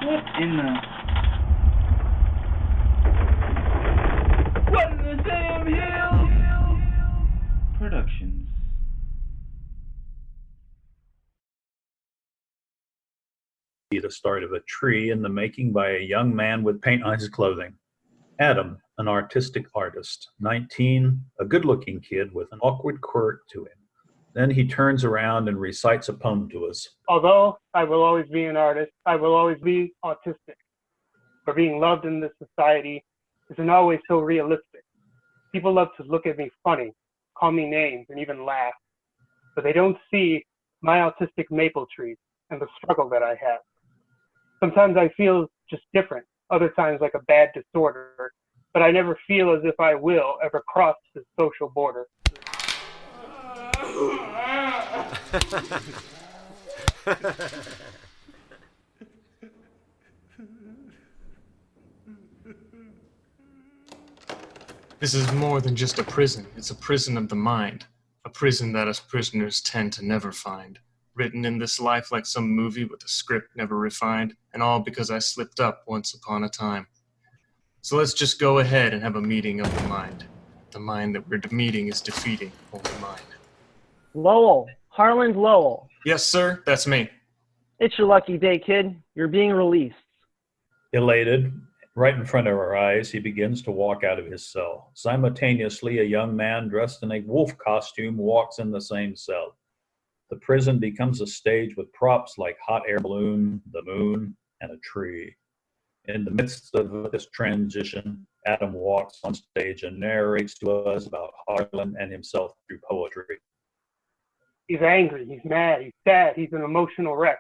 What in the... What in the damn hell? Productions. The start of a tree in the making by a young man with paint on his clothing. Adam, an artistic artist, 19, a good-looking kid with an awkward quirk to him. Then he turns around and recites a poem to us. Although I will always be an artist, I will always be autistic. For being loved in this society isn't always so realistic. People love to look at me funny, call me names, and even laugh. But they don't see my autistic maple trees and the struggle that I have. Sometimes I feel just different, other times like a bad disorder, but I never feel as if I will ever cross the social border. This is more than just a prison. It's a prison of the mind. A prison that us prisoners tend to never find. Written in this life like some movie with a script never refined, and all because I slipped up once upon a time. So let's just go ahead and have a meeting of the mind. The mind that we're meeting is defeating only mine. Lowell. Harland Lowell. Yes, sir, that's me. It's your lucky day, kid. You're being released. Elated, right in front of our eyes, he begins to walk out of his cell. Simultaneously, a young man dressed in a wolf costume walks in the same cell. The prison becomes a stage with props like hot air balloon, the moon, and a tree. In the midst of this transition, Adam walks on stage and narrates to us about Harlan and himself through poetry. He's angry, he's mad, he's sad, he's an emotional wreck.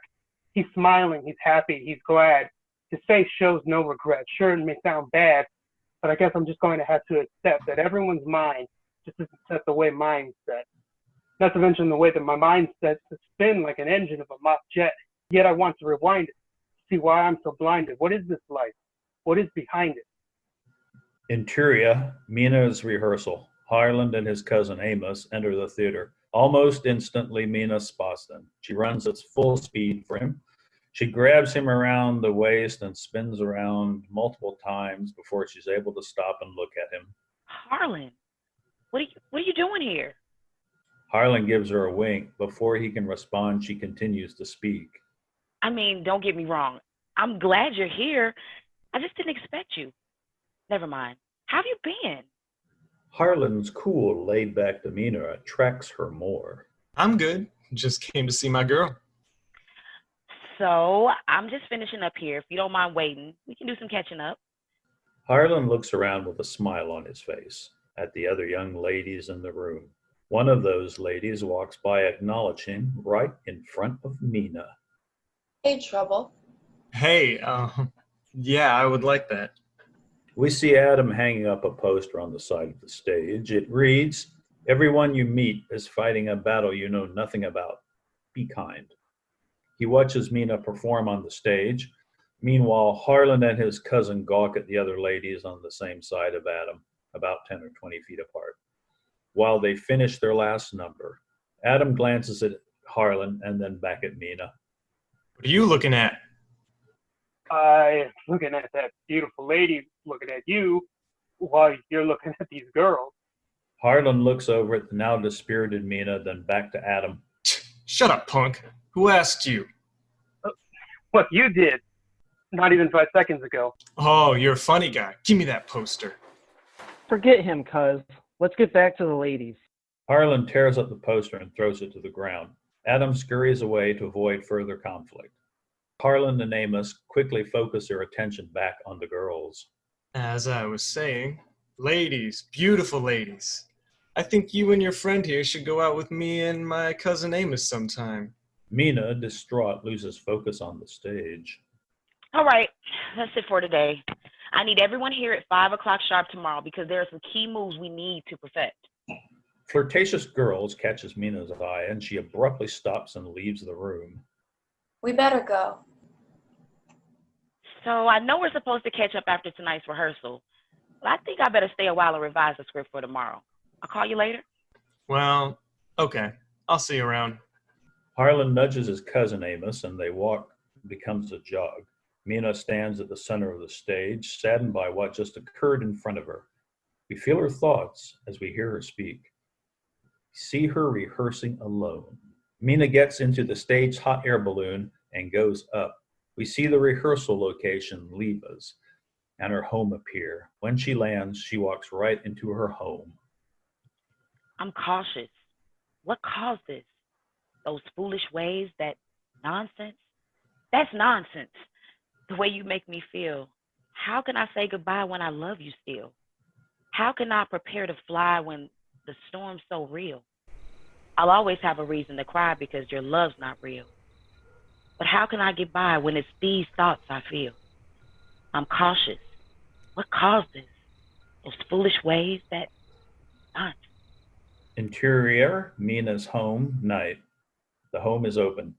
He's smiling, he's happy, he's glad. His face shows no regret. Sure, it may sound bad, but I guess I'm just going to have to accept that everyone's mind just isn't set the way mine's set. Not to mention the way that my mind sets to spin like an engine of a mock jet. Yet I want to rewind it, see why I'm so blinded. What is this life? What is behind it? Interior, Mina's rehearsal. Harlan and his cousin Amos enter the theater. Almost instantly, Mina spots them. She runs at full speed for him. She grabs him around the waist and spins around multiple times before she's able to stop and look at him. Harlan, what are you doing here? Harlan gives her a wink. Before he can respond, she continues to speak. I mean, don't get me wrong. I'm glad you're here. I just didn't expect you. Never mind. How have you been? Harlan's cool, laid-back demeanor attracts her more. I'm good. Just came to see my girl. So, I'm just finishing up here. If you don't mind waiting, we can do some catching up. Harlan looks around with a smile on his face at the other young ladies in the room. One of those ladies walks by acknowledging right in front of Mina. Hey, Trouble. Hey, yeah, I would like that. We see Adam hanging up a poster on the side of the stage. It reads, "Everyone you meet is fighting a battle you know nothing about. Be kind." He watches Mina perform on the stage. Meanwhile, Harlan and his cousin gawk at the other ladies on the same side of Adam, about 10 or 20 feet apart. While they finish their last number, Adam glances at Harlan and then back at Mina. What are you looking at? I'm looking at that beautiful lady looking at you while you're looking at these girls. Harlan looks over at the now dispirited Mina, then back to Adam. Shut up, punk. Who asked you? What you did, not even 5 seconds ago. Oh, you're a funny guy. Give me that poster. Forget him, cuz. Let's get back to the ladies. Harlan tears up the poster and throws it to the ground. Adam scurries away to avoid further conflict. Harlan and Amos quickly focus their attention back on the girls. As I was saying, ladies, beautiful ladies. I think you and your friend here should go out with me and my cousin Amos sometime. Mina, distraught, loses focus on the stage. All right, that's it for today. I need everyone here at 5 o'clock sharp tomorrow because there are some key moves we need to perfect. Flirtatious Girls catches Mina's eye and she abruptly stops and leaves the room. We better go. So I know we're supposed to catch up after tonight's rehearsal, but I think I better stay a while and revise the script for tomorrow. I'll call you later. Well, okay. I'll see you around. Harlan nudges his cousin Amos and they walk, becomes a jog. Mina stands at the center of the stage, saddened by what just occurred in front of her. We feel her thoughts as we hear her speak. We see her rehearsing alone. Mina gets into the stage hot air balloon and goes up. We see the rehearsal location leave us and her home appear. When she lands, she walks right into her home. I'm cautious. What caused this? Those foolish ways, that nonsense? That's nonsense. The way you make me feel. How can I say goodbye when I love you still? How can I prepare to fly when the storm's so real? I'll always have a reason to cry because your love's not real. But how can I get by when it's these thoughts I feel? I'm cautious. What caused this? Those foolish ways, that nonsense. Interior, Mina's home, night. The home is open.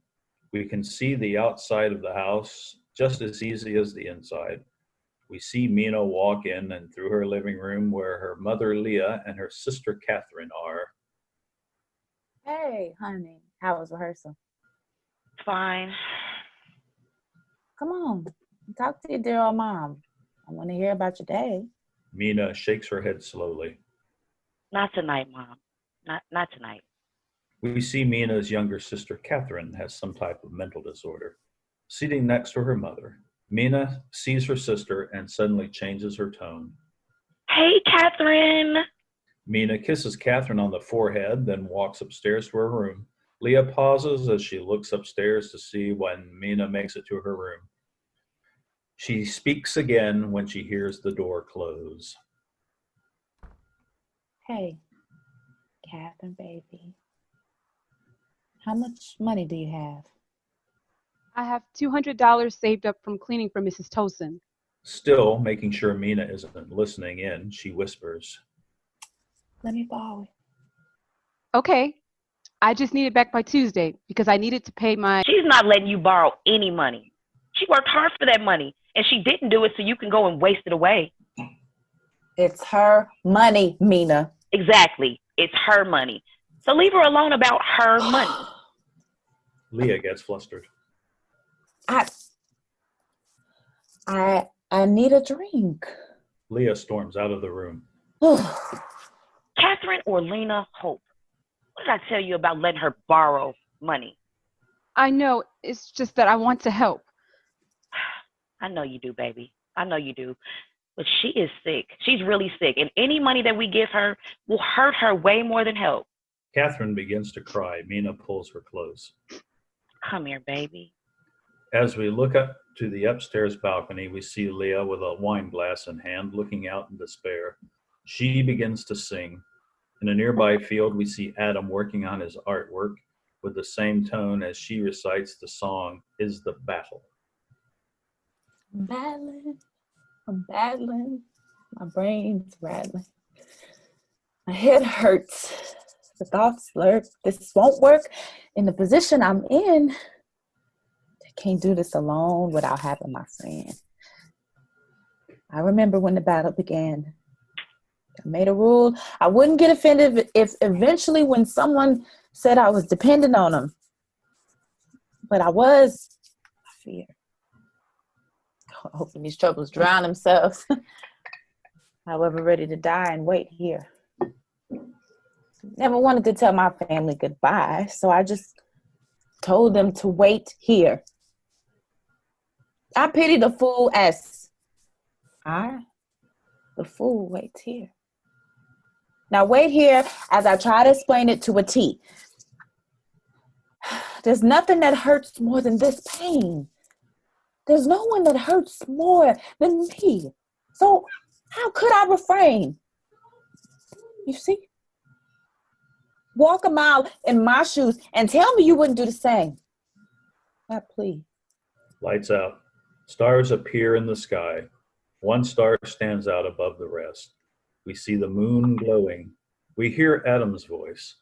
We can see the outside of the house just as easy as the inside. We see Mina walk in and through her living room where her mother Leah and her sister Catherine are. Hey, honey, how was rehearsal? Fine. Come on, talk to your dear old mom. I want to hear about your day. Mina shakes her head slowly. Not tonight, Mom. Not tonight. We see Mina's younger sister Catherine has some type of mental disorder. Sitting next to her mother, Mina sees her sister and suddenly changes her tone. Hey, Catherine. Mina kisses Catherine on the forehead, then walks upstairs to her room. Leah pauses as she looks upstairs to see when Mina makes it to her room. She speaks again when she hears the door close. Hey, Catherine, baby. How much money do you have? I have $200 saved up from cleaning for Mrs. Tosin. Still making sure Mina isn't listening in, she whispers. Let me borrow it. Okay. I just need it back by Tuesday because I needed to pay my... She's not letting you borrow any money. She worked hard for that money, and she didn't do it so you can go and waste it away. It's her money, Mina. Exactly. It's her money. So leave her alone about her money. Leah gets flustered. I need a drink. Leah storms out of the room. Catherine or Lena Hope, what did I tell you about letting her borrow money? I know. It's just that I want to help. I know you do, baby. I know you do. But she is sick. She's really sick. And any money that we give her will hurt her way more than help. Catherine begins to cry. Mina pulls her close. Come here, baby. As we look up to the upstairs balcony, we see Leah with a wine glass in hand, looking out in despair. She begins to sing. In a nearby field, we see Adam working on his artwork with the same tone as she recites the song, Is the Battle. I'm battling, my brain's rattling. My head hurts, the thoughts lurk. This won't work in the position I'm in. I can't do this alone without having my friend. I remember when the battle began. I made a rule. I wouldn't get offended if eventually when someone said I was dependent on them. But I was, I fear. Hoping these troubles drown themselves. However, ready to die and wait here. Never wanted to tell my family goodbye, so I just told them to wait here. I pity the fool as the fool waits here. Now wait here as I try to explain it to a T. There's nothing that hurts more than this pain. There's no one that hurts more than me. So how could I refrain? You see? Walk a mile in my shoes and tell me you wouldn't do the same. God, please. Lights out. Stars appear in the sky. One star stands out above the rest. We see the moon glowing. We hear Adam's voice.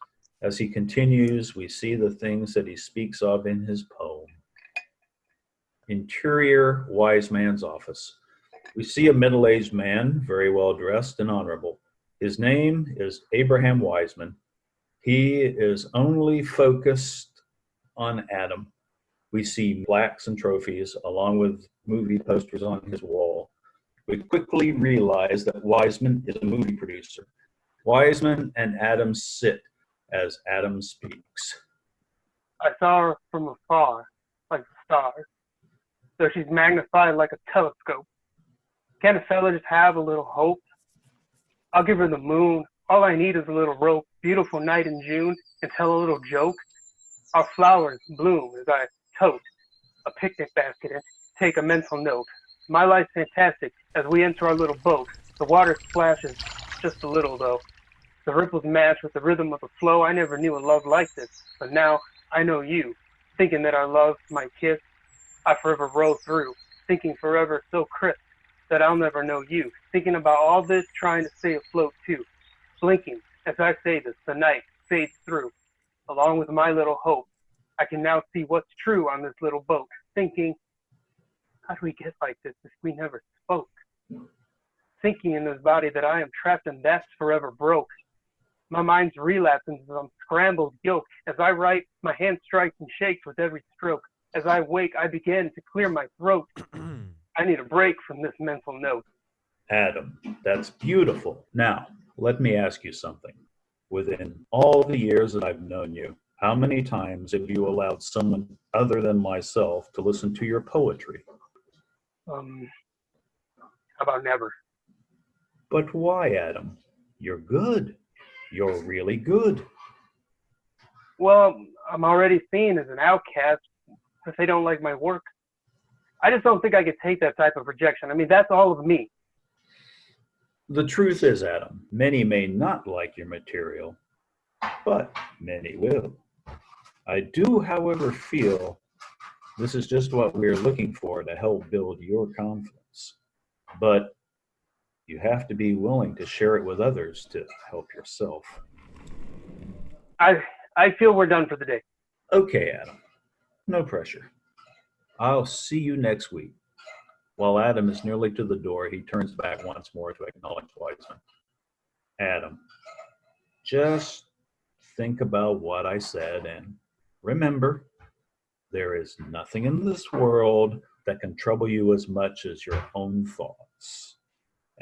As he continues, we see the things that he speaks of in his poem. Interior wise man's office. We see a middle-aged man, very well dressed and honorable. His name is Abraham Wiseman. He is only focused on Adam. We see plaques and trophies along with movie posters on his wall. We quickly realize that Wiseman is a movie producer. Wiseman and Adam sit as Adam speaks. I saw her from afar, like the stars, though she's magnified like a telescope. Can't a fella just have a little hope? I'll give her the moon. All I need is a little rope. Beautiful night in June, and tell a little joke. Our flowers bloom as I tote a picnic basket and take a mental note. My life's fantastic as we enter our little boat. The water splashes just a little though. The ripples match with the rhythm of the flow. I never knew a love like this, but now I know you. Thinking that our love might kiss, I forever roll through. Thinking forever so crisp that I'll never know you. Thinking about all this, trying to stay afloat too. Blinking as I say this, the night fades through. Along with my little hope, I can now see what's true on this little boat. Thinking, how do we get like this if we never spoke? Thinking in this body that I am trapped and that's forever broke. My mind's relapsing into some scrambled yoke. As I write, my hand strikes and shakes with every stroke. As I wake, I begin to clear my throat. I need a break from this mental note. Adam, that's beautiful. Now, let me ask you something. Within all the years that I've known you, how many times have you allowed someone other than myself to listen to your poetry? How about never? But why, Adam? You're good. You're really good. Well, I'm already seen as an outcast if they don't like my work. I just don't think I could take that type of rejection. I mean, that's all of me. The truth is, Adam, many may not like your material, but many will. I do, however, feel this is just what we're looking for to help build your confidence. But you have to be willing to share it with others to help yourself. I feel we're done for the day. Okay, Adam. No pressure. I'll see you next week. While Adam is nearly to the door, he turns back once more to acknowledge Wiseman. Adam, just think about what I said and remember, there is nothing in this world that can trouble you as much as your own thoughts.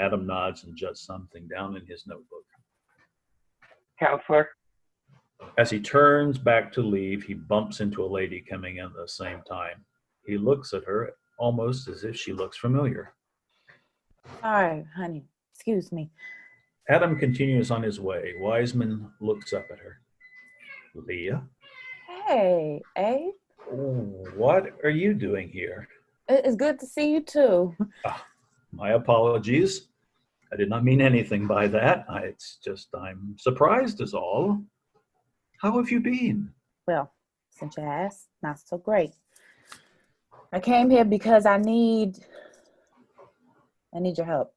Adam nods and jots something down in his notebook. Counselor. As he turns back to leave, he bumps into a lady coming in at the same time. He looks at her almost as if she looks familiar. Sorry, honey. Excuse me. Adam continues on his way. Wiseman looks up at her. Leah? Hey, Abe. What are you doing here? It's good to see you too. My apologies. I did not mean anything by that. It's just I'm surprised is all. How have you been? Well, since you asked, not so great. I came here because I need your help.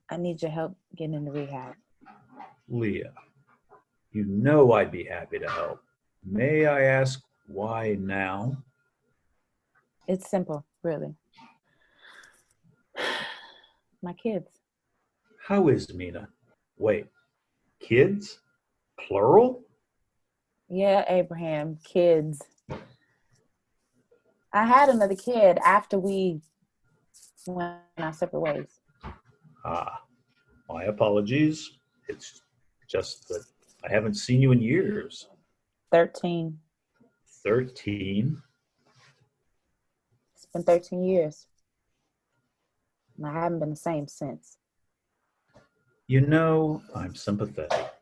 I need your help getting into rehab. Leah, you know I'd be happy to help. May I ask why now? It's simple, really. My kids. How is Mina? Wait, kids? Plural? Yeah, Abraham, kids. I had another kid after we went our separate ways. My apologies. It's just that I haven't seen you in years. 13. 13? It's been 13 years. And I haven't been the same since. You know, I'm sympathetic.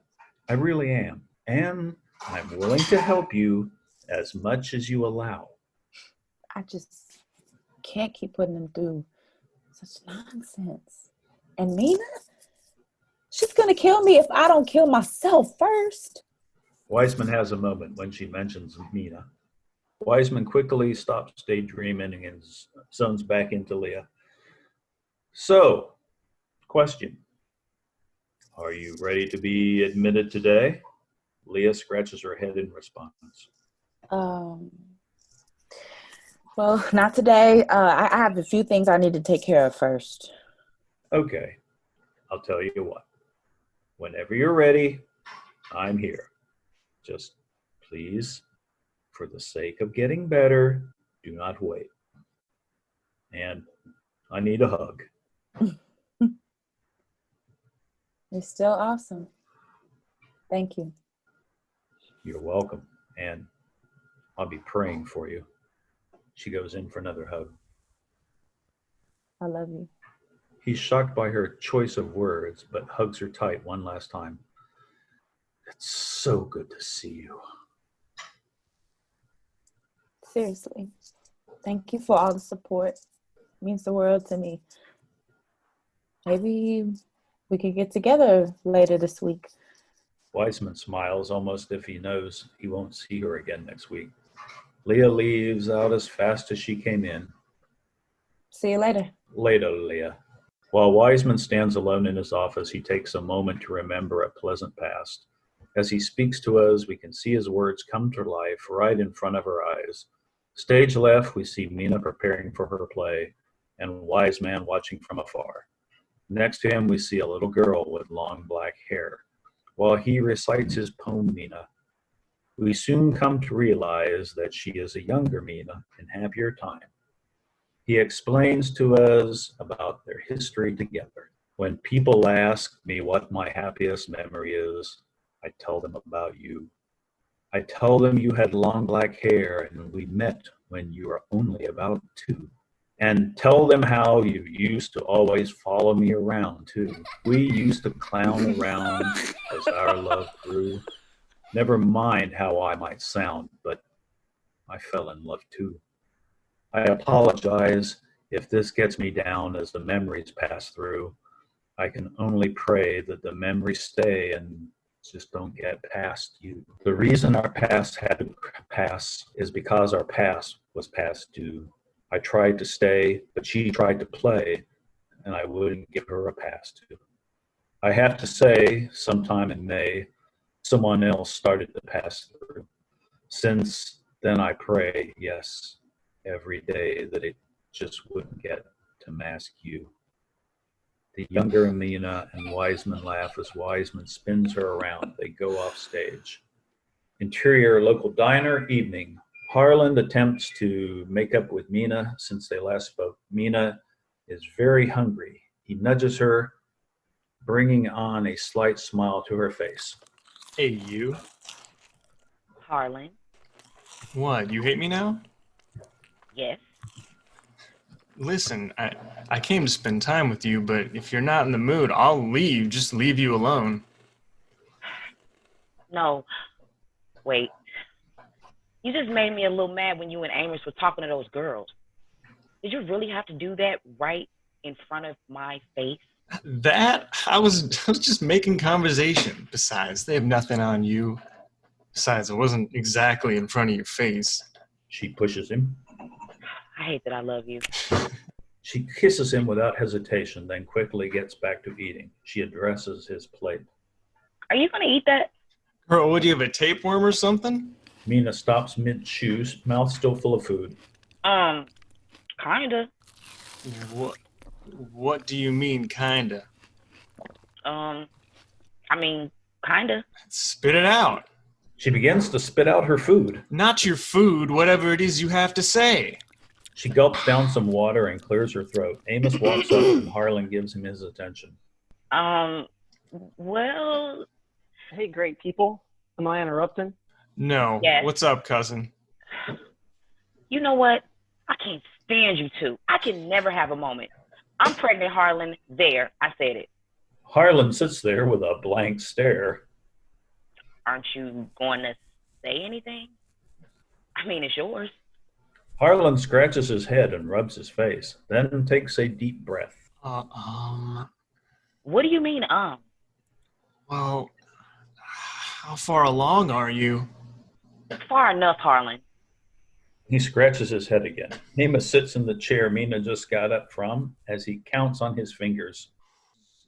I really am. And I'm willing to help you as much as you allow. I just can't keep putting them through such nonsense. And Mina? She's going to kill me if I don't kill myself first. Wiseman has a moment when she mentions Mina. Wiseman quickly stops daydreaming and zones back into Leah. So, question. Are you ready to be admitted today? Leah scratches her head in response. Well, not today. I have a few things I need to take care of first. Okay, I'll tell you what. Whenever you're ready, I'm here. Just please For the sake of getting better, do not wait. And I need a hug. You're still awesome. Thank you. You're welcome. And I'll be praying for you. She goes in for another hug. I love you. He's shocked by her choice of words, but hugs her tight one last time. It's so good to see you. Seriously. Thank you for all the support. It means the world to me. Maybe we could get together later this week. Wiseman smiles, almost if he knows he won't see her again next week. Leah leaves out as fast as she came in. See you later. Later, Leah. While Wiseman stands alone in his office, he takes a moment to remember a pleasant past. As he speaks to us, we can see his words come to life right in front of our eyes. Stage left, we see Mina preparing for her play, and Wiseman watching from afar. Next to him, we see a little girl with long black hair. While he recites his poem, Mina, we soon come to realize that she is a younger Mina in happier time. He explains to us about their history together. When people ask me what my happiest memory is, I tell them about you. I tell them you had long black hair and we met when you were only about 2. And tell them how you used to always follow me around too. We used to clown around as our love grew. Never mind how I might sound, but I fell in love too. I apologize if this gets me down as the memories pass through. I can only pray that the memories stay and just don't get past you. The reason our past had to pass is because our past was past due. I tried to stay, but she tried to play, and I wouldn't give her a pass to. I have to say, sometime in May, someone else started to pass through. Since then I pray, yes, every day that it just wouldn't get to mask you. The younger Mina and Wiseman laugh as Wiseman spins her around. They go off stage. Interior local diner, evening. Harland attempts to make up with Mina since they last spoke. Mina is very hungry. He nudges her, bringing on a slight smile to her face. Hey, you. Harlan. What, you hate me now? Yes. Listen, I came to spend time with you, but if you're not in the mood, I'll leave. Just leave you alone. No. Wait. You just made me a little mad when you and Amos were talking to those girls. Did you really have to do that right in front of my face? I was just making conversation. Besides, they have nothing on you. Besides, it wasn't exactly in front of your face. She pushes him. I hate that I love you. She kisses him without hesitation, then quickly gets back to eating. She addresses his plate. Are you going to eat that? Girl, what, do you have a tapeworm or something? Mina stops mid-chew, mouth still full of food. Kinda. What do you mean, kinda? I mean, kinda. Spit it out. She begins to spit out her food. Not your food, whatever it is you have to say. She gulps down some water and clears her throat. Amos walks up and Harlan gives him his attention. Well... Hey, great people. Am I interrupting? No. Yes. What's up, cousin? You know what? I can't stand you two. I can never have a moment. I'm pregnant, Harlan. There, I said it. Harlan sits there with a blank stare. Aren't you going to say anything? I mean, it's yours. Harlan scratches his head and rubs his face, then takes a deep breath. What do you mean, Well, how far along are you? Far enough, Harlan. He scratches his head again. Amos sits in the chair Mina just got up from as he counts on his fingers.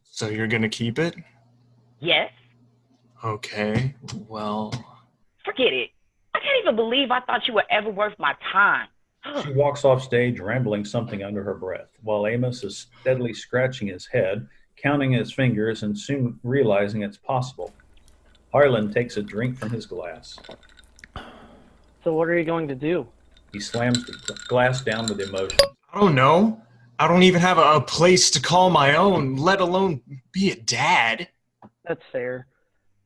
So you're gonna keep it? Yes. Okay, well... Forget it. I can't even believe I thought you were ever worth my time. She walks off stage, rambling something under her breath, while Amos is steadily scratching his head, counting his fingers, and soon realizing it's possible. Harlan takes a drink from his glass. So what are you going to do? He slams the glass down with emotion. I don't know. I don't even have a place to call my own, let alone be a dad. That's fair.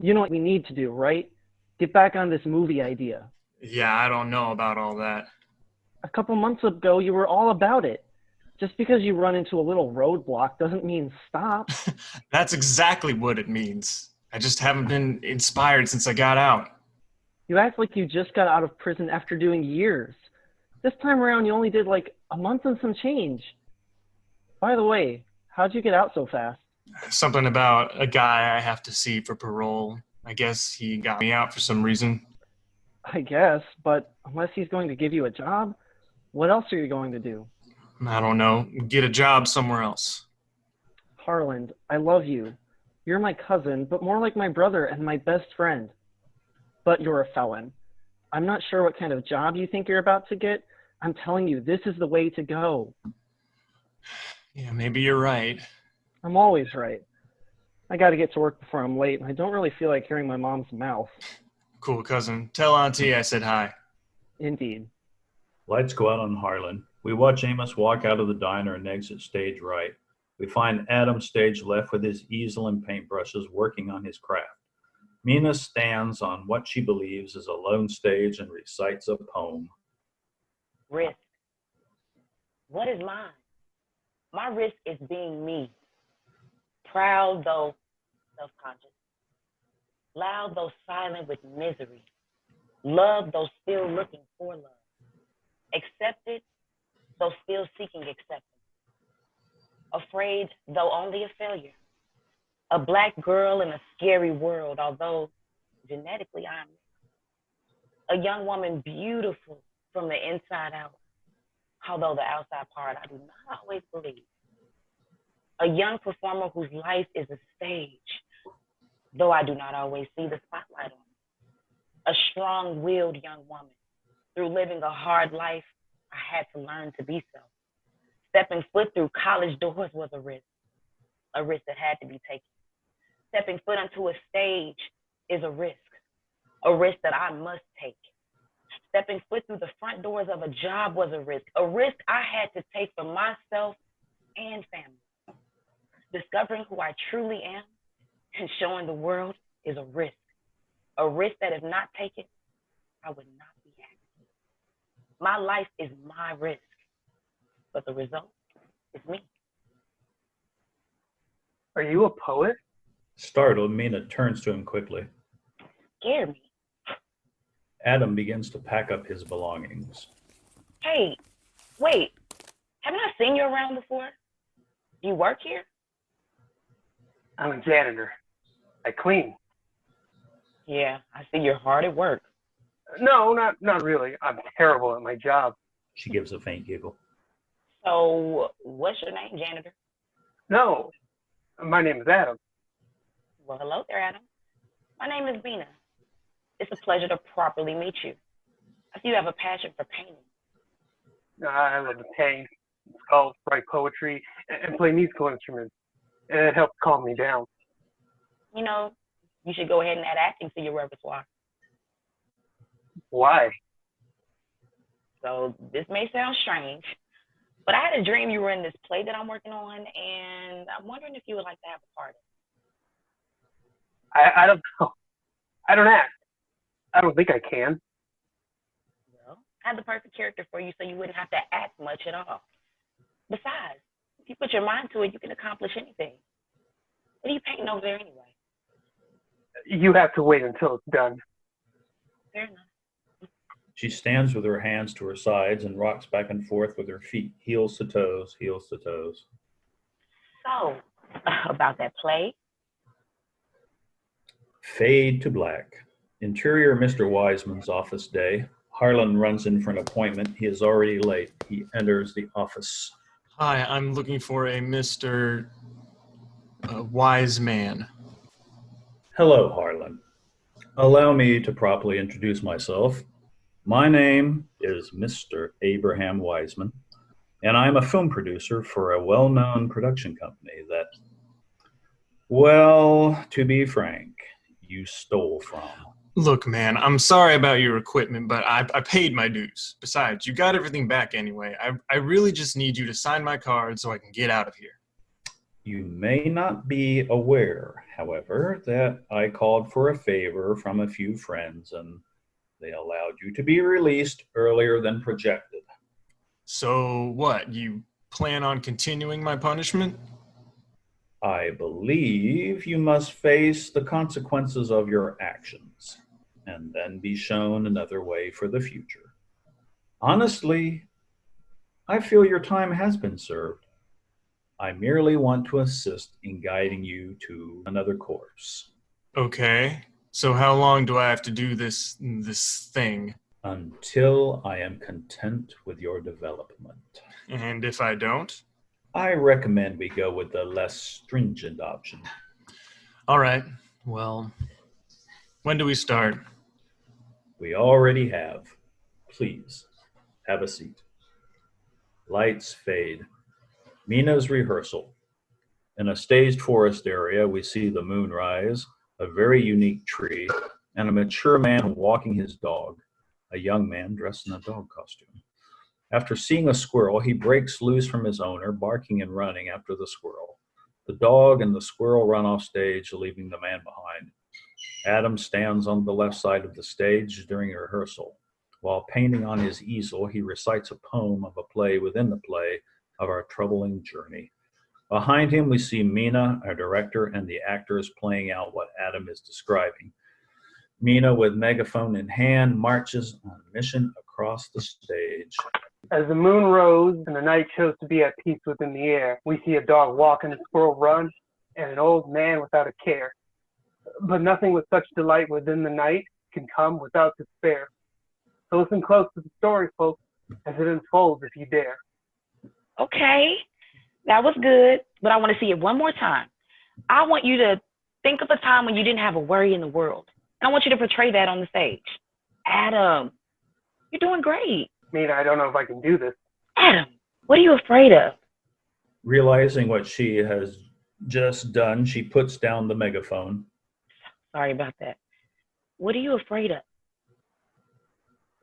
You know what we need to do, right? Get back on this movie idea. Yeah, I don't know about all that. A couple months ago, you were all about it. Just because you run into a little roadblock doesn't mean stop. That's exactly what it means. I just haven't been inspired since I got out. You act like you just got out of prison after doing years. This time around, you only did like a month and some change. By the way, how'd you get out so fast? Something about a guy I have to see for parole. I guess he got me out for some reason. I guess, but unless he's going to give you a job, what else are you going to do? I don't know. Get a job somewhere else. Harland, I love you. You're my cousin, but more like my brother and my best friend. But you're a felon. I'm not sure what kind of job you think you're about to get. I'm telling you, this is the way to go. Yeah, maybe you're right. I'm always right. I gotta get to work before I'm late, and I don't really feel like hearing my mom's mouth. Cool, cousin. Tell Auntie I said hi. Indeed. Lights go out on Harlan. We watch Amos walk out of the diner and exit stage right. We find Adam stage left with his easel and paintbrushes working on his craft. Mina stands on what she believes is a lone stage and recites a poem. Risk. What is mine? My risk is being me. Proud though self-conscious. Loud though silent with misery. Love though still looking for love. Accepted though still seeking acceptance. Afraid though only a failure. A black girl in a scary world, although genetically I'm a young woman beautiful from the inside out, although the outside part I do not always believe. A young performer whose life is a stage, though I do not always see the spotlight on me. A strong-willed young woman. Through living a hard life, I had to learn to be so. Stepping foot through college doors was a risk that had to be taken. Stepping foot onto a stage is a risk that I must take. Stepping foot through the front doors of a job was a risk I had to take for myself and family. Discovering who I truly am and showing the world is a risk that if not taken, I would not be happy. My life is my risk, but the result is me. Are you a poet? Startled, Mina turns to him quickly. Scare me. Adam begins to pack up his belongings. Hey, wait, haven't I seen you around before? Do you work here? I'm a janitor. I clean. Yeah, I see you're hard at work. No, not really. I'm terrible at my job. She gives a faint giggle. So, what's your name, janitor? No, my name is Adam. Well, hello there, Adam. My name is Mina. It's a pleasure to properly meet you. I see you have a passion for painting. I love to paint, sculpt, write poetry, and play musical instruments. And it helps calm me down. You know, you should go ahead and add acting to your repertoire. Why? So this may sound strange, but I had a dream you were in this play that I'm working on, and I'm wondering if you would like to have a part in it. I don't know. I don't act. I don't think I can. Well, I have the perfect character for you so you wouldn't have to act much at all. Besides, if you put your mind to it, you can accomplish anything. What are you painting over there anyway? You have to wait until it's done. Fair enough. She stands with her hands to her sides and rocks back and forth with her feet, heels to toes, heels to toes. So, about that play? Fade to black. Interior Mr. Wiseman's office day. Harlan runs in for an appointment. He is already late. He enters the office. Hi, I'm looking for a Mr. Wise Man. Hello, Harlan. Allow me to properly introduce myself. My name is Mr. Abraham Wiseman, and I'm a film producer for a well-known production company that, well, to be frank, you stole from. Look, man, I'm sorry about your equipment, but I paid my dues. Besides, you got everything back anyway. I really just need you to sign my card so I can get out of here. You may not be aware, however, that I called for a favor from a few friends and they allowed you to be released earlier than projected. So what, you plan on continuing my punishment? I believe you must face the consequences of your actions and then be shown another way for the future. Honestly, I feel your time has been served. I merely want to assist in guiding you to another course. Okay, so how long do I have to do this thing? Until I am content with your development. And if I don't? I recommend we go with the less stringent option. All right, well, when do we start? We already have. Please, have a seat. Lights fade. Mina's rehearsal. In a staged forest area, we see the moon rise, a very unique tree, and a mature man walking his dog, a young man dressed in a dog costume. After seeing a squirrel, he breaks loose from his owner, barking and running after the squirrel. The dog and the squirrel run off stage, leaving the man behind. Adam stands on the left side of the stage during rehearsal. While painting on his easel, he recites a poem of a play within the play of our troubling journey. Behind him, we see Mina, our director, and the actors playing out what Adam is describing. Mina, with megaphone in hand, marches on a mission across the stage. As the moon rose and the night chose to be at peace within the air, we see a dog walk and a squirrel run, and an old man without a care. But nothing with such delight within the night can come without despair. So listen close to the story, folks, as it unfolds if you dare. Okay, that was good, but I want to see it one more time. I want you to think of a time when you didn't have a worry in the world. And I want you to portray that on the stage. Adam, you're doing great. Mina, I don't know if I can do this. Adam, what are you afraid of? Realizing what she has just done, she puts down the megaphone. Sorry about that. What are you afraid of?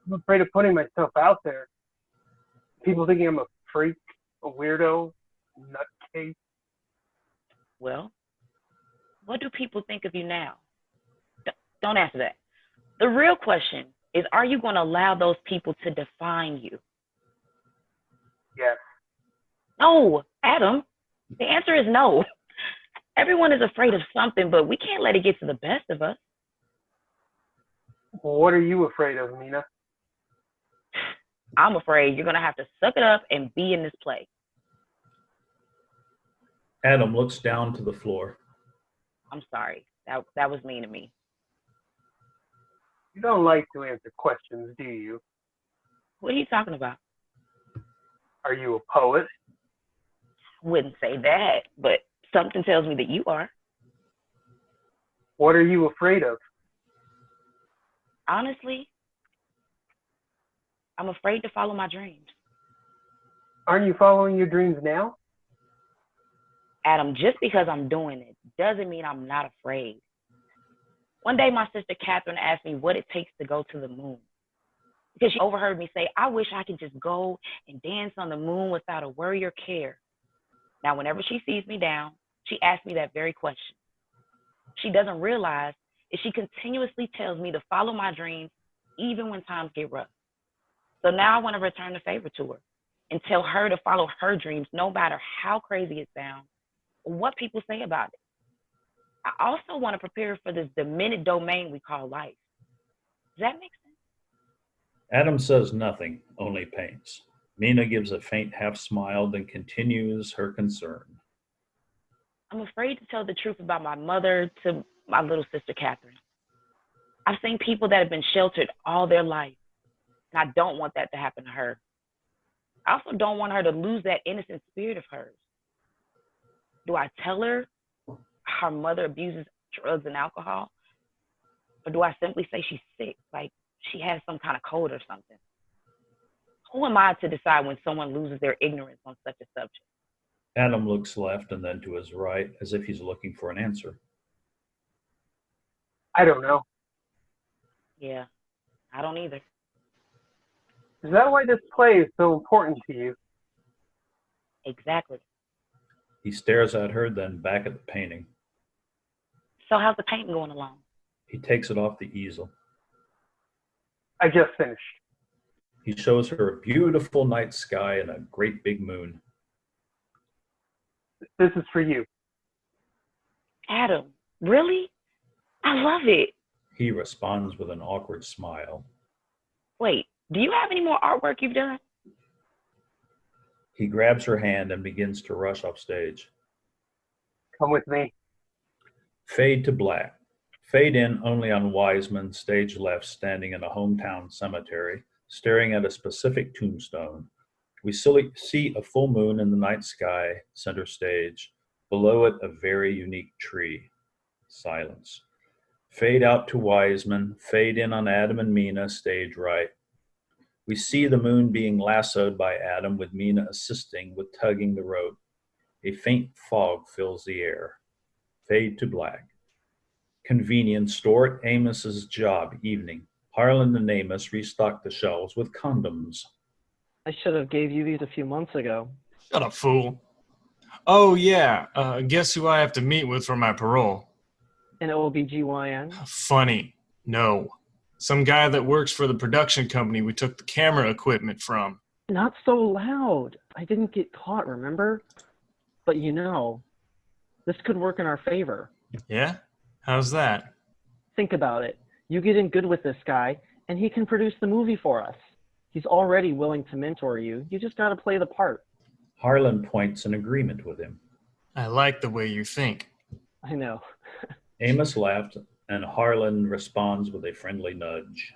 I'm afraid of putting myself out there. People thinking I'm a freak, a weirdo, a nutcase. Well, what do people think of you now? Don't answer that. The real question is, are you going to allow those people to define you? Yes. No, Adam. The answer is no. Everyone is afraid of something, but we can't let it get to the best of us. Well, what are you afraid of, Mina? I'm afraid you're going to have to suck it up and be in this play. Adam looks down to the floor. I'm sorry. That was mean of me. You don't like to answer questions, do you? What are you talking about? Are you a poet? I wouldn't say that, but something tells me that you are. What are you afraid of? Honestly, I'm afraid to follow my dreams. Aren't you following your dreams now? Adam, just because I'm doing it doesn't mean I'm not afraid. One day, my sister Catherine asked me what it takes to go to the moon. Because she overheard me say, I wish I could just go and dance on the moon without a worry or care. Now, whenever she sees me down, she asks me that very question. She doesn't realize that she continuously tells me to follow my dreams, even when times get rough. So now I want to return the favor to her and tell her to follow her dreams, no matter how crazy it sounds or what people say about it. I also want to prepare for this demented domain we call life. Does that make sense? Adam says nothing, only paints. Mina gives a faint half smile, then continues her concern. I'm afraid to tell the truth about my mother to my little sister Catherine. I've seen people that have been sheltered all their life, and I don't want that to happen to her. I also don't want her to lose that innocent spirit of hers. Do I tell her her mother abuses drugs and alcohol? Or do I simply say she's sick, like she has some kind of cold or something? Who am I to decide when someone loses their ignorance on such a subject? Adam looks left and then to his right, as if he's looking for an answer. I don't know. Yeah, I don't either. Is that why this play is so important to you? Exactly. He stares at her, then back at the painting. So how's the painting going along? He takes it off the easel. I just finished. He shows her a beautiful night sky and a great big moon. This is for you. Adam, really? I love it. He responds with an awkward smile. Wait, do you have any more artwork you've done? He grabs her hand and begins to rush upstage. Come with me. Fade to black. Fade in only on Wiseman, stage left, standing in a hometown cemetery, staring at a specific tombstone. We see a full moon in the night sky, center stage. Below it, a very unique tree. Silence. Fade out to Wiseman. Fade in on Adam and Mina, stage right. We see the moon being lassoed by Adam, with Mina assisting with tugging the rope. A faint fog fills the air. Fade to black. Convenience store at Amos's job, evening. Harlan and Amos restock the shelves with condoms. I should have gave you these a few months ago. Shut up, fool. Oh, yeah. Guess who I have to meet with for my parole? An OBGYN? Funny. No. Some guy that works for the production company we took the camera equipment from. Not so loud. I didn't get caught, remember? But you know, this could work in our favor. Yeah? How's that? Think about it. You get in good with this guy, and he can produce the movie for us. He's already willing to mentor you. You just gotta play the part. Harlan points in agreement with him. I like the way you think. I know. Amos laughed, and Harlan responds with a friendly nudge.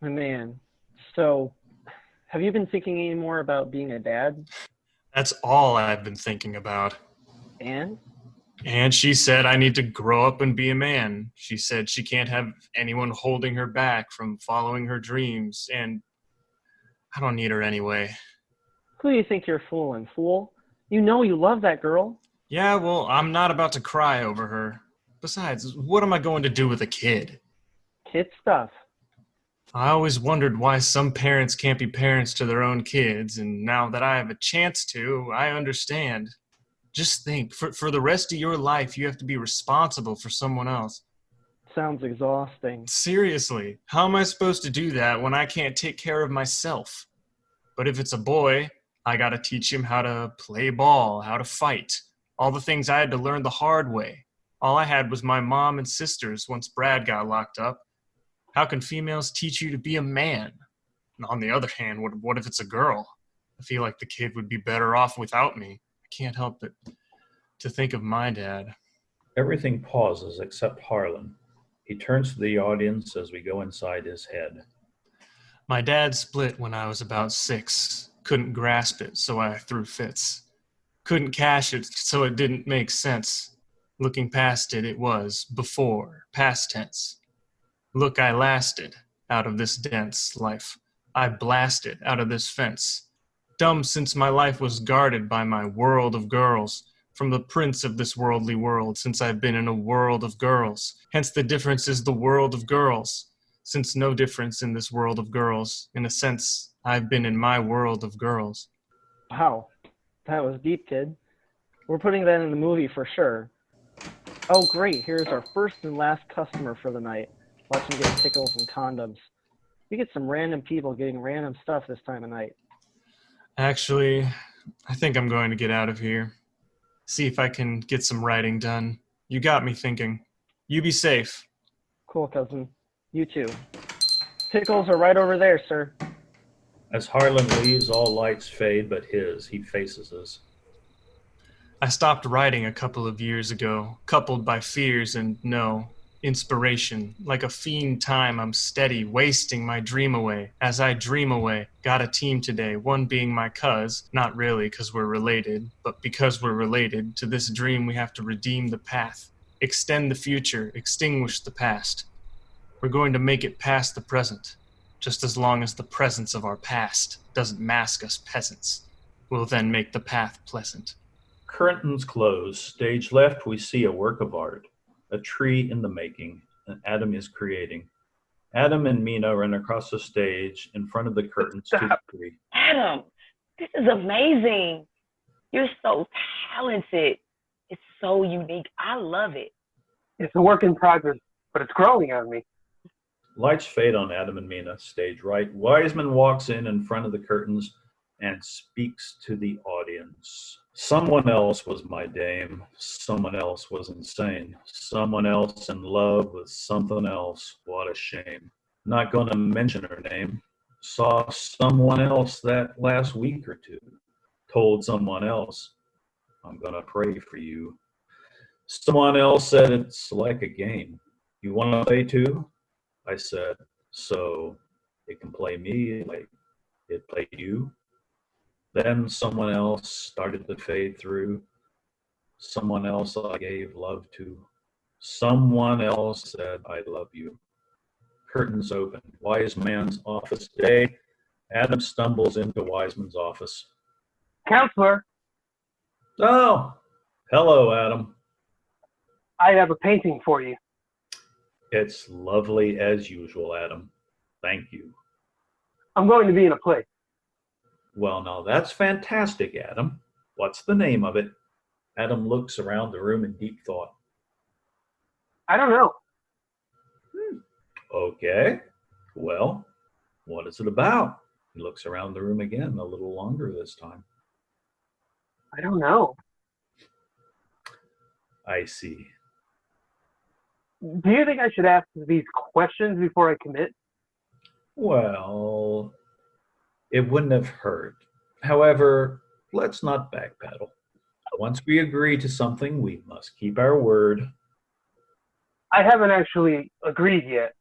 My man. So, have you been thinking any more about being a dad? That's all I've been thinking about. And? And she said I need to grow up and be a man. She said she can't have anyone holding her back from following her dreams, and I don't need her anyway. Who do you think you're fooling, fool? You know you love that girl. Yeah, well, I'm not about to cry over her. Besides, what am I going to do with a kid? Kid stuff. I always wondered why some parents can't be parents to their own kids, and now that I have a chance to, I understand. Just think, for the rest of your life, you have to be responsible for someone else. Sounds exhausting. Seriously, how am I supposed to do that when I can't take care of myself? But if it's a boy, I gotta teach him how to play ball, how to fight, all the things I had to learn the hard way. All I had was my mom and sisters once Brad got locked up. How can females teach you to be a man? And on the other hand, what if it's a girl? I feel like the kid would be better off without me. I can't help but to think of my dad. Everything pauses except Harlan. He turns to the audience as we go inside his head. My dad split when I was about 6. Couldn't grasp it, so I threw fits. Couldn't cash it, so it didn't make sense. Looking past it, it was before, past tense. Look, I lasted out of this dense life. I blasted out of this fence. Dumb since my life was guarded by my world of girls. From the prince of this worldly world, since I've been in a world of girls. Hence the difference is the world of girls. Since no difference in this world of girls. In a sense, I've been in my world of girls. Wow, that was deep, kid. We're putting that in the movie for sure. Oh, great. Here's our first and last customer for the night. Watch him get pickles and condoms. We get some random people getting random stuff this time of night. Actually, I think I'm going to get out of here. See if I can get some writing done. You got me thinking. You be safe. Cool, cousin. You too. Pickles are right over there, sir. As Harlan leaves, all lights fade but his. He faces us. I stopped writing a couple of years ago, coupled by fears and inspiration. Like a fiend time, I'm steady, wasting my dream away. As I dream away, got a team today, one being my cuz, not really because we're related, but because we're related. To this dream we have to redeem the path, extend the future, extinguish the past. We're going to make it past the present, just as long as the presence of our past doesn't mask us peasants. We'll then make the path pleasant. Curtains close. Stage left, we see a work of art. A tree in the making. An Adam is creating. Adam and Mina ran across the stage in front of the curtains to the Stop. tree. Adam, this is amazing. You're so talented. It's so unique. I love it. It's a work in progress, but it's growing on me. Lights fade on Adam and Mina, stage right. Wiseman walks in front of the curtains and speaks to the audience. Someone else was my dame. Someone else was insane. Someone else in love with something else. What a shame. Not going to mention her name. Saw someone else that last week or two. Told someone else, I'm going to pray for you. Someone else said it's like a game. You want to play too? I said, so it can play me like it played you. Then someone else started to fade through. Someone else I gave love to. Someone else said, I love you. Curtains open. Wise man's office day. Adam stumbles into Wiseman's office. Counselor, Oh, hello, Adam. I have a painting for you. It's lovely as usual, Adam. Thank you. I'm going to be in a play. Well, now that's fantastic, Adam. What's the name of it? Adam looks around the room in deep thought. I don't know. Okay. Well, what is it about? He looks around the room again, a little longer this time. I don't know. I see. Do you think I should ask these questions before I commit? Well, it wouldn't have hurt. However, let's not backpedal. Once we agree to something, we must keep our word. I haven't actually agreed yet.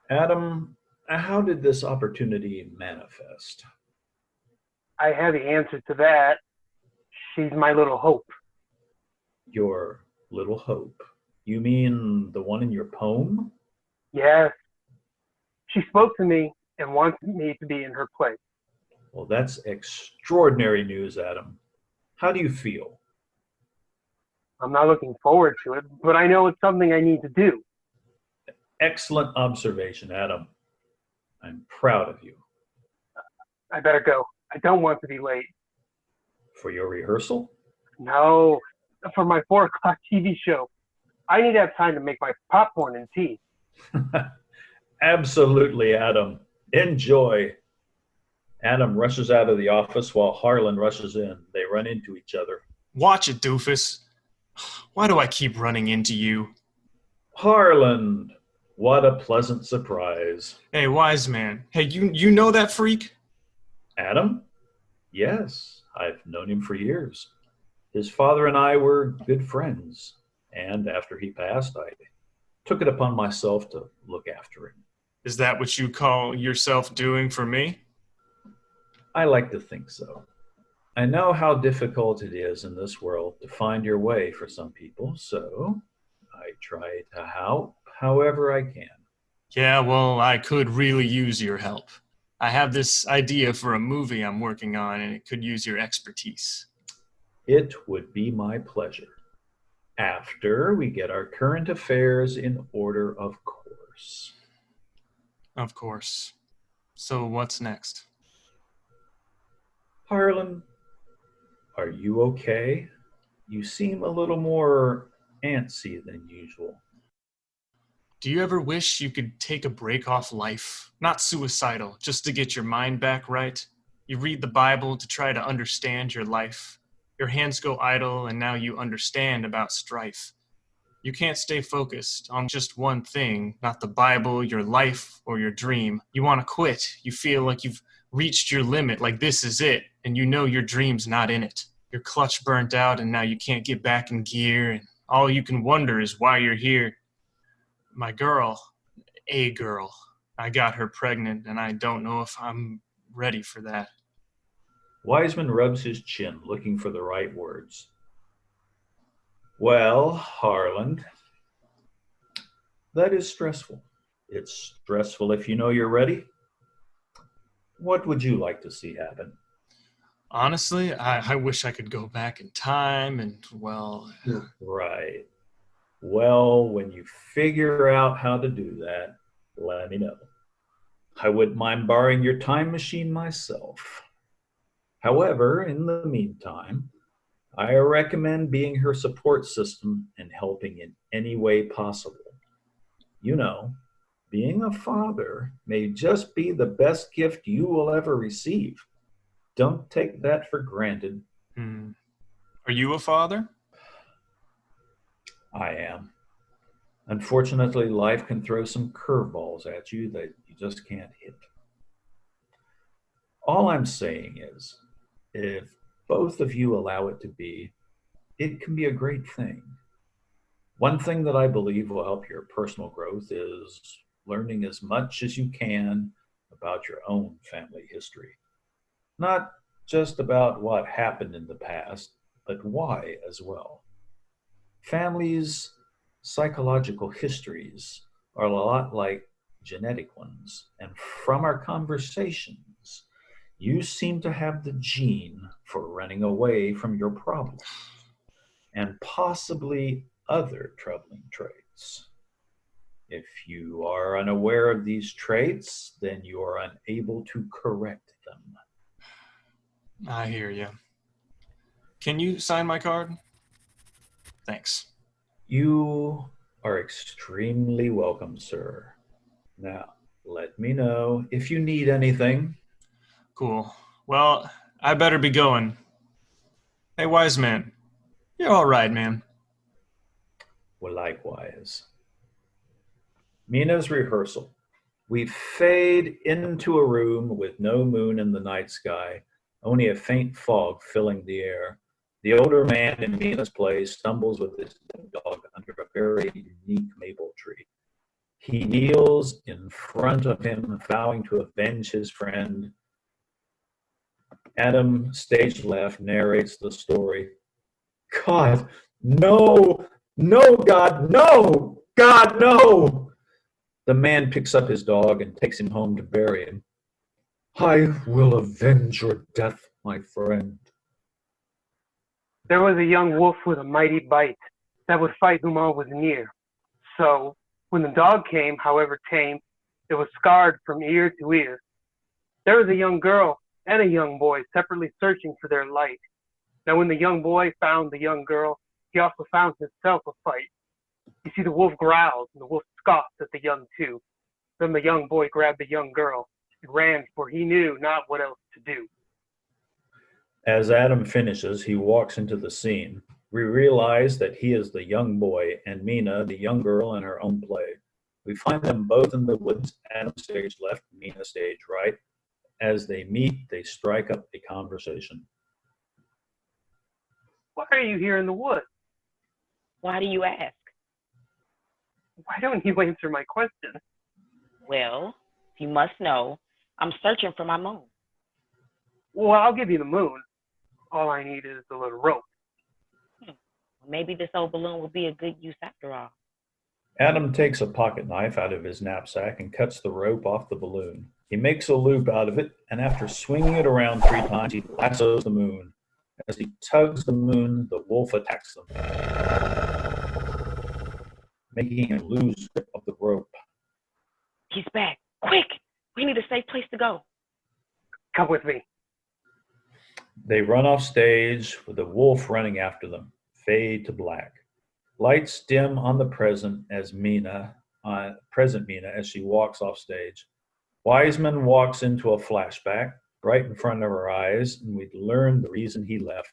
Adam, how did this opportunity manifest? I have the answer to that. She's my little hope. Your little hope. You mean the one in your poem? Yes. She spoke to me and wants me to be in her play. Well, that's extraordinary news, Adam. How do you feel? I'm not looking forward to it, but I know it's something I need to do. Excellent observation, Adam. I'm proud of you. I better go. I don't want to be late. For your rehearsal? No, for my 4 o'clock TV show. I need to have time to make my popcorn and tea. Absolutely, Adam. Enjoy. Adam rushes out of the office while Harlan rushes in. They run into each other. Watch it, doofus. Why do I keep running into you? Harlan, what a pleasant surprise. Hey, wise man. Hey, you know that freak? Adam? Yes, I've known him for years. His father and I were good friends, and after he passed, I took it upon myself to look after him. Is that what you call yourself doing for me? I like to think so. I know how difficult it is in this world to find your way for some people, so I try to help however I can. Yeah, well, I could really use your help. I have this idea for a movie I'm working on, and it could use your expertise. It would be my pleasure. After we get our current affairs in order, of course. Of course. So what's next? Harlan, are you okay? You seem a little more antsy than usual. Do you ever wish you could take a break off life? Not suicidal, just to get your mind back right? You read the Bible to try to understand your life. Your hands go idle and now you understand about strife. You can't stay focused on just one thing, not the Bible, your life, or your dream. You want to quit. You feel like you've reached your limit, like this is it, and you know your dream's not in it. Your clutch burnt out and now you can't get back in gear, and all you can wonder is why you're here. My girl, a girl, I got her pregnant and I don't know if I'm ready for that. Wiseman rubs his chin, looking for the right words. Well, Harlan, that is stressful. It's stressful if you know you're ready. What would you like to see happen? Honestly, I wish I could go back in time and, well... Right. Well, when you figure out how to do that, let me know. I wouldn't mind borrowing your time machine myself. However, in the meantime, I recommend being her support system and helping in any way possible. You know, being a father may just be the best gift you will ever receive. Don't take that for granted. Are you a father? I am. Unfortunately, life can throw some curveballs at you that you just can't hit. All I'm saying is, if both of you allow it to be, it can be a great thing. One thing that I believe will help your personal growth is learning as much as you can about your own family history. Not just about what happened in the past, but why as well. Families' psychological histories are a lot like genetic ones, and from our conversations, you seem to have the gene for running away from your problems and possibly other troubling traits. If you are unaware of these traits, then you are unable to correct them. I hear you. Can you sign my card? Thanks. You are extremely welcome, sir. Now, let me know if you need anything. Cool. Well, I better be going. Hey, wise man. You're all right, man. Well, likewise. Mina's rehearsal. We fade into a room with no moon in the night sky, only a faint fog filling the air. The older man in Mina's place stumbles with his dog under a very unique maple tree. He kneels in front of him, vowing to avenge his friend. Adam, stage left, narrates the story. God, no! No, God, no! God, no! The man picks up his dog and takes him home to bury him. I will avenge your death, my friend. There was a young wolf with a mighty bite that would fight whom all was near. So, when the dog came, however tame, it was scarred from ear to ear. There was a young girl and a young boy separately searching for their light. Now when the young boy found the young girl, he also found himself a fight. You see, the wolf growled, and the wolf scoffed at the young two. Then the young boy grabbed the young girl and ran, for he knew not what else to do. As Adam finishes, he walks into the scene. We realize that he is the young boy and Mina, the young girl, in her own play. We find them both in the woods, Adam stage left, Mina stage right. As they meet, they strike up a conversation. Why are you here in the woods? Why do you ask? Why don't you answer my question? Well, you must know, I'm searching for my moon. Well, I'll give you the moon. All I need is a little rope. Maybe this old balloon will be a good use after all. Adam takes a pocket knife out of his knapsack and cuts the rope off the balloon. He makes a loop out of it, and after swinging it around 3 times, he lassos the moon. As he tugs the moon, the wolf attacks them, making him lose grip of the rope. He's back. Quick! We need a safe place to go. Come with me. They run off stage with the wolf running after them. Fade to black. Lights dim on the present Mina as she walks off stage. Wiseman walks into a flashback right in front of her eyes, and we learn the reason he left.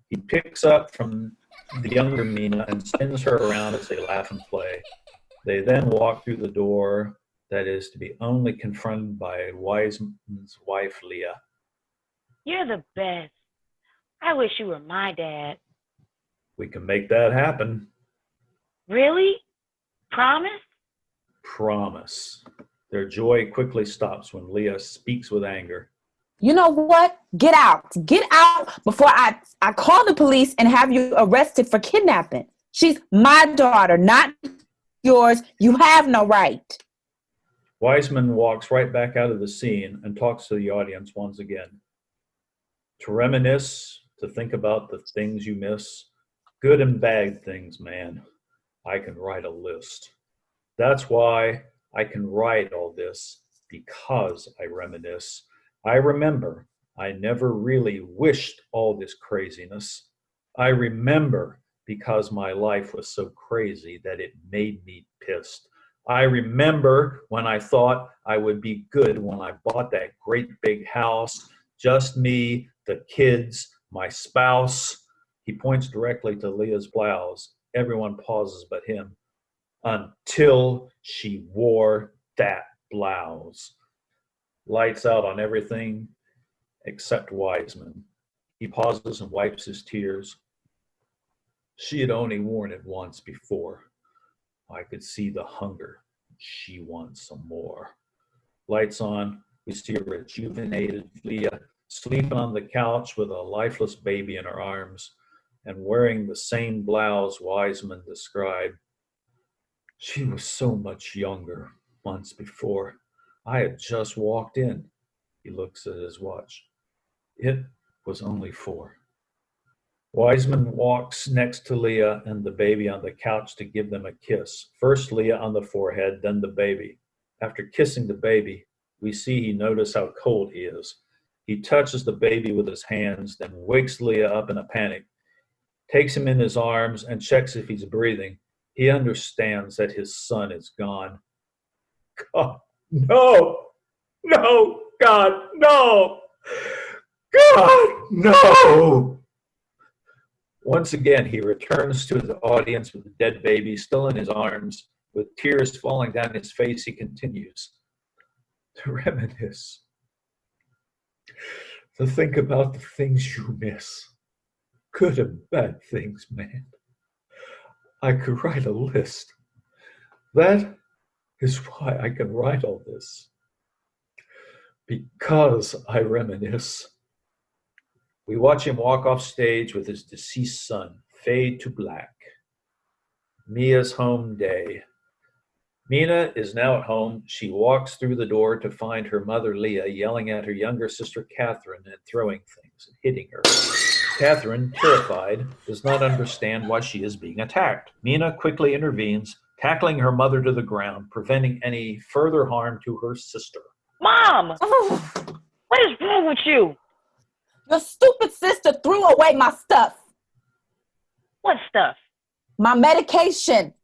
He picks up from the younger Mina and spins her around as they laugh and play. They then walk through the door that is to be only confronted by Wiseman's wife, Leah. You're the best. I wish you were my dad. We can make that happen. Really? Promise? Promise. Their joy quickly stops when Leah speaks with anger. You know what? Get out. Get out before I call the police and have you arrested for kidnapping. She's my daughter, not yours. You have no right. Wiseman walks right back out of the scene and talks to the audience once again. To reminisce, to think about the things you miss, good and bad things, man. I can write a list. That's why I can write all this because I reminisce. I remember I never really wished all this craziness. I remember because my life was so crazy that it made me pissed. I remember when I thought I would be good when I bought that great big house, just me, the kids, my spouse. He points directly to Leah's blouse. Everyone pauses but him. Until she wore that blouse. Lights out on everything except Wiseman. He pauses and wipes his tears. She had only worn it once before. I could see the hunger. She wants some more. Lights on. We see a rejuvenated Leah sleeping on the couch with a lifeless baby in her arms and wearing the same blouse Wiseman described. She was so much younger months before. I had just walked in. He looks at his watch. It was only 4. Wiseman walks next to Leah and the baby on the couch to give them a kiss. First Leah on the forehead, then the baby. After kissing the baby, we see he notices how cold he is. He touches the baby with his hands, then wakes Leah up in a panic, takes him in his arms and checks if he's breathing. He understands that his son is gone. God, no! No! God, no! God, no! Once again, he returns to the audience with the dead baby still in his arms. With tears falling down his face, he continues to reminisce, to think about the things you miss. Good and bad things, man. I could write a list. That is why I can write all this. Because I reminisce. We watch him walk off stage with his deceased son, fade to black. Mia's home day. Mina is now at home. She walks through the door to find her mother, Leah, yelling at her younger sister, Catherine, and throwing things and hitting her. Catherine, terrified, does not understand why she is being attacked. Mina quickly intervenes, tackling her mother to the ground, preventing any further harm to her sister. Mom! Oh, What is wrong with you? your stupid sister threw away my stuff. What stuff? My medication.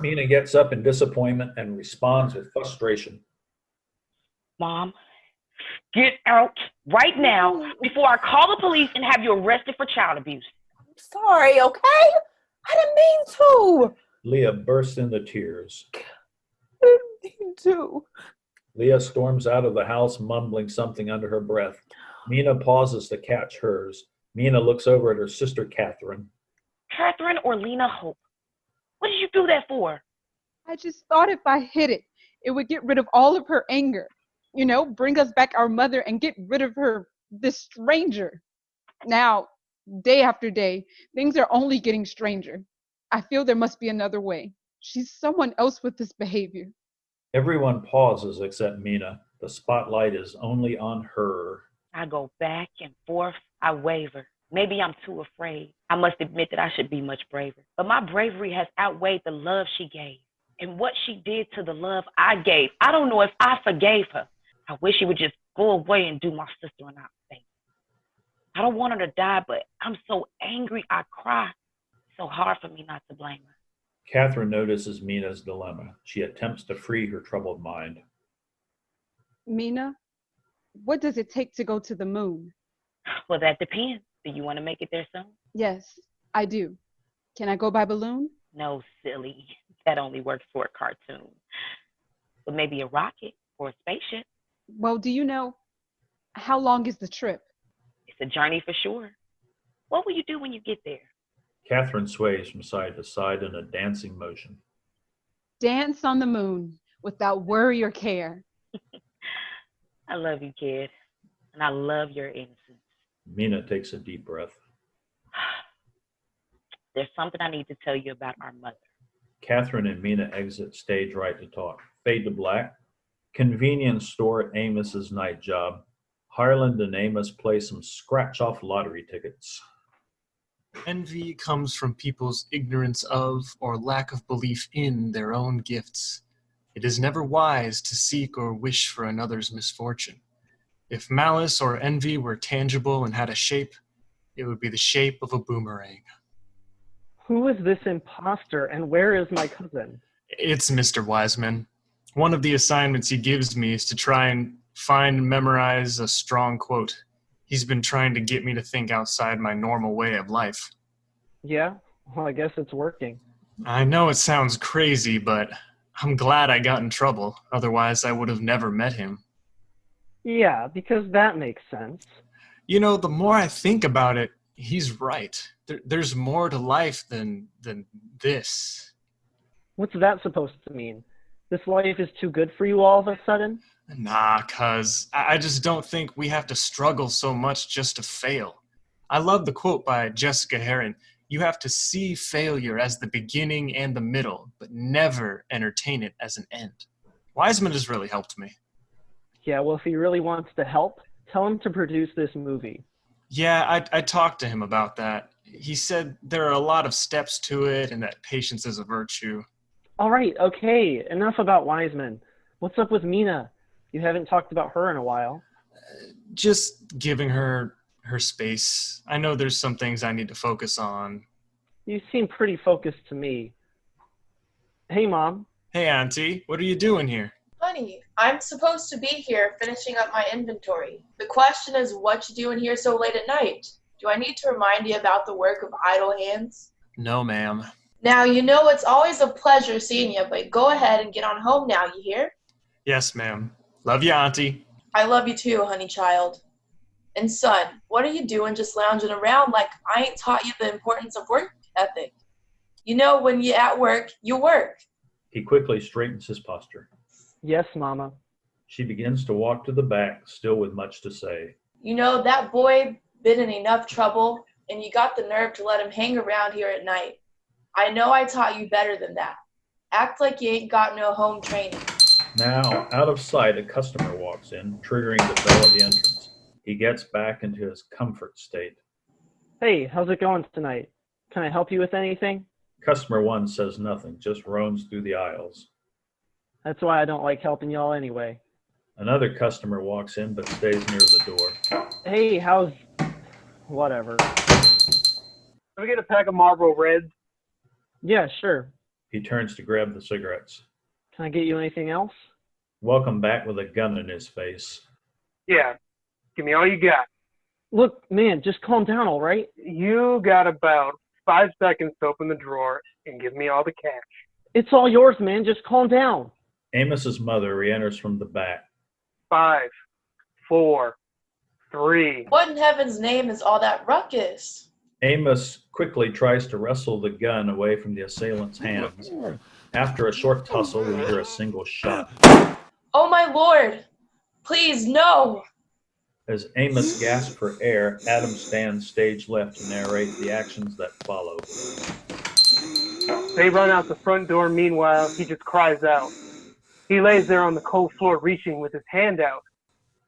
Mina gets up in disappointment and responds with frustration. Mom, get out right now before I call the police and have you arrested for child abuse. I'm sorry, okay? I didn't mean to. Leah bursts into tears. I didn't mean to. Leah storms out of the house, mumbling something under her breath. Mina pauses to catch hers. Mina looks over at her sister, Catherine. Catherine or Lena Hope? What did you do that for? I just thought if I hid it, it would get rid of all of her anger. You know, bring us back our mother and get rid of her, this stranger. Now, day after day, things are only getting stranger. I feel there must be another way. She's someone else with this behavior. Everyone pauses except Mina. The spotlight is only on her. I go back and forth. I waver. Maybe I'm too afraid. I must admit that I should be much braver. But my bravery has outweighed the love she gave and what she did to the love I gave. I don't know if I forgave her. I wish she would just go away and do my sister and I thing. I don't want her to die, but I'm so angry I cry. It's so hard for me not to blame her. Catherine notices Mina's dilemma. She attempts to free her troubled mind. Mina, what does it take to go to the moon? Well, that depends. Do you want to make it there soon? Yes, I do. Can I go by balloon? No, silly. That only works for a cartoon. But maybe a rocket or a spaceship. Well, do you know, how long is the trip? It's a journey for sure. What will you do when you get there? Catherine sways from side to side in a dancing motion. Dance on the moon without worry or care. I love you, kid. And I love your innocence. Mina takes a deep breath. There's something I need to tell you about our mother. Catherine and Mina exit stage right to talk. Fade to black. Convenience store at Amos's night job. Harland and Amos play some scratch-off lottery tickets. Envy comes from people's ignorance of or lack of belief in their own gifts. It is never wise to seek or wish for another's misfortune. If malice or envy were tangible and had a shape, it would be the shape of a boomerang. Who is this imposter and where is my cousin? It's Mr. Wiseman. One of the assignments he gives me is to try and find and memorize a strong quote. He's been trying to get me to think outside my normal way of life. Yeah, well, I guess it's working. I know it sounds crazy, but I'm glad I got in trouble. Otherwise, I would have never met him. Yeah, because that makes sense. You know, the more I think about it, he's right. There's more to life than this. What's that supposed to mean? This life is too good for you all of a sudden? Nah, cuz I just don't think we have to struggle so much just to fail. I love the quote by Jessica Heron. You have to see failure as the beginning and the middle, but never entertain it as an end. Wiseman has really helped me. Yeah, well, if he really wants to help, tell him to produce this movie. Yeah, I talked to him about that. He said there are a lot of steps to it and that patience is a virtue. All right, okay, enough about Wiseman. What's up with Mina? You haven't talked about her in a while. Just giving her space. I know there's some things I need to focus on. You seem pretty focused to me. Hey, Mom. Hey, Auntie, what are you doing here? Honey, I'm supposed to be here finishing up my inventory. The question is what you doing here so late at night? Do I need to remind you about the work of idle hands? No, ma'am. Now, you know it's always a pleasure seeing you, but go ahead and get on home now, you hear? Yes, ma'am. Love you, Auntie. I love you too, honey child. And son, what are you doing just lounging around like I ain't taught you the importance of work ethic? You know, when you're at work, you work. He quickly straightens his posture. Yes, Mama. She begins to walk to the back, still with much to say. You know, that boy been in enough trouble, and you got the nerve to let him hang around here at night. I know I taught you better than that. Act like you ain't got no home training. Now, out of sight, a customer walks in, triggering the bell at the entrance. He gets back into his comfort state. Hey, how's it going tonight? Can I help you with anything? Customer 1 says nothing, just roams through the aisles. That's why I don't like helping y'all anyway. Another customer walks in but stays near the door. Hey, how's... whatever. Can we get a pack of Marlboro Reds? Yeah, sure. He turns to grab the cigarettes. Can I get you anything else? Welcome back with a gun in his face. Yeah. Give me all you got. Look, man, just calm down, all right? You got about 5 seconds to open the drawer and give me all the cash. It's all yours, man. Just calm down. Amos's mother re-enters from the back. 5, 4, 3. What in heaven's name is all that ruckus? Amos quickly tries to wrestle the gun away from the assailant's hands. After a short tussle, we hear a single shot. Oh my lord! Please, no! As Amos gasps for air, Adam stands stage left to narrate the actions that follow. They run out the front door. Meanwhile, he just cries out. He lays there on the cold floor, reaching with his hand out.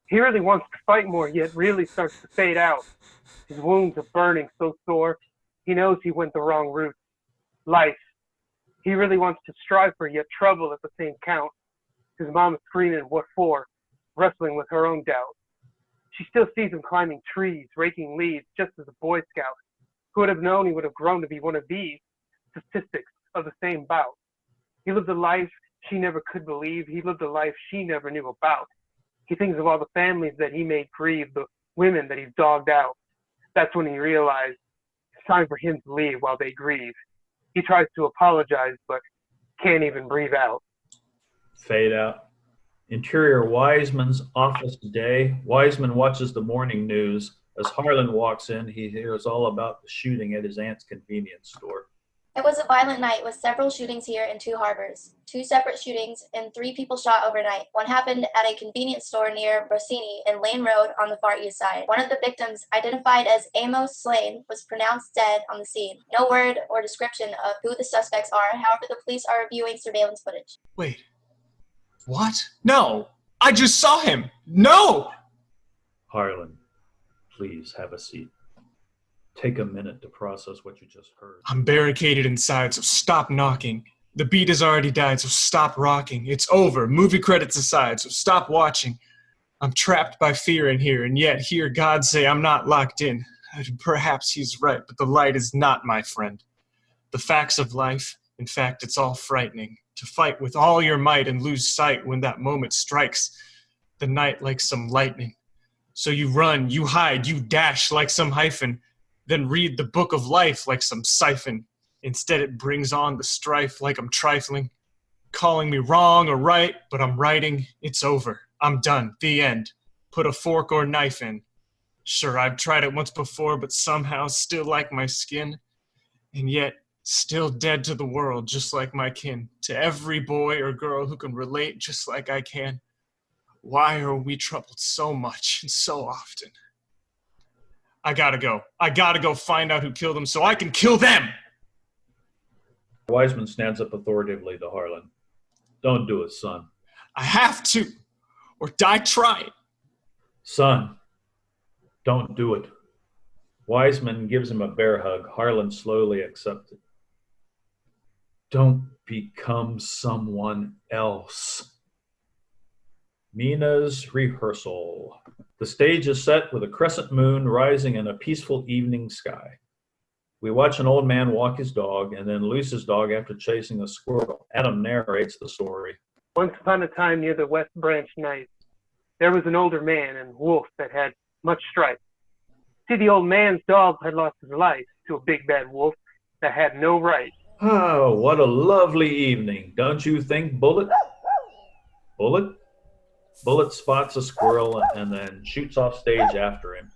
He really wants to fight more, yet really starts to fade out. His wounds are burning so sore. He knows he went the wrong route. Life. He really wants to strive for, yet trouble at the same count. His mom is screaming, what for? Wrestling with her own doubt. She still sees him climbing trees, raking leaves, just as a Boy Scout. Who would have known he would have grown to be one of these statistics of the same bout? He lived a life she never could believe. He lived a life she never knew about. He thinks of all the families that he made grieve, the women that he's dogged out. That's when he realized it's time for him to leave while they grieve. He tries to apologize, but can't even breathe out. Fade out. Interior Wiseman's office today. Wiseman watches the morning news. As Harlan walks in, he hears all about the shooting at his aunt's convenience store. It was a violent night with several shootings here in 2 harbors. 2 separate shootings and 3 people shot overnight. One happened at a convenience store near Brosini in Lane Road on the far east side. One of the victims, identified as Amos Slane, was pronounced dead on the scene. No word or description of who the suspects are. However, the police are reviewing surveillance footage. Wait. What? No! I just saw him! No! Harlan, please have a seat. Take a minute to process what you just heard. I'm barricaded inside, so stop knocking. The beat has already died, so stop rocking. It's over. Movie credits aside, so stop watching. I'm trapped by fear in here, and yet hear God say I'm not locked in. Perhaps he's right, but the light is not my friend. The facts of life, in fact, it's all frightening. To fight with all your might and lose sight when that moment strikes the night like some lightning. So you run, you hide, you dash like some hyphen, then read the book of life like some siphon. Instead it brings on the strife like I'm trifling, calling me wrong or right, but I'm writing, it's over. I'm done, the end. Put a fork or knife in. Sure, I've tried it once before, but somehow still like my skin, and yet still dead to the world, just like my kin, to every boy or girl who can relate just like I can. Why are we troubled so much and so often? I gotta go. I gotta go find out who killed them so I can kill them! Wiseman stands up authoritatively to Harlan. Don't do it, son. I have to, or die trying. Son, don't do it. Wiseman gives him a bear hug. Harlan slowly accepts it. Don't become someone else. Mina's rehearsal. The stage is set with a crescent moon rising in a peaceful evening sky. We watch an old man walk his dog and then lose his dog after chasing a squirrel. Adam narrates the story. Once upon a time near the West Branch Knights, there was an older man and wolf that had much strife. See, the old man's dog had lost his life to a big bad wolf that had no right. Oh, what a lovely evening. Don't you think, Bullet? Bullet? Bullet spots a squirrel and then shoots off stage after him.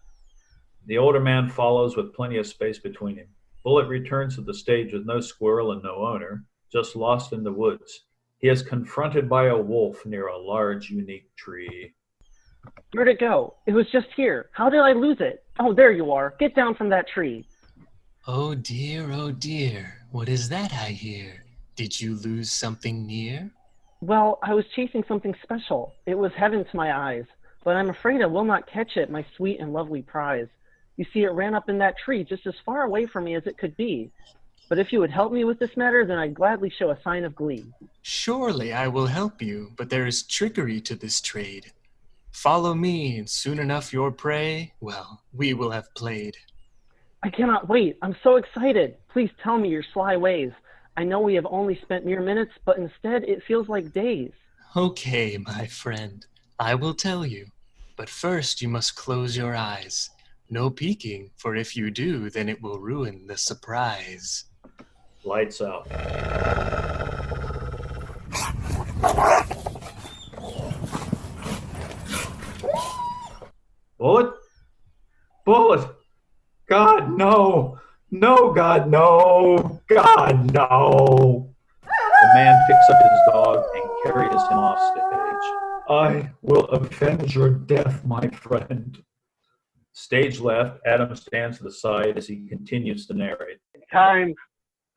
The older man follows with plenty of space between him. Bullet returns to the stage with no squirrel and no owner, just lost in the woods. He is confronted by a wolf near a large, unique tree. Where'd it go? It was just here. How did I lose it? Oh, there you are. Get down from that tree. Oh dear, what is that I hear? Did you lose something near? Well, I was chasing something special. It was heaven to my eyes, but I'm afraid I will not catch it, my sweet and lovely prize. You see, it ran up in that tree just as far away from me as it could be. But if you would help me with this matter, then I'd gladly show a sign of glee. Surely I will help you, but there is trickery to this trade. Follow me, and soon enough your prey, well, we will have played. I cannot wait. I'm so excited. Please tell me your sly ways. I know we have only spent mere minutes, but instead it feels like days. Okay, my friend, I will tell you. But first you must close your eyes. No peeking, for if you do, then it will ruin the surprise. Lights out. Bullet? Bullet! God, no! No, God, no! God, no! The man picks up his dog and carries him off stage. I will avenge your death, my friend. Stage left, Adam stands to the side as he continues to narrate. In time,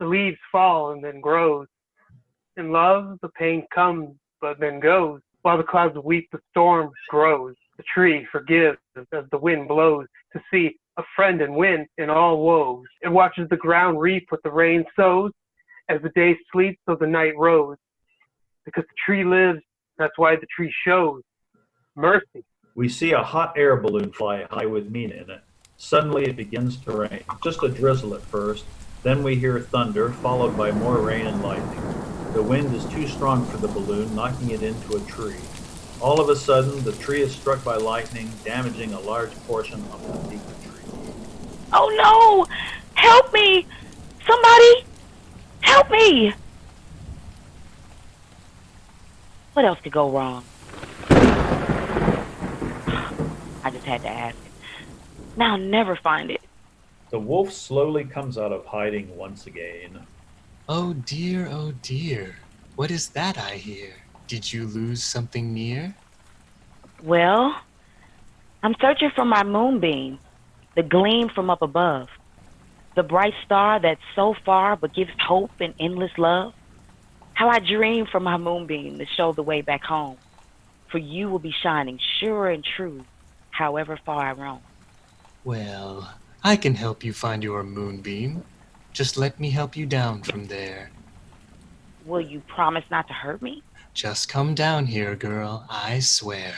the leaves fall and then grows. In love, the pain comes but then goes. While the clouds weep, the storm grows. The tree forgives as the wind blows to see a friend and win in all woes. It watches the ground reap what the rain sows. As the day sleeps, so the night rose. Because the tree lives, that's why the tree shows mercy. We see a hot air balloon fly high with Mina in it. Suddenly it begins to rain. Just a drizzle at first. Then we hear thunder, followed by more rain and lightning. The wind is too strong for the balloon, knocking it into a tree. All of a sudden, the tree is struck by lightning, damaging a large portion of the peak tree. Oh no! Help me! Somebody! Help me! What else could go wrong? I just had to ask. Now I'll never find it. The wolf slowly comes out of hiding once again. Oh dear, what is that I hear? Did you lose something near? Well, I'm searching for my moonbeam, the gleam from up above, the bright star that's so far but gives hope and endless love. How I dream for my moonbeam to show the way back home, for you will be shining sure and true, however far I roam. Well, I can help you find your moonbeam. Just let me help you down from there. Will you promise not to hurt me? Just come down here, girl, I swear.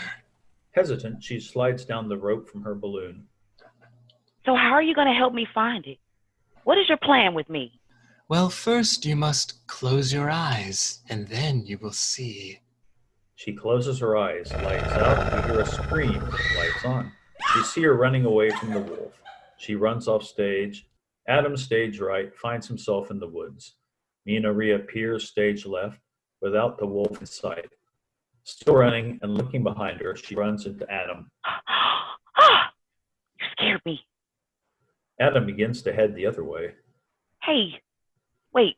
Hesitant, she slides down the rope from her balloon. So how are you going to help me find it? What is your plan with me? Well, first you must close your eyes, and then you will see. She closes her eyes, lights out, you hear a scream, lights on. You see her running away from the wolf. She runs off stage. Adam, stage right, finds himself in the woods. Mina reappears stage left, without the wolf in sight. Still running and looking behind her, she runs into Adam. You scared me. Adam begins to head the other way. Hey, wait.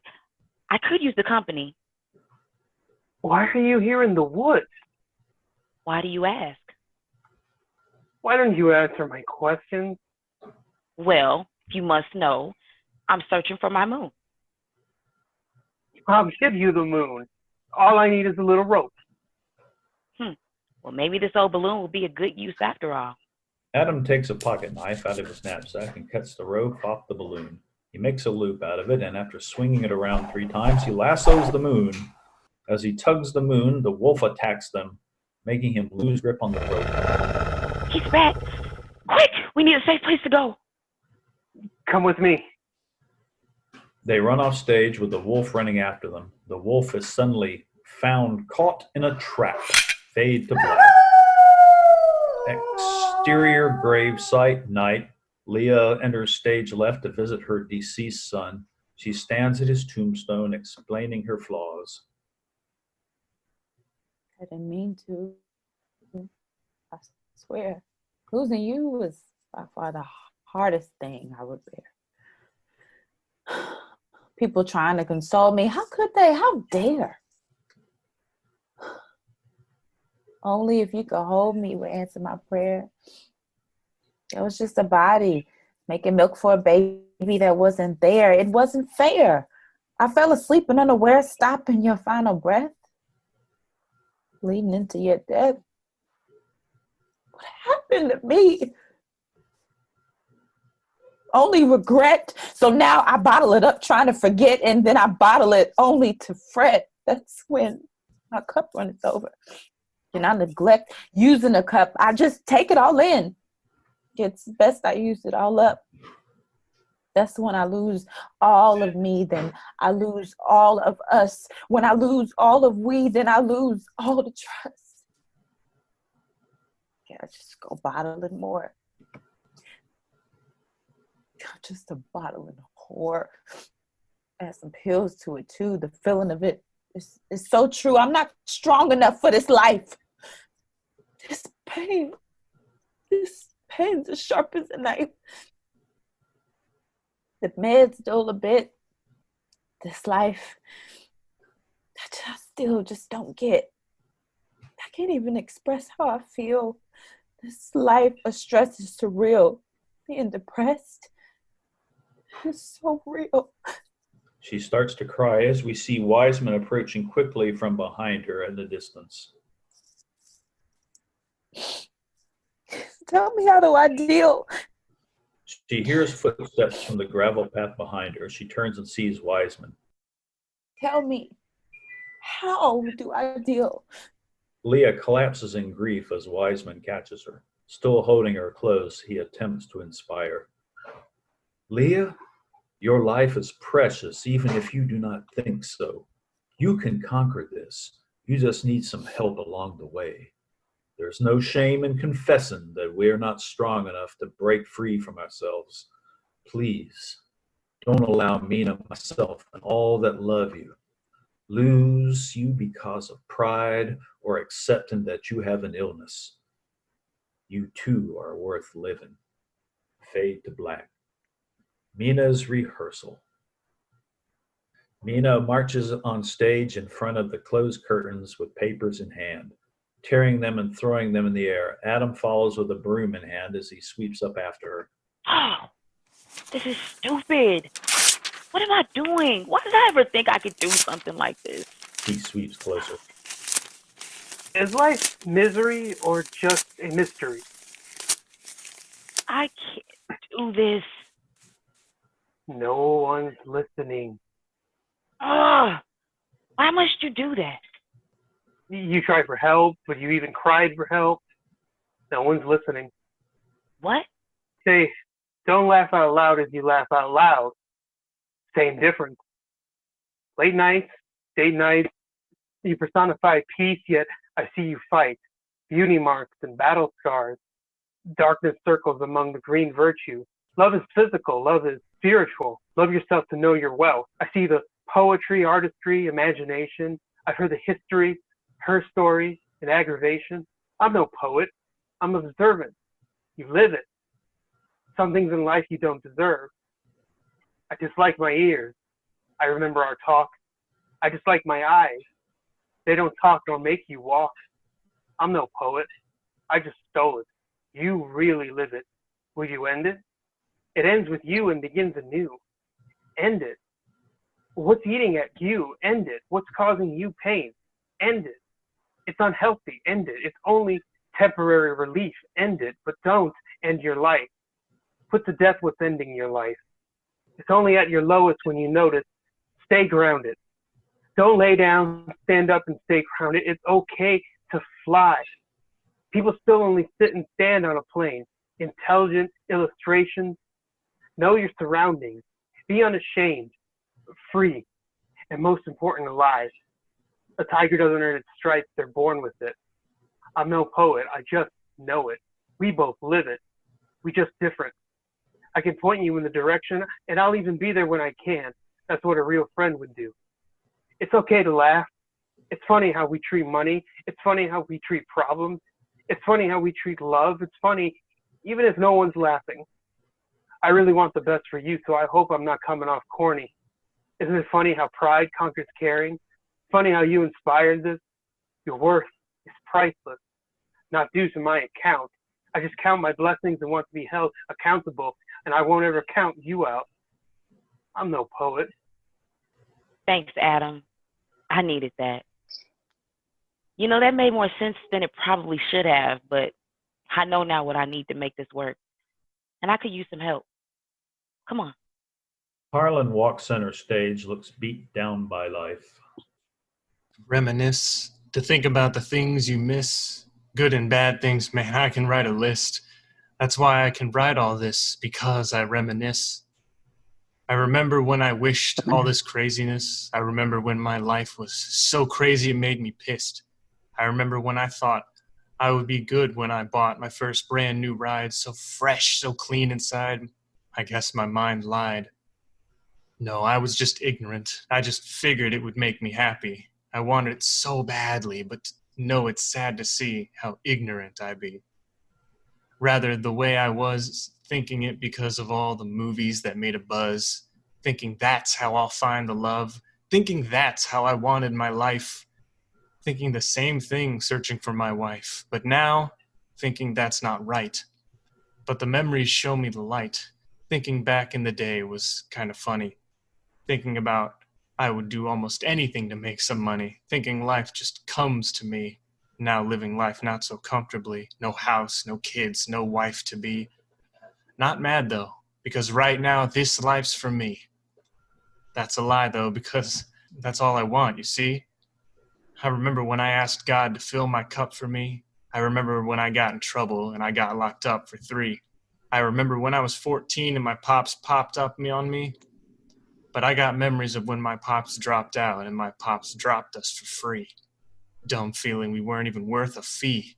I could use the company. Why are you here in the woods? Why do you ask? Why don't you answer my questions? Well, you must know, I'm searching for my moon. I'll give you the moon. All I need is a little rope. Well, maybe this old balloon will be a good use after all. Adam takes a pocket knife out of his knapsack and cuts the rope off the balloon. He makes a loop out of it, and after swinging it around 3 times, he lassos the moon. As he tugs the moon, the wolf attacks them, making him lose grip on the rope. He's back. Quick, we need a safe place to go. Come with me. They run off stage with the wolf running after them. The wolf is suddenly found caught in a trap. Fade to black. Exterior grave site, night. Leah enters stage left to visit her deceased son. She stands at his tombstone explaining her flaws. I didn't mean to. I swear. Losing you was by far the hardest thing I would bear. People trying to console me. How could they? How dare? Only if you could hold me would answer my prayer. It was just a body making milk for a baby that wasn't there. It wasn't fair. I fell asleep and unaware, stopping your final breath, leading into your death. What happened to me? Only regret. So now I bottle it up trying to forget, and then I bottle it only to fret. That's when my cup runs over. And I neglect using a cup. I just take it all in. It's best I use it all up. That's when I lose all of me, then I lose all of us. When I lose all of we, then I lose all the trust. Yeah, just go bottling more. Just a bottling whore. Add some pills to it too. The feeling of it is so true. I'm not strong enough for this life. This pain's as sharp as a knife. The meds dull a bit. This life, I still just don't get. I can't even express how I feel. This life of stress is surreal. Being depressed is so real. She starts to cry as we see Wiseman approaching quickly from behind her in the distance. Tell me, how do I deal? She hears footsteps from the gravel path behind her. She turns and sees Wiseman. Tell me, how do I deal? Leah collapses in grief as Wiseman catches her. Still holding her close, he attempts to inspire. Leah, your life is precious, even if you do not think so. You can conquer this. You just need some help along the way. There's no shame in confessing that we're not strong enough to break free from ourselves. Please, don't allow Mina, myself, and all that love you lose you because of pride or accepting that you have an illness. You too are worth living. Fade to black. Mina's rehearsal. Mina marches on stage in front of the closed curtains with papers in hand, tearing them and throwing them in the air. Adam follows with a broom in hand as he sweeps up after her. Oh, this is stupid. What am I doing? Why did I ever think I could do something like this? He sweeps closer. Is life misery or just a mystery? I can't do this. No one's listening. Ugh. Why must you do that? You tried for help, but you even cried for help. No one's listening. What? Say, don't laugh out loud as you laugh out loud. Same difference. Late nights, date nights, you personify peace, yet I see you fight. Beauty marks and battle scars. Darkness circles among the green virtue. Love is physical, love is spiritual. Love yourself to know your wealth. I see the poetry, artistry, imagination. I've heard the history, her story, and aggravation. I'm no poet. I'm observant. You live it. Some things in life you don't deserve. I dislike my ears. I remember our talk. I dislike my eyes. They don't talk nor make you walk. I'm no poet. I just stole it. You really live it. Will you end it? It ends with you and begins anew. End it. What's eating at you? End it. What's causing you pain? End it. It's unhealthy. End it. It's only temporary relief. End it. But don't end your life. Put to death what's ending your life. It's only at your lowest when you notice. Stay grounded. Don't lay down, stand up and stay grounded. It's okay to fly. People still only sit and stand on a plane. Intelligent illustrations. Know your surroundings. Be unashamed, free, and most important, alive. A tiger doesn't earn its stripes, they're born with it. I'm no poet, I just know it. We both live it. We just different. I can point you in the direction, and I'll even be there when I can. That's what a real friend would do. It's okay to laugh. It's funny how we treat money. It's funny how we treat problems. It's funny how we treat love. It's funny even if no one's laughing. I really want the best for you, so I hope I'm not coming off corny. Isn't it funny how pride conquers caring? Funny how you inspired this? Your worth is priceless, not due to my account. I just count my blessings and want to be held accountable, and I won't ever count you out. I'm no poet. Thanks, Adam. I needed that. You know, that made more sense than it probably should have, but I know now what I need to make this work. And I could use some help. Come on. Harlan walks center stage, looks beat down by life. Reminisce, to think about the things you miss. Good and bad things, man, I can write a list. That's why I can write all this, because I reminisce. I remember when I wished all this craziness. I remember when my life was so crazy it made me pissed. I remember when I thought I would be good when I bought my first brand new ride, so fresh, so clean inside. I guess my mind lied. No, I was just ignorant. I just figured it would make me happy. I wanted it so badly, but no, it's sad to see how ignorant I be. Rather, the way I was, thinking it because of all the movies that made a buzz, thinking that's how I'll find the love, thinking that's how I wanted my life, thinking the same thing, searching for my wife, but now, thinking that's not right. But the memories show me the light. Thinking back in the day was kind of funny. Thinking about I would do almost anything to make some money, thinking life just comes to me. Now living life not so comfortably, no house, no kids, no wife to be. Not mad though, because right now this life's for me. That's a lie though, because that's all I want, you see? I remember when I asked God to fill my cup for me. I remember when I got in trouble and I got locked up for 3. I remember when I was 14 and my pops popped up on me. But I got memories of when my pops dropped out and my pops dropped us for free. Dumb feeling we weren't even worth a fee.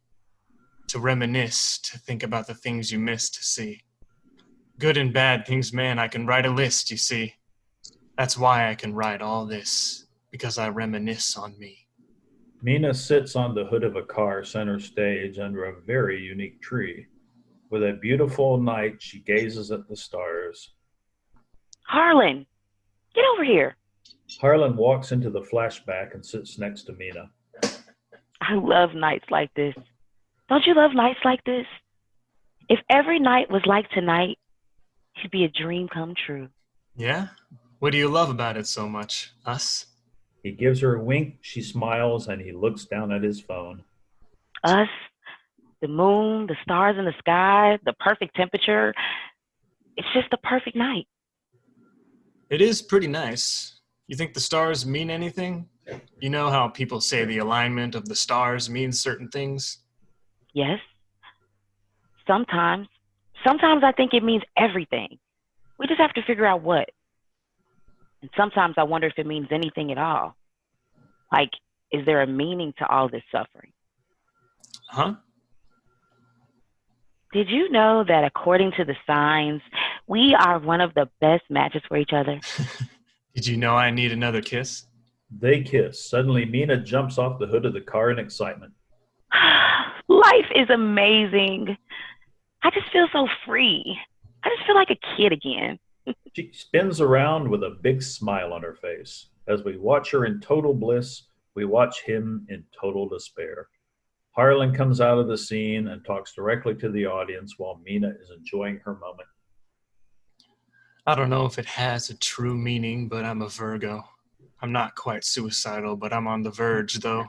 To reminisce, to think about the things you miss to see. Good and bad things, man, I can write a list, you see. That's why I can write all this, because I reminisce on me. Mina sits on the hood of a car center stage under a very unique tree. With a beautiful night, she gazes at the stars. Harlan, get over here. Harlan walks into the flashback and sits next to Mina. I love nights like this. Don't you love nights like this? If every night was like tonight, it'd be a dream come true. Yeah? What do you love about it so much? Us? He gives her a wink, she smiles, and he looks down at his phone. Us, the moon, the stars in the sky, the perfect temperature. It's just a perfect night. It is pretty nice. You think the stars mean anything? You know how people say the alignment of the stars means certain things? Yes, sometimes. Sometimes I think it means everything. We just have to figure out what. And sometimes I wonder if it means anything at all. Like, is there a meaning to all this suffering? Huh? Did you know that according to the signs, we are one of the best matches for each other? Did you know I need another kiss? They kiss. Suddenly, Mina jumps off the hood of the car in excitement. Life is amazing. I just feel so free. I just feel like a kid again. She spins around with a big smile on her face. As we watch her in total bliss, we watch him in total despair. Harlan comes out of the scene and talks directly to the audience while Mina is enjoying her moment. I don't know if it has a true meaning, but I'm a Virgo. I'm not quite suicidal, but I'm on the verge, though.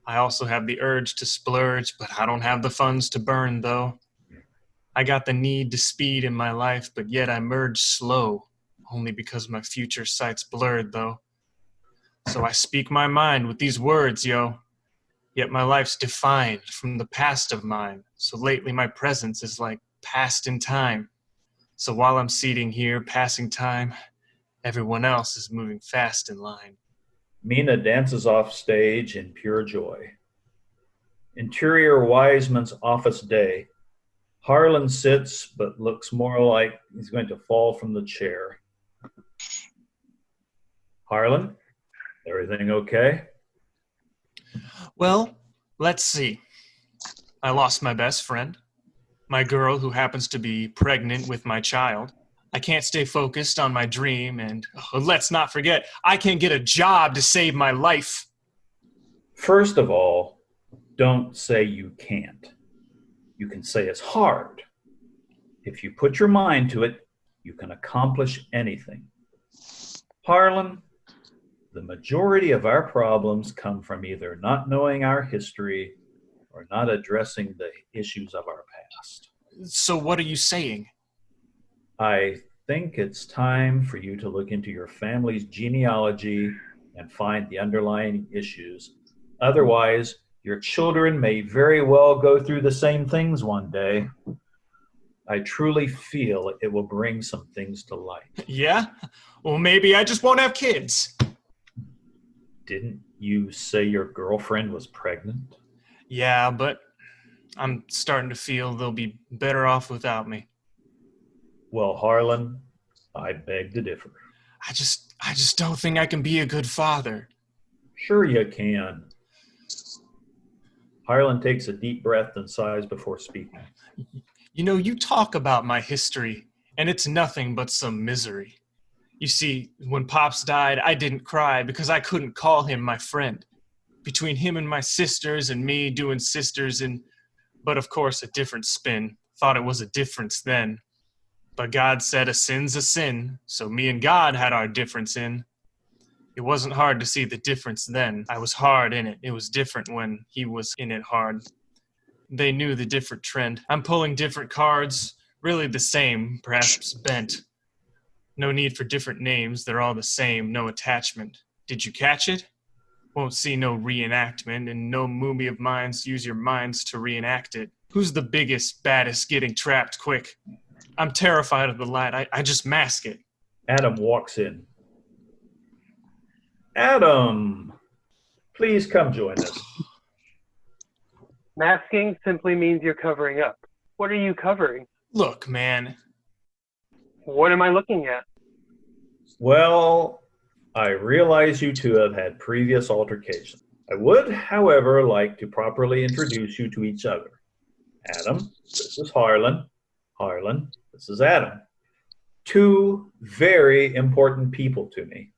I also have the urge to splurge, but I don't have the funds to burn, though. I got the need to speed in my life, but yet I merge slow, only because my future sight's blurred, though. So I speak my mind with these words, yo. Yet my life's defined from the past of mine. So lately my presence is like past in time. So while I'm sitting here passing time, everyone else is moving fast in line. Mina dances off stage in pure joy. Interior Wiseman's office day. Harlan sits but looks more like he's going to fall from the chair. Harlan, everything okay? Well, let's see. I lost my best friend, my girl who happens to be pregnant with my child. I can't stay focused on my dream, and let's not forget, I can't get a job to save my life. First of all, don't say you can't. You can say it's hard. If you put your mind to it, you can accomplish anything. Harlan, the majority of our problems come from either not knowing our history or not addressing the issues of our past. So what are you saying? I think it's time for you to look into your family's genealogy and find the underlying issues. Otherwise, your children may very well go through the same things one day. I truly feel it will bring some things to light. Yeah? Well, maybe I just won't have kids. Didn't you say your girlfriend was pregnant? Yeah, but I'm starting to feel they'll be better off without me. Well, Harlan, I beg to differ. I just don't think I can be a good father. Sure you can. Harlan takes a deep breath and sighs before speaking. You know, you talk about my history, and it's nothing but some misery. You see, when Pops died, I didn't cry because I couldn't call him my friend. Between him and my sisters and me doing sisters but of course a different spin. Thought it was a difference then. But God said a sin's a sin, so me and God had our difference in. It wasn't hard to see the difference then. I was hard in it. It was different when he was in it hard. They knew the different trend. I'm pulling different cards, really the same, perhaps bent. No need for different names, they're all the same, no attachment. Did you catch it? Won't see no reenactment, and no movie of mine's use your minds to reenact it. Who's the biggest, baddest, getting trapped quick? I'm terrified of the light, I just mask it. Adam walks in. Adam, please come join us. Masking simply means you're covering up. What are you covering? Look, man. What am I looking at? Well, I realize you two have had previous altercations. I would, however, like to properly introduce you to each other. Adam, this is Harlan. Harlan, this is Adam. Two very important people to me.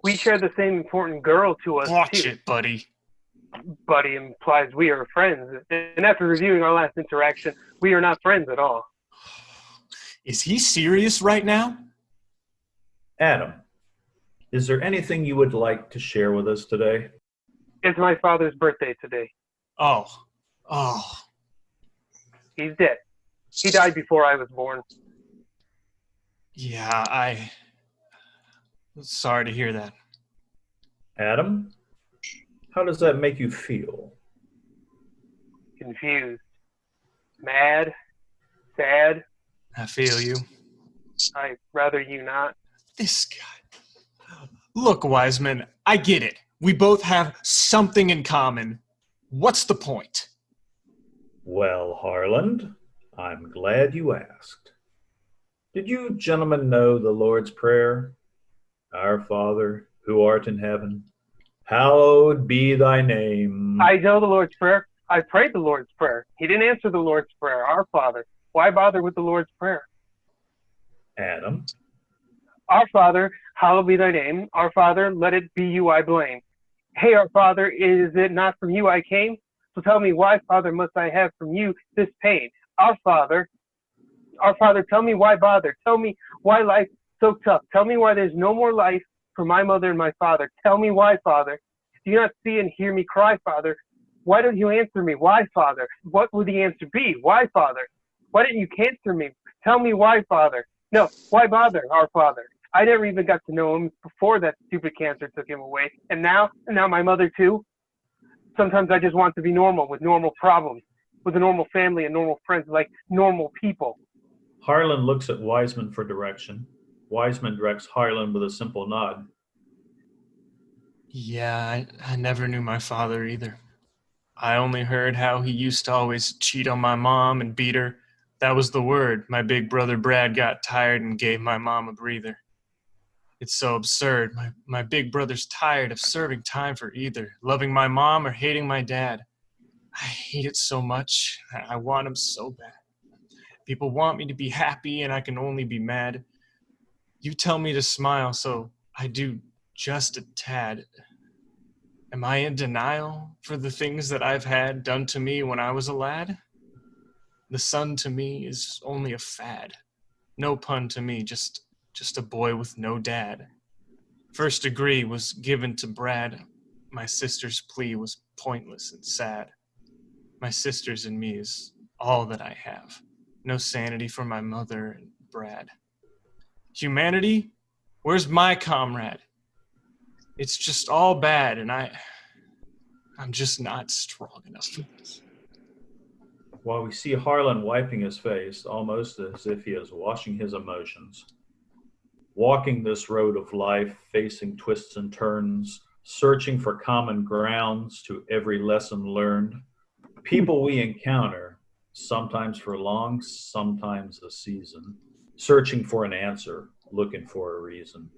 We share the same important girl to us, Watch too. it, buddy. Buddy implies we are friends. And after reviewing our last interaction, we are not friends at all. Is he serious right now? Adam, is there anything you would like to share with us today? It's my father's birthday today. Oh. He's dead. He died before I was born. Yeah, sorry to hear that. Adam, how does that make you feel? Confused, mad, sad. I feel you. I'd rather you not. This guy. Look, Wiseman, I get it. We both have something in common. What's the point? Well, Harland, I'm glad you asked. Did you gentlemen know the Lord's Prayer? Our Father, who art in heaven, hallowed be thy name. I know the Lord's Prayer. I prayed the Lord's Prayer. He didn't answer the Lord's Prayer. Our Father. Why bother with the Lord's Prayer? Adam, Our Father, hallowed be thy name. Our Father, let it be you I blame. Hey, our Father, is it not from you I came? So tell me why, Father, must I have from you this pain? Our Father, tell me why bother? Tell me why life so tough? Tell me why there's no more life for my mother and my father. Tell me why, Father. Do you not see and hear me cry, Father? Why don't you answer me? Why, Father? What would the answer be? Why, Father? Why didn't you answer me? Tell me why, Father. No, why bother, our Father? I never even got to know him before that stupid cancer took him away. And now my mother too. Sometimes I just want to be normal with normal problems, with a normal family and normal friends, like normal people. Harlan looks at Wiseman for direction. Wiseman directs Harlan with a simple nod. Yeah, I never knew my father either. I only heard how he used to always cheat on my mom and beat her. That was the word. My big brother Brad got tired and gave my mom a breather. It's so absurd. My big brother's tired of serving time for either loving my mom or hating my dad. I hate it so much. I want him so bad. People want me to be happy and I can only be mad. You tell me to smile, so I do just a tad. Am I in denial for the things that I've had done to me when I was a lad? The sun to me is only a fad. No pun to me, just a boy with no dad. First degree was given to Brad. My sister's plea was pointless and sad. My sister's in me is all that I have. No sanity for my mother and Brad. Humanity? Where's my comrade? It's just all bad, and I'm just not strong enough for this. While we see Harlan wiping his face, almost as if he is washing his emotions. Walking this road of life, facing twists and turns, searching for common grounds to every lesson learned. People we encounter, sometimes for long, sometimes a season, searching for an answer, looking for a reason.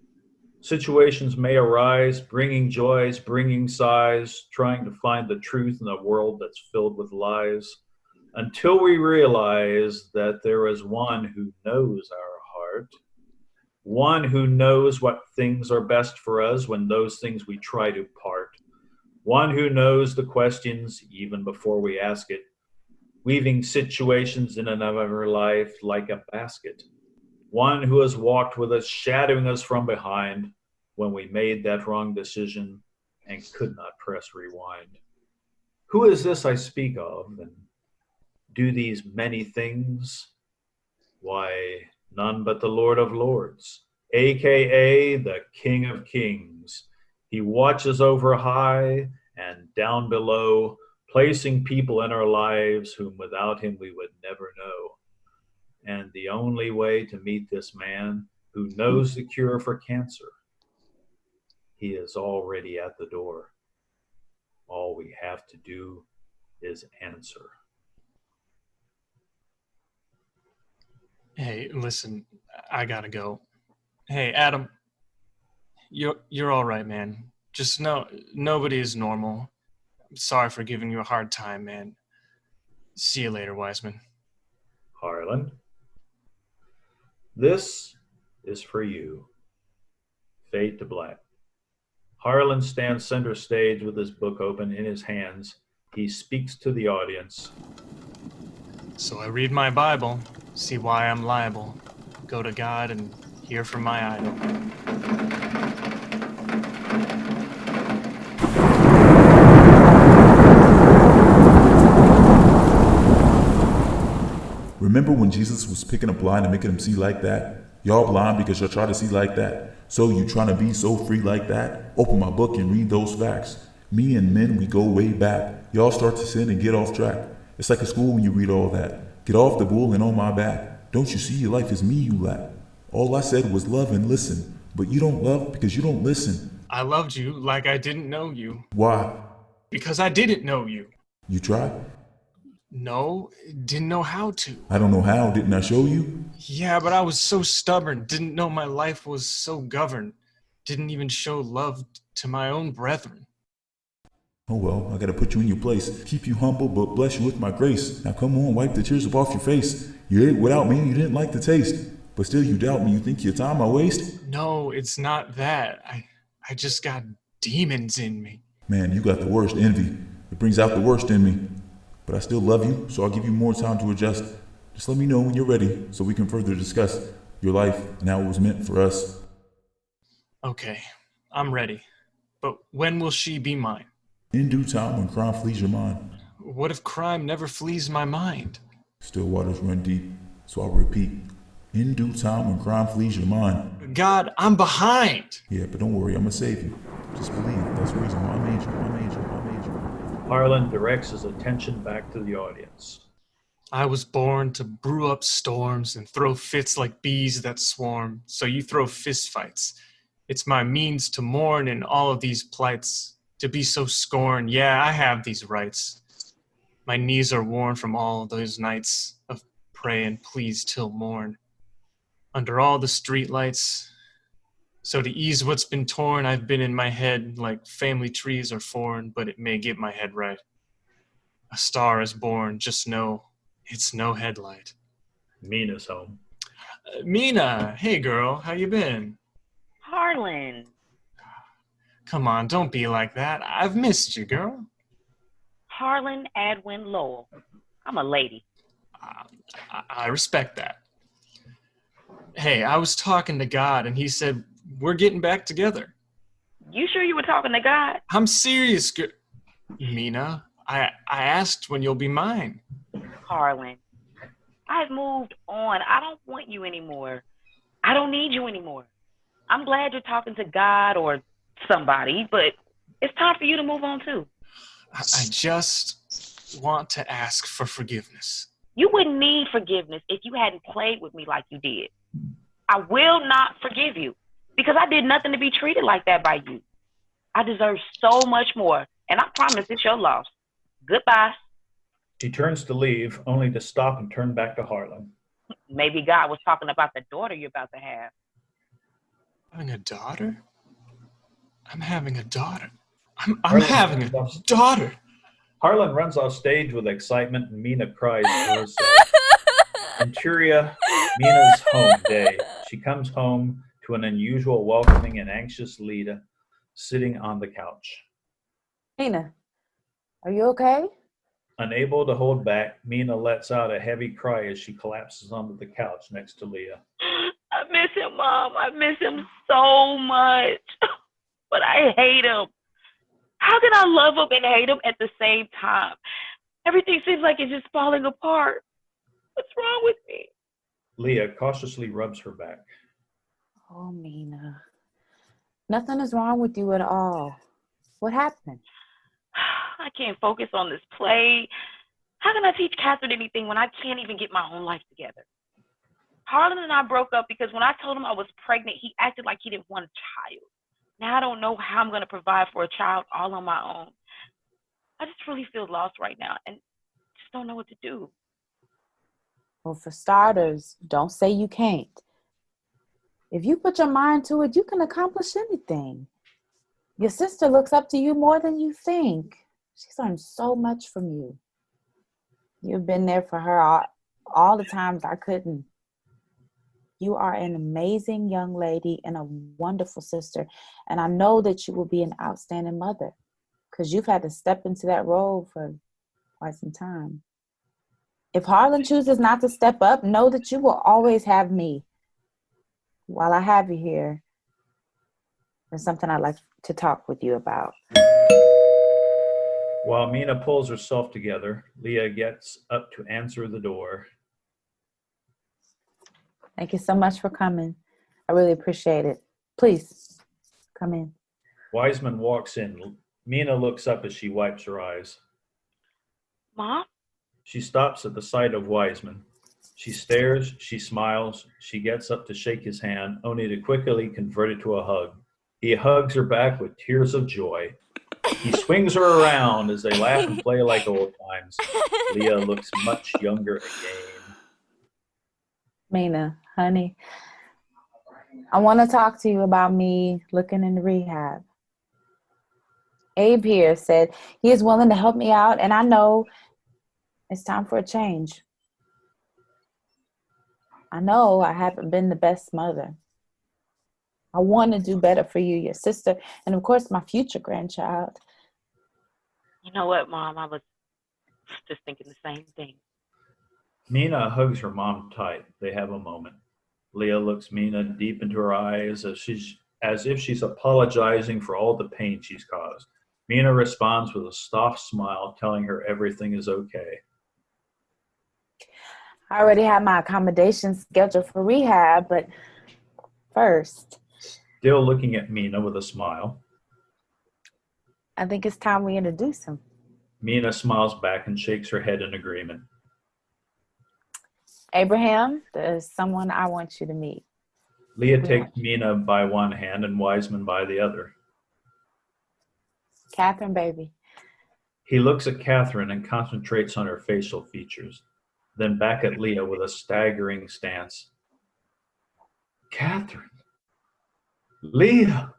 Situations may arise, bringing joys, bringing sighs, trying to find the truth in a world that's filled with lies, until we realize that there is one who knows our heart, one who knows what things are best for us when those things we try to part, one who knows the questions even before we ask it, weaving situations in another life like a basket, one who has walked with us, shadowing us from behind when we made that wrong decision and could not press rewind. Who is this I speak of, and do these many things? Why, none but the Lord of Lords, aka the King of Kings. He watches over high and down below, placing people in our lives whom without him we would never know. And the only way to meet this man who knows the cure for cancer, he is already at the door. All we have to do is answer. Hey, listen, I gotta go. Hey, Adam, you're all right, man. Just know nobody is normal. I'm sorry for giving you a hard time, man. See you later, Wiseman. Harlan, this is for you. Fade to black. Harlan stands center stage with his book open in his hands. He speaks to the audience. So I read my Bible, see why I'm liable, go to God and hear from my idol. Remember when Jesus was picking a blind and making him see like that? Y'all blind because y'all try to see like that. So you trying to be so free like that? Open my book and read those facts. Me and men, we go way back. Y'all start to sin and get off track. It's like a school when you read all that. Get off the bull and on my back. Don't you see your life is me you lack? All I said was love and listen. But you don't love because you don't listen. I loved you like I didn't know you. Why? Because I didn't know you. You tried? No, didn't know how to. I don't know how, didn't I show you? Yeah, but I was so stubborn, didn't know my life was so governed. Didn't even show love to my own brethren. Oh well, I gotta put you in your place. Keep you humble, but bless you with my grace. Now come on, wipe the tears up off your face. You ate without me, you didn't like the taste. But still you doubt me, you think your time I waste? No, it's not that. I just got demons in me. Man, you got the worst envy. It brings out the worst in me. But I still love you, so I'll give you more time to adjust. Just let me know when you're ready, so we can further discuss your life and how it was meant for us. Okay, I'm ready. But when will she be mine? In due time, when crime flees your mind. What if crime never flees my mind? Still waters run deep, so I'll repeat. In due time, when crime flees your mind. God, I'm behind! Yeah, but don't worry, I'm gonna save you. Just believe, that's the reason why I made you. Harlan directs his attention back to the audience. I was born to brew up storms and throw fits like bees that swarm, so you throw fist fights. It's my means to mourn in all of these plights, to be so scorned. Yeah, I have these rights. My knees are worn from all those nights of pray and please till morn. Under all the street lights, so to ease what's been torn, I've been in my head like family trees are foreign, but it may get my head right. A star is born, just know it's no headlight. Mina's home. Mina, hey girl, how you been? Harlan. Come on, don't be like that. I've missed you, girl. Harlan Adwin Lowell. I'm a lady. I respect that. Hey, I was talking to God and he said, we're getting back together. You sure you were talking to God? I'm serious, Mina. I asked when you'll be mine. Harlan, I've moved on. I don't want you anymore. I don't need you anymore. I'm glad you're talking to God or somebody, but it's time for you to move on too. I just want to ask for forgiveness. You wouldn't need forgiveness if you hadn't played with me like you did. I will not forgive you because I did nothing to be treated like that by you. I deserve so much more, and I promise it's your loss. Goodbye. He turns to leave, only to stop and turn back to Harlan. Maybe God was talking about the daughter you're about to have. Having a daughter? I'm having a daughter. I'm having a daughter. Harlan runs off stage with excitement and Mina cries for herself. Interior, Mina's home day. She comes home to an unusual, welcoming, and anxious Lita sitting on the couch. Mina, are you okay? Unable to hold back, Mina lets out a heavy cry as she collapses onto the couch next to Leah. I miss him, Mom. I miss him so much. But I hate him. How can I love him and hate him at the same time? Everything seems like it's just falling apart. What's wrong with me? Leah cautiously rubs her back. Oh, Mina. Nothing is wrong with you at all. What happened? I can't focus on this play. How can I teach Catherine anything when I can't even get my own life together? Harlan and I broke up because when I told him I was pregnant, he acted like he didn't want a child. Now I don't know how I'm going to provide for a child all on my own. I just really feel lost right now and just don't know what to do. Well, for starters, don't say you can't. If you put your mind to it, you can accomplish anything. Your sister looks up to you more than you think. She's learned so much from you. You've been there for her all the times I couldn't. You are an amazing young lady and a wonderful sister. And I know that you will be an outstanding mother because you've had to step into that role for quite some time. If Harlan chooses not to step up, know that you will always have me. While I have you here, there's something I'd like to talk with you about. While Mina pulls herself together, Leah gets up to answer the door. Thank you so much for coming. I really appreciate it. Please, come in. Wiseman walks in. Mina looks up as she wipes her eyes. Mom? She stops at the sight of Wiseman. She stares, she smiles, she gets up to shake his hand, only to quickly convert it to a hug. He hugs her back with tears of joy. He swings her around as they laugh and play like old times. Leah looks much younger again. Mina, honey, I want to talk to you about me looking into rehab. Abe here said he is willing to help me out, and I know it's time for a change. I know I haven't been the best mother. I want to do better for you, your sister, and of course my future grandchild. You know what, Mom? I was just thinking the same thing. Mina hugs her mom tight. They have a moment. Leah looks Mina deep into her eyes as if she's apologizing for all the pain she's caused. Mina responds with a soft smile, telling her everything is okay. I already have my accommodations scheduled for rehab, but first, Still looking at Mina with a smile. I think it's time we introduce him. Mina smiles back and shakes her head in agreement. Abraham, there's someone I want you to meet. Leah takes Mina by one hand and Wiseman by the other. Catherine, baby. He looks at Catherine and concentrates on her facial features, then back at Leah with a staggering stance. Catherine? Leah,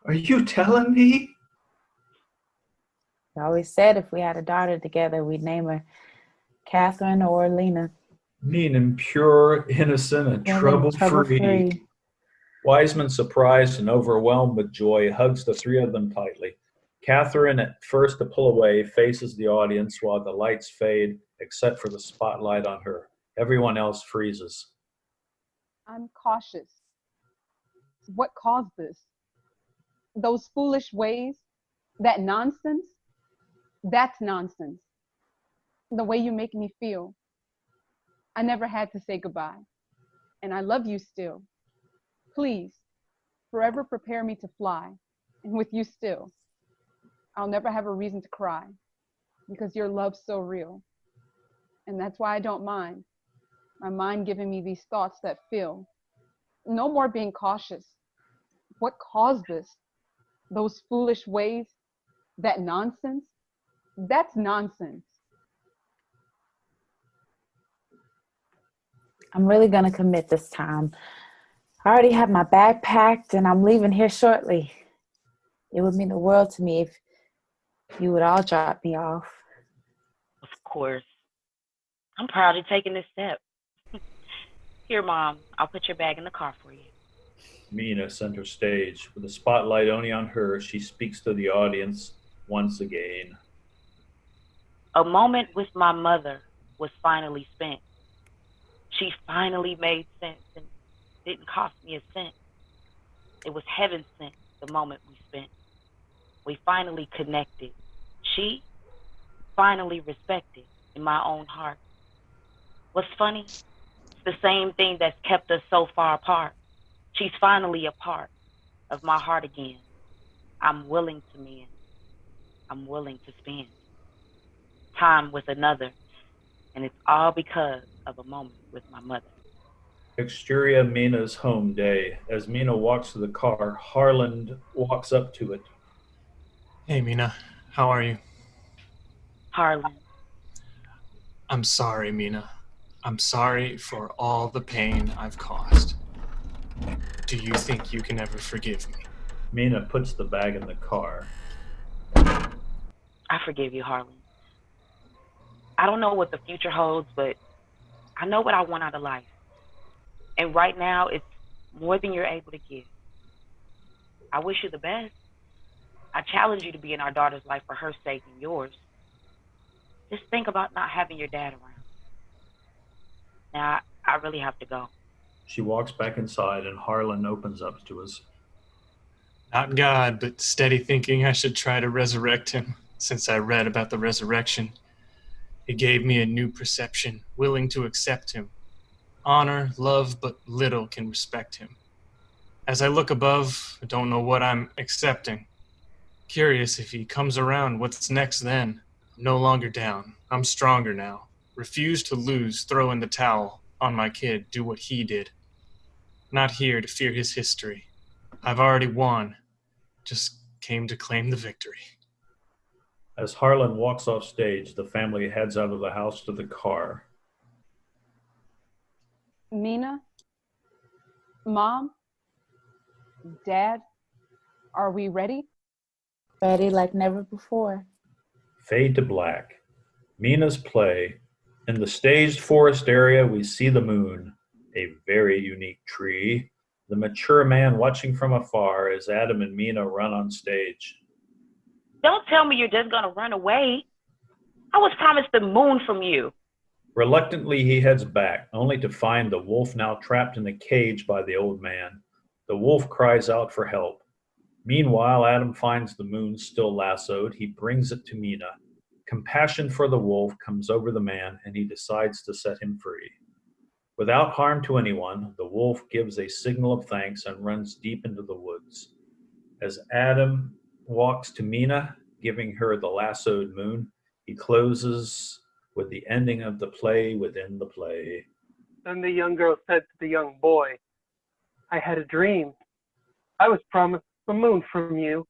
are you telling me? I always said if we had a daughter together, we'd name her Catherine or Lena. Mean and pure, innocent, and trouble-free. Wiseman, surprised and overwhelmed with joy, hugs the three of them tightly. Catherine, at first to pull away, faces the audience while the lights fade, except for the spotlight on her. Everyone else freezes. I'm cautious. What caused this? Those foolish ways? That nonsense? That's nonsense. The way you make me feel. I never had to say goodbye. And I love you still. Please, forever prepare me to fly. And with you still. I'll never have a reason to cry. Because your love's so real. And that's why I don't mind. My mind giving me these thoughts that fill. No more being cautious. What caused this? Those foolish ways? That nonsense? That's nonsense. I'm really going to commit this time. I already have my bag packed and I'm leaving here shortly. It would mean the world to me if you would all drop me off. Of course. I'm proud of taking this step. Here, Mom, I'll put your bag in the car for you. Mina, center stage. With the spotlight only on her, she speaks to the audience once again. A moment with my mother was finally spent. She finally made sense and didn't cost me a cent. It was heaven sent, the moment we spent. We finally connected. She finally respected in my own heart. What's funny? It's the same thing that's kept us so far apart. She's finally a part of my heart again. I'm willing to mend. I'm willing to spend time with another. And it's all because of a moment with my mother. Exterior Mina's home day. As Mina walks to the car, Harland walks up to it. Hey, Mina. How are you? Harlan. I'm sorry, Mina. I'm sorry for all the pain I've caused. Do you think you can ever forgive me? Mina puts the bag in the car. I forgive you, Harlan. I don't know what the future holds, but I know what I want out of life. And right now, it's more than you're able to give. I wish you the best. I challenge you to be in our daughter's life for her sake and yours. Just think about not having your dad around. Now, I really have to go. She walks back inside and Harlan opens up to us. Not God, but steady thinking I should try to resurrect him, since I read about the resurrection. It gave me a new perception, willing to accept him. honor, love, but little can respect him. As I look above, I don't know what I'm accepting. Curious if he comes around, what's next then? No longer down, I'm stronger now. Refuse to lose, throw in the towel on my kid, do what he did. Not here to fear his history. I've already won, just came to claim the victory. As Harlan walks off stage, the family heads out of the house to the car. Mina, Mom, Dad, are we ready? Ready like never before. Fade to black. Mina's play. In the staged forest area, we see the moon, a very unique tree. The mature man watching from afar as Adam and Mina run on stage. Don't tell me you're just gonna run away. I was promised the moon from you. Reluctantly, he heads back, only to find the wolf now trapped in a cage by the old man. The wolf cries out for help. Meanwhile, Adam finds the moon still lassoed. He brings it to Mina. Compassion for the wolf comes over the man, and he decides to set him free. Without harm to anyone, the wolf gives a signal of thanks and runs deep into the woods. As Adam walks to Mina, giving her the lassoed moon, he closes with the ending of the play within the play. Then the young girl said to the young boy, I had a dream. I was promised the moon from you.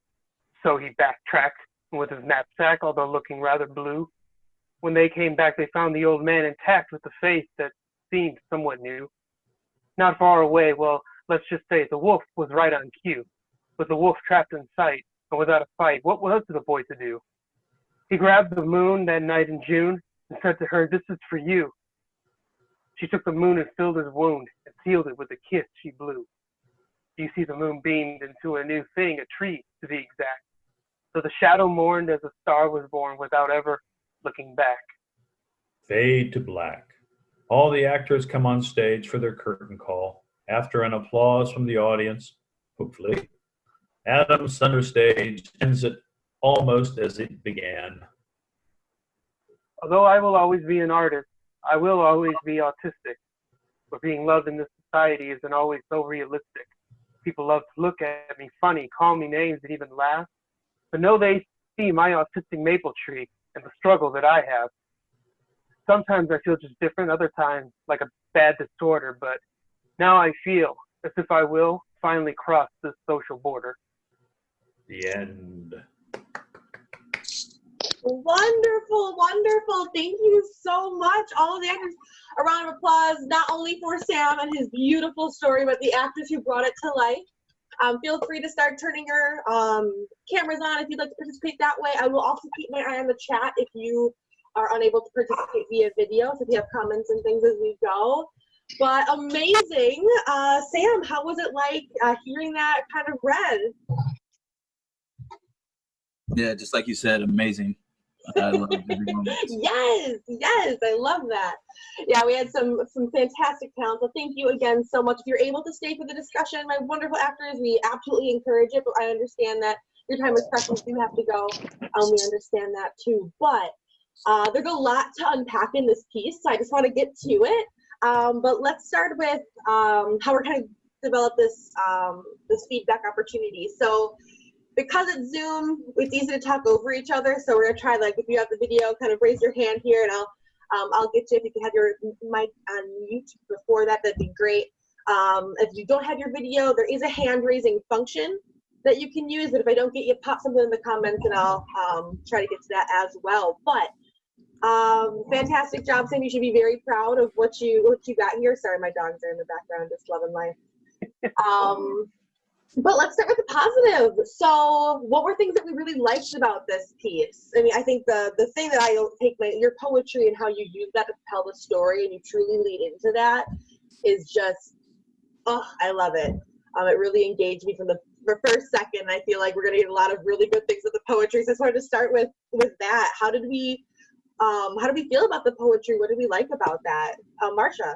So he backtracked with his knapsack, although looking rather blue. When they came back, they found the old man intact with a face that seemed somewhat new. Not far away, well, let's just say the wolf was right on cue. With the wolf trapped in sight and without a fight, what was the boy to do? He grabbed the moon that night in June and said to her, this is for you. She took the moon and filled his wound and sealed it with a kiss she blew. You see the moon beamed into a new thing, a tree to be exact. So the shadow mourned as a star was born without ever looking back. Fade to black. All the actors come on stage for their curtain call. After an applause from the audience, hopefully, Adam's center stage ends it almost as it began. Although I will always be an artist, I will always be autistic. But being loved in this society isn't always so realistic. People love to look at me funny, call me names, and even laugh. But no, they see my autistic maple tree and the struggle that I have. Sometimes I feel just different, other times like a bad disorder, but now I feel as if I will finally cross this social border. The end. Wonderful, wonderful. Thank you so much. All of the actors, a round of applause, not only for Sam and his beautiful story, but the actors who brought it to life. Feel free to start turning your cameras on if you'd like to participate that way. I will also keep my eye on the chat if you are unable to participate via video, so if you have comments and things as we go. But amazing. Sam, how was it like hearing that kind of read? Yeah, just like you said, amazing. I love every moment. Yes, I love that. Yeah, we had some fantastic talent. So thank you again so much. If you're able to stay for the discussion, my wonderful actors, we absolutely encourage it. But I understand that your time is precious. You have to go. We understand that too. But there's a lot to unpack in this piece, so I just want to get to it. But let's start with how we're kind of develop this this feedback opportunity. So because it's Zoom, it's easy to talk over each other. So we're gonna try, like, if you have the video, kind of raise your hand here, and I'll get you. If you can have your mic on mute before that, that'd be great. If you don't have your video, there is a hand raising function that you can use. But if I don't get you, pop something in the comments, and I'll try to get to that as well. But fantastic job, Sam. You should be very proud of what you got here. Sorry, my dogs are in the background, just loving life. But let's start with the positive. So what were things that we really liked about this piece? I mean, I think the thing that I take your poetry and how you use that to tell the story and you truly lead into that is just, oh, I love it. It really engaged me from the first second. I feel like we're gonna get a lot of really good things with the poetry. So I just wanted to start with that. How did we feel about the poetry? What did we like about that? Marsha.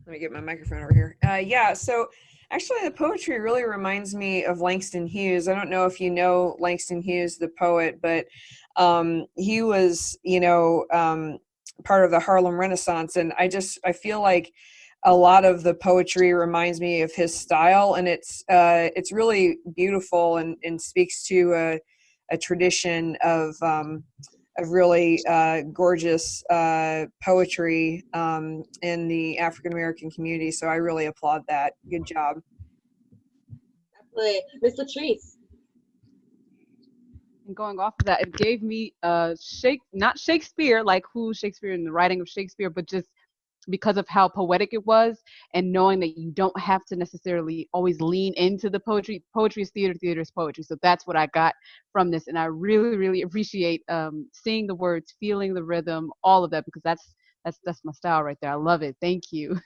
Let me get my microphone over here. Yeah, so actually the poetry really reminds me of Langston Hughes. I don't know if you know Langston Hughes, the poet, but he was, part of the Harlem Renaissance. And I feel like a lot of the poetry reminds me of his style, and it's really beautiful and speaks to a tradition of really gorgeous poetry in the African American community. So I really applaud that. Good job. Absolutely. Miss Latrice. And going off of that, it gave me not Shakespeare, like who Shakespeare in the writing of Shakespeare, but just because of how poetic it was, and knowing that you don't have to necessarily always lean into the poetry. Poetry is theater, theater is poetry. So that's what I got from this, and I really, really appreciate seeing the words, feeling the rhythm, all of that, because that's my style right there. I love it. Thank you.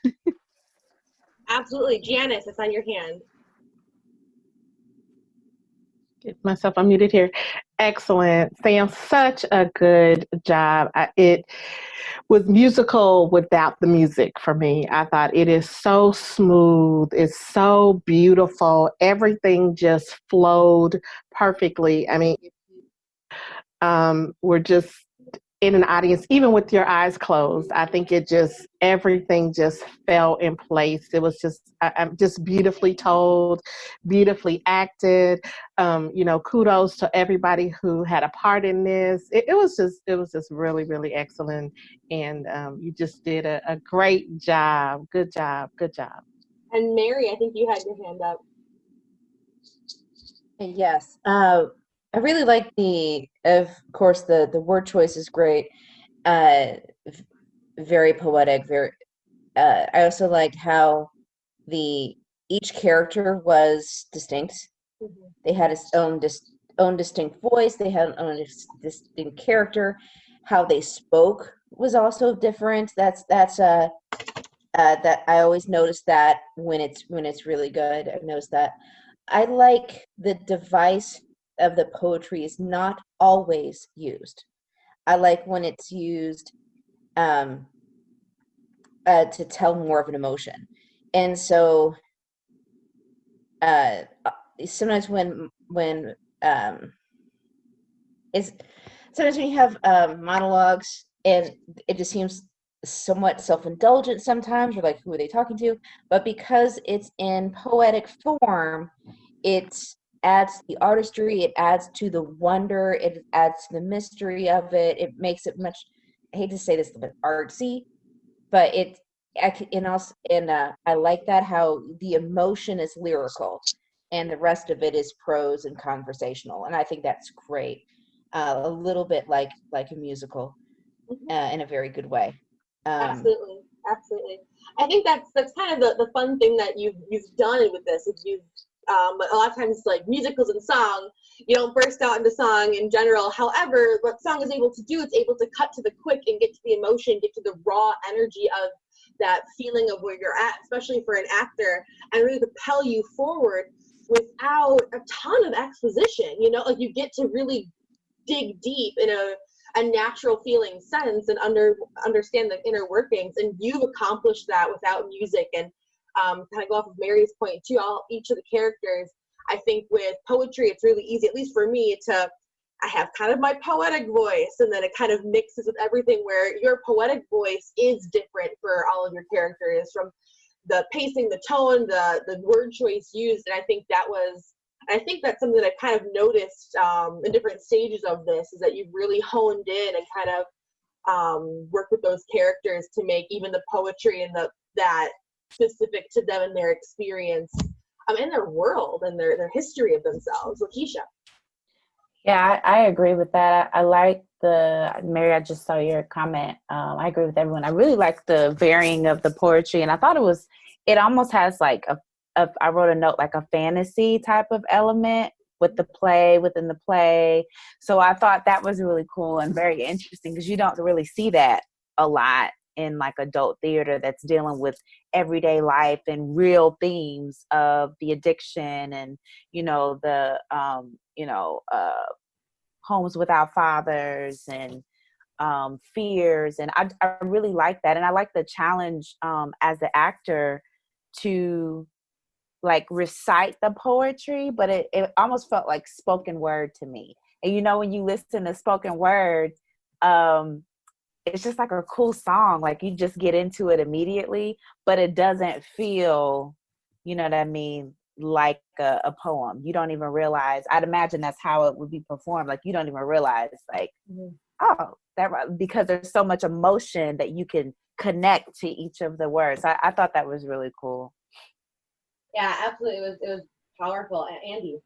Absolutely. Janice, it's on your hand. Get myself unmuted here. Excellent. Sam, such a good job. It was musical without the music for me. I thought it is so smooth. It's so beautiful. Everything just flowed perfectly. I mean, we're just in an audience, even with your eyes closed. I think everything just fell in place. It was just beautifully told, beautifully acted. Kudos to everybody who had a part in this. It was just really, really excellent. And you just did a great job. Good job. Good job. And Mary, I think you had your hand up. Yes. I really like of course, the word choice is great. Very poetic. I also liked how each character was distinct. Mm-hmm. They had its own distinct voice. They had an own distinct character. How they spoke was also different. That I always notice that when it's really good. I've noticed that. I like the device of the poetry is not always used. I like when it's used to tell more of an emotion. And so sometimes when you have monologues and it just seems somewhat self-indulgent sometimes, or like, who are they talking to? But because it's in poetic form, it adds to the artistry, it adds to the wonder, it adds to the mystery of it. It makes it much, I hate to say this, but artsy, but I like that, how the emotion is lyrical and the rest of it is prose and conversational, and I think that's great. A little bit like a musical, in a very good way. Absolutely. I think that's kind of the fun thing that you've done with this. Is but a lot of times, like musicals and song, you don't burst out into song in general. However, what song is able to do, it's able to cut to the quick and get to the emotion, get to the raw energy of that feeling of where you're at, especially for an actor, and really propel you forward without a ton of exposition. Like you get to really dig deep in a natural feeling sense and understand the inner workings, and you've accomplished that without music. And kind of go off of Mary's point too, each of the characters, I think with poetry, it's really easy, at least for me, I have kind of my poetic voice, and then it kind of mixes with everything, where your poetic voice is different for all of your characters, from the pacing, the tone, the word choice used. And I think that's something that I kind of noticed in different stages of this, is that you've really honed in and kind of worked with those characters to make even the poetry and that specific to them and their experience and their world and their history of themselves. Lakeisha. Yeah, I agree with that. I like Mary, I just saw your comment. I agree with everyone. I really like the varying of the poetry, and I thought it almost has like I wrote a note, like a fantasy type of element within the play. So I thought that was really cool and very interesting, because you don't really see that a lot in like adult theater that's dealing with everyday life and real themes of the addiction and, the, homes without fathers and fears. And I really like that. And I like the challenge as an actor to like recite the poetry, but it almost felt like spoken word to me. And when you listen to spoken word, it's just like a cool song. Like you just get into it immediately, but it doesn't feel, you know what I mean, like a poem. You don't even realize, I'd imagine that's how it would be performed. Like you don't even realize like, oh, that, because there's so much emotion that you can connect to each of the words. I thought that was really cool. Yeah, absolutely. It was powerful. Andy.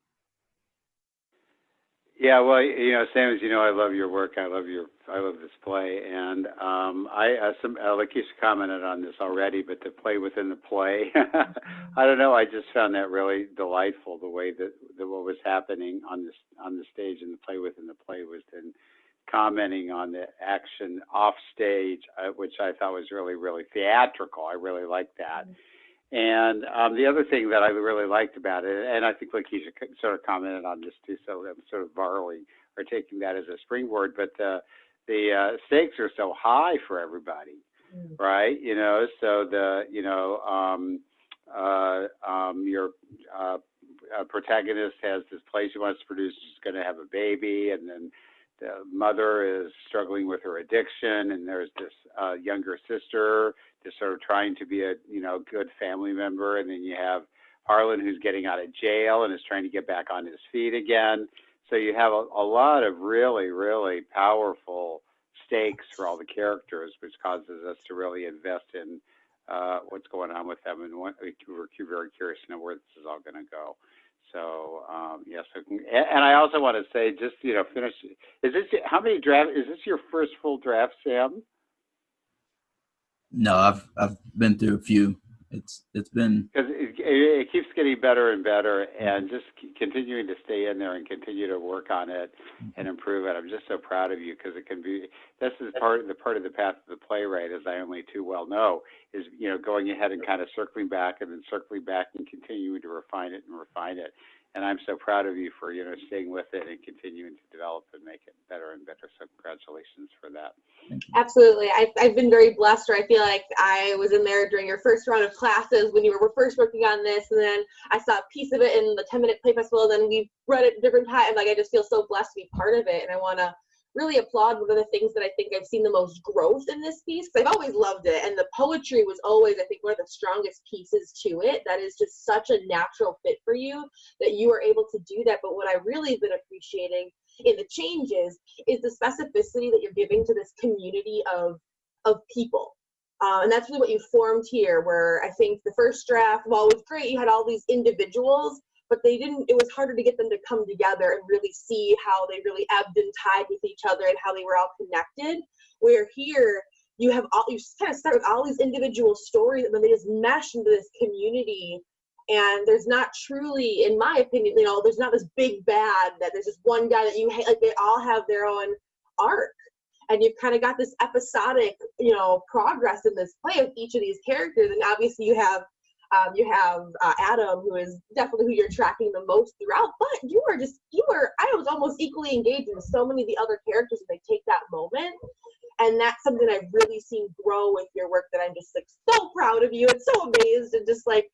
Yeah, well, you know, Sam, as you know, I love your work. I love this play, and like you commented on this already, but the play within the play, I don't know. I just found that really delightful. The way that what was happening on the stage and the play within the play was then commenting on the action off stage, which I thought was really, really theatrical. I really liked that. And the other thing that I really liked about it, and I think Lakeisha sort of commented on this too, so I'm sort of borrowing or taking that as a springboard, but the stakes are so high for everybody, right? You know, so your protagonist has this play she wants to produce, she's going to have a baby, and then the mother is struggling with her addiction, and there's this younger sister just sort of trying to be a good family member, and then you have Harlan who's getting out of jail and is trying to get back on his feet again. So you have a lot of really, really powerful stakes for all the characters, which causes us to really invest in what's going on with them, and we're very curious to know where this is all going to go. So yes, and I also want to say, just finish. Is this your first full draft, Sam? No, I've been through a few. It's been, because it keeps getting better and better, and just continuing to stay in there and continue to work on it and improve it. I'm just so proud of you, because it can be. This is part of the path of the playwright, as I only too well know, is going ahead and kind of circling back and then circling back and continuing to refine it. And I'm so proud of you for staying with it and continuing to develop and make it better and better. So congratulations for that. Absolutely. I've been very blessed, or I feel like I was in there during your first round of classes when you were first working on this, and then I saw a piece of it in the 10-minute play festival, and then we read it different times. Like, I just feel so blessed to be part of it, and I want to really applaud one of the things that I think I've seen the most growth in this piece, because I've always loved it, and the poetry was always, I think, one of the strongest pieces to it. That is just such a natural fit for you that you are able to do that. But what I really have been appreciating in the changes is the specificity that you're giving to this community of people. And that's really what you formed here, where I think the first draft, while it was great, you had all these individuals, but it was harder to get them to come together and really see how they really ebbed and tied with each other and how they were all connected. Where here, you kind of start with all these individual stories, and then they just mesh into this community. And there's not truly, in my opinion, there's not this big bad that there's just one guy that you hate. Like, they all have their own arc. And you've kind of got this episodic, progress in this play with each of these characters. And obviously you have Adam, who is definitely who you're tracking the most throughout, but I was almost equally engaged in so many of the other characters, and they take that moment. And that's something I've really seen grow with your work, that I'm just like so proud of you and so amazed and just like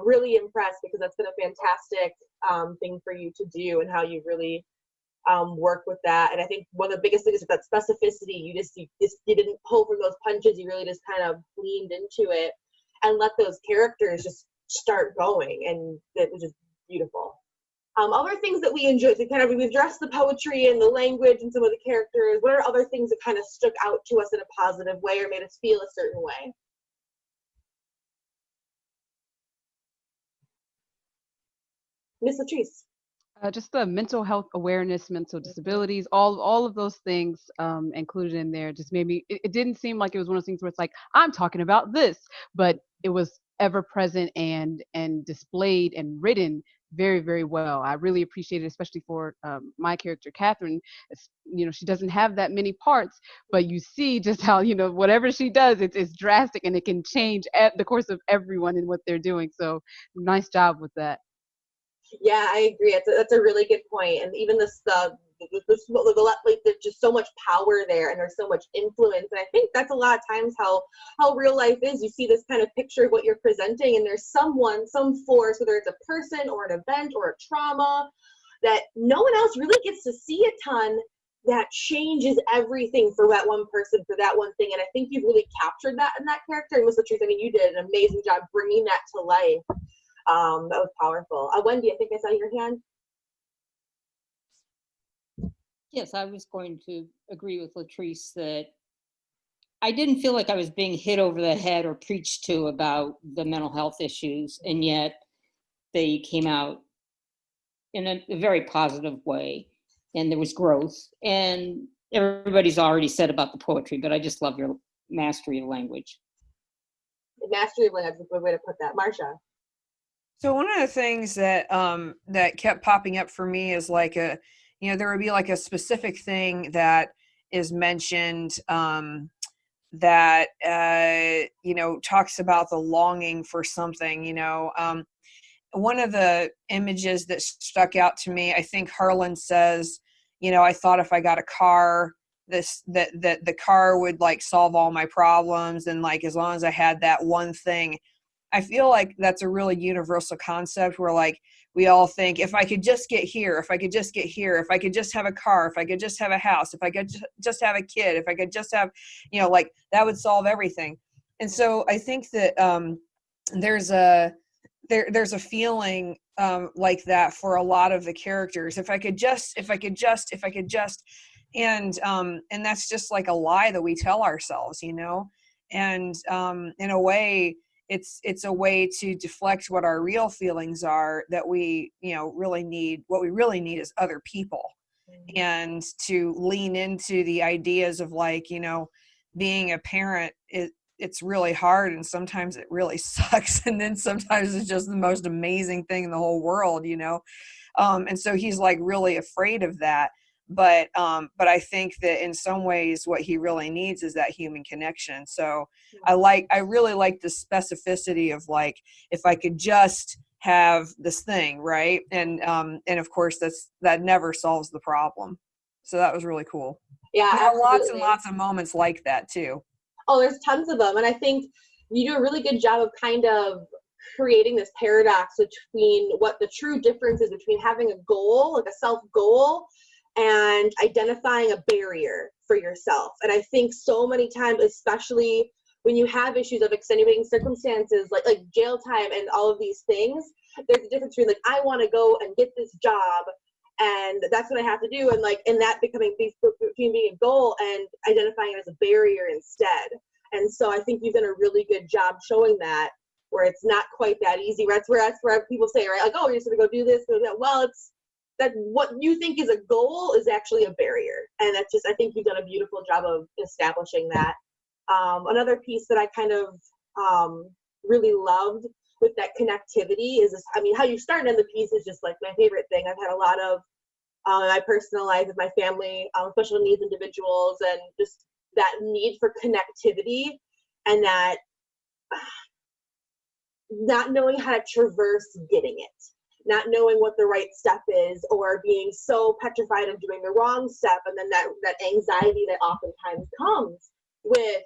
really impressed, because that's been a fantastic thing for you to do, and how you really work with that. And I think one of the biggest things is that specificity. You didn't pull from those punches. You really just kind of leaned into it and let those characters just start going, and it was just beautiful. Other things that we enjoyed, we've addressed the poetry and the language and some of the characters. What are other things that kind of stuck out to us in a positive way or made us feel a certain way? Miss Latrice. Just the mental health awareness, mental disabilities, all of those things included in there just made me, it didn't seem like it was one of those things where it's like, I'm talking about this, but it was ever present and displayed and written very, very well. I really appreciate it, especially for my character, Catherine. She doesn't have that many parts, but you see just how, whatever she does, it's drastic, and it can change at the course of everyone and what they're doing. So nice job with that. Yeah, I agree. That's a really good point. And even there's just so much power there, and there's so much influence. And I think that's a lot of times how real life is. You see this kind of picture of what you're presenting, and there's some force, whether it's a person or an event or a trauma, that no one else really gets to see a ton, that changes everything for that one person, for that one thing. And I think you've really captured that in that character. And Miss Latrice, I mean, you did an amazing job bringing that to life. That was powerful. Wendy, I think I saw your hand. Yes, I was going to agree with Latrice that I didn't feel like I was being hit over the head or preached to about the mental health issues, and yet they came out in a very positive way, and there was growth. And everybody's already said about the poetry, but I just love your mastery of language. Mastery of language is a good way to put that. Marsha. So one of the things that that kept popping up for me is like a, you know, there would be like a specific thing that is mentioned that you know, talks about the longing for something. You know, one of the images that stuck out to me, I think Harlan says, you know, I thought if I got a car, that the car would like solve all my problems, and like as long as I had that one thing. I feel like that's a really universal concept where like we all think, if I could just get here, if I could just get here, if I could just have a car, if I could just have a house, if I could just have a kid, if I could just have, you know, like that would solve everything. And so I think that there's a feeling like that for a lot of the characters. If I could just, and that's just like a lie that we tell ourselves, you know. And in a way, it's a way to deflect what our real feelings are, that we, you know, really need. What we really need is other people, and to lean into the ideas of like, you know, being a parent, it's really hard, and sometimes it really sucks, and then sometimes it's just the most amazing thing in the whole world, you know. And so he's like really afraid of that. But I think that in some ways what he really needs is that human connection. So I really like the specificity of like, if I could just have this thing, right? And of course that never solves the problem. So that was really cool. Yeah, there are lots and absolutely. lots of moments like that too. Oh, there's tons of them. And I think you do a really good job of kind of creating this paradox between what the true difference is between having a goal, like a self goal, and identifying a barrier for yourself. And I think so many times, especially when you have issues of extenuating circumstances like jail time and all of these things, there's a difference between like, I want to go and get this job and that's what I have to do, and like, and that becoming between being a goal and identifying it as a barrier instead. And so I think you've done a really good job showing that, where it's not quite that easy. That's where people say, right, like, oh, you're just gonna go do this, go do that. Well, it's that what you think is a goal is actually a barrier. And that's just, I think you've done a beautiful job of establishing that. Another piece that I kind of really loved with that connectivity is this, I mean, how you start in the piece is just like my favorite thing. I've had a lot of my personal life with my family, special needs individuals, and just that need for connectivity, and that not knowing how to traverse getting it, not knowing what the right step is, or being so petrified of doing the wrong step, and then that anxiety that oftentimes comes with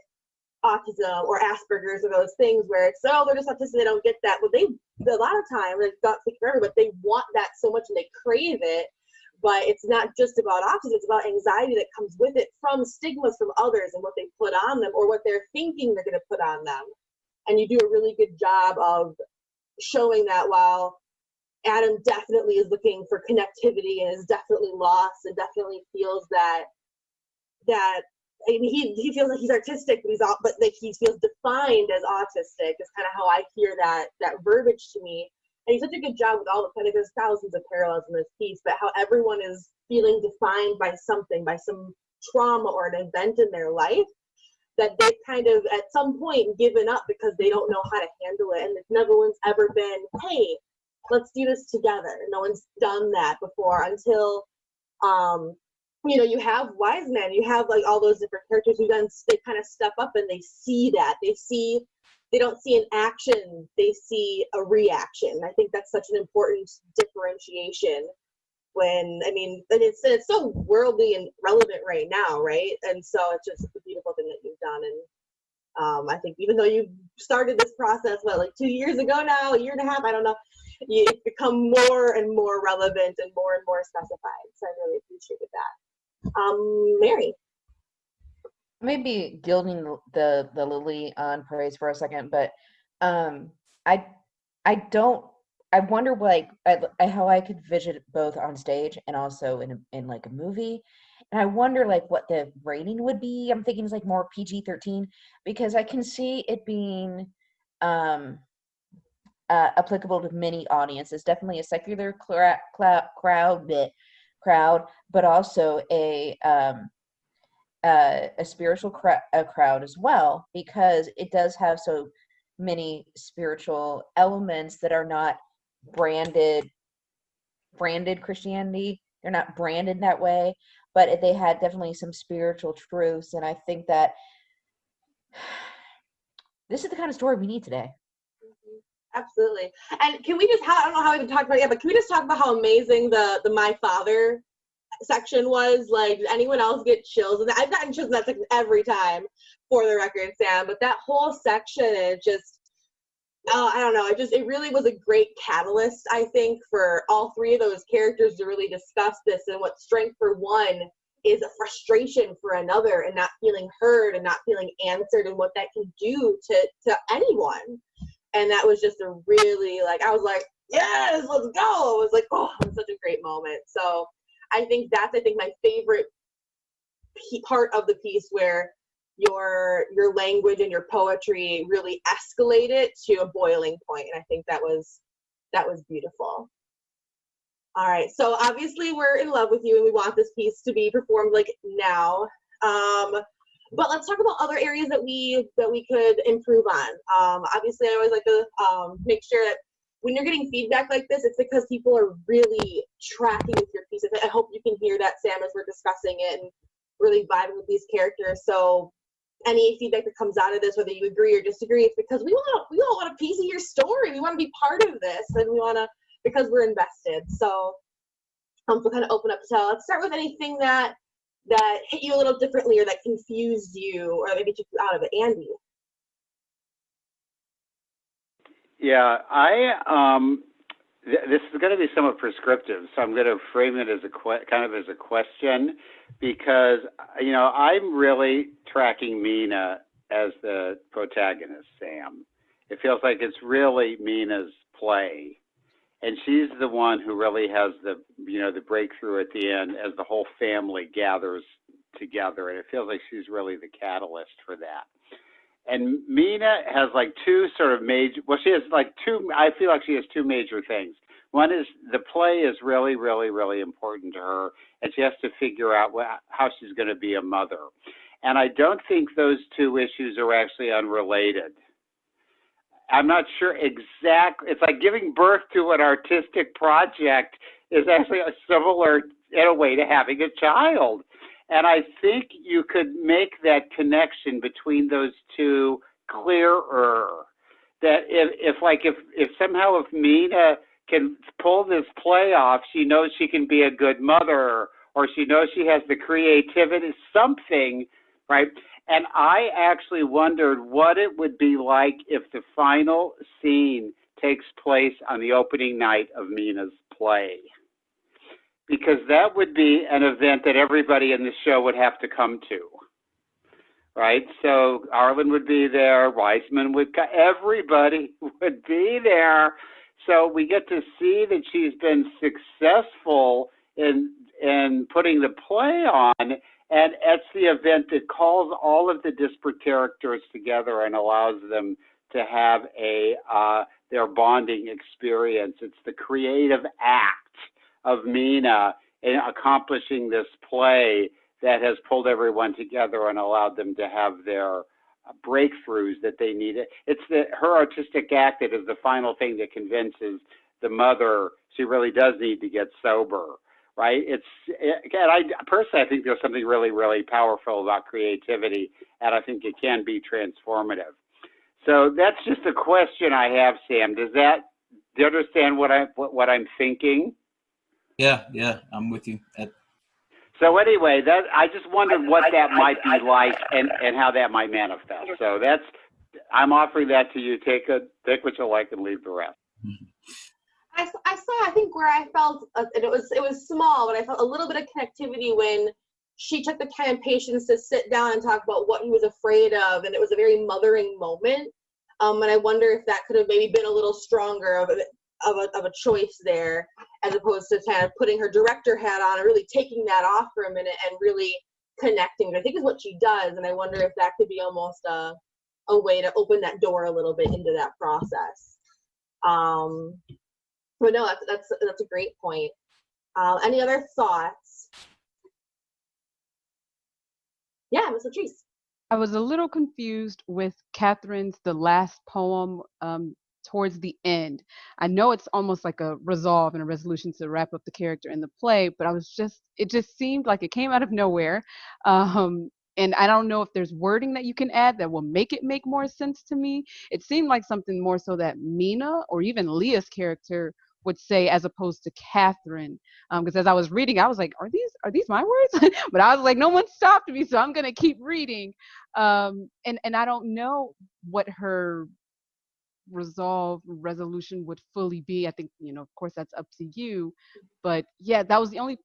autism or Asperger's or those things where it's, oh, they're just autistic, they don't get that. Well, a lot of time, it's not speaking for everybody, but they want that so much and they crave it. But it's not just about autism, it's about anxiety that comes with it from stigmas from others and what they put on them or what they're thinking they're going to put on them. And you do a really good job of showing that while Adam definitely is looking for connectivity and is definitely lost and definitely feels that I mean, he feels like he's artistic, but like he feels defined as autistic is kind of how I hear that verbiage to me. And he's such a good job with all the kind of, there's thousands of parallels in this piece, but how everyone is feeling defined by something, by some trauma or an event in their life that they've kind of at some point given up because they don't know how to handle it. And no one's ever been, hey, let's do this together. No one's done that before until, you know, you have wise men, you have like all those different characters who then they kind of step up and they see that. They don't see an action, they see a reaction. I think that's such an important differentiation when, I mean, and it's so worldly and relevant right now, right? And so it's just a beautiful thing that you've done. And I think even though you started this process, like 2 years ago now, a year and a half, I don't know, it's become more and more relevant and more specified. So I really appreciated that. Mary. Maybe gilding the lily on praise for a second, but I wonder how I could vision it both on stage and also in like a movie. And I wonder like what the rating would be. I'm thinking it's like more PG-13 because I can see it being applicable to many audiences. Definitely a secular crowd, but also a spiritual crowd as well, because it does have so many spiritual elements that are not branded Christianity. They're not branded that way, but they had definitely some spiritual truths. And I think that this is the kind of story we need today. Absolutely. And can we just, I don't know how we even talked about it yet, but can we just talk about how amazing the My Father section was? Like, did anyone else get chills? And I've gotten chills in that section every time, for the record, Sam, but that whole section is just, I don't know, it really was a great catalyst, I think, for all three of those characters to really discuss this, and what strength for one is a frustration for another, and not feeling heard and not feeling answered, and what that can do to anyone. And that was just a really, like, I was like, yes, let's go. It was like, oh, it was such a great moment. So I think that's, my favorite part of the piece, where your language and your poetry really escalated to a boiling point. And I think that was beautiful. All right, so obviously we're in love with you and we want this piece to be performed like now. But let's talk about other areas that we could improve on. Obviously, I always like to make sure that when you're getting feedback like this, it's because people are really tracking with your pieces. I hope you can hear that, Sam, as we're discussing it and really vibing with these characters. So any feedback that comes out of this, whether you agree or disagree, it's because we all want a piece of your story. We want to be part of this, and we want to, because we're invested. So we'll kind of open up to, let's start with anything that hit you a little differently, or that confused you, or maybe took you out of it. Andy. Yeah, this is going to be somewhat prescriptive, so I'm going to frame it as kind of as a question, because I'm really tracking Mina as the protagonist, Sam. It feels like it's really Mina's play, and she's the one who really has the breakthrough at the end as the whole family gathers together, and it feels like she's really the catalyst for that. And Mina has like two sort of major, I feel like she has two major things. One is the play is really, really, really important to her, and she has to figure out how she's going to be a mother. And I don't think those two issues are actually unrelated. I'm not sure exactly. It's like giving birth to an artistic project is actually similar in a way to having a child. And I think you could make that connection between those two clearer. That if somehow Mina can pull this play off, she knows she can be a good mother, or she knows she has the creativity, something, right? And I actually wondered what it would be like if the final scene takes place on the opening night of Mina's play. Because that would be an event that everybody in the show would have to come to, right? So Arlen would be there, Wiseman everybody would be there. So we get to see that she's been successful in putting the play on, and it's the event that calls all of the disparate characters together and allows them to have their bonding experience. It's the creative act of Mina in accomplishing this play that has pulled everyone together and allowed them to have their breakthroughs that they needed. It's her artistic act that is the final thing that convinces the mother she really does need to get sober, right? I think there's something really, really powerful about creativity, and I think it can be transformative. So that's just a question I have, Sam. Do you understand what I'm thinking? Yeah, I'm with you. So anyway, I just wondered what that might be like and how that might manifest. So I'm offering that to you. Take what you like and leave the rest. I think where I felt, and it was small, but I felt a little bit of connectivity when she took the time and patience to sit down and talk about what he was afraid of, and it was a very mothering moment. And I wonder if that could have maybe been a little stronger of a choice there, as opposed to kind of putting her director hat on and really taking that off for a minute and really connecting. I think is what she does, and I wonder if that could be almost a way to open that door a little bit into that process. But no, that's a great point. Any other thoughts? Yeah, Ms. Latrice. I was a little confused with the last poem towards the end. I know it's almost like a resolve and a resolution to wrap up the character in the play, but it just seemed like it came out of nowhere. And I don't know if there's wording that you can add that will make it make more sense to me. It seemed like something more so that Mina or even Leah's character would say, as opposed to Catherine. Because as I was reading, I was like, are these my words? But I was like, no one stopped me, so I'm gonna keep reading. And I don't know what her resolution would fully be. I think, of course that's up to you. But yeah, that was the only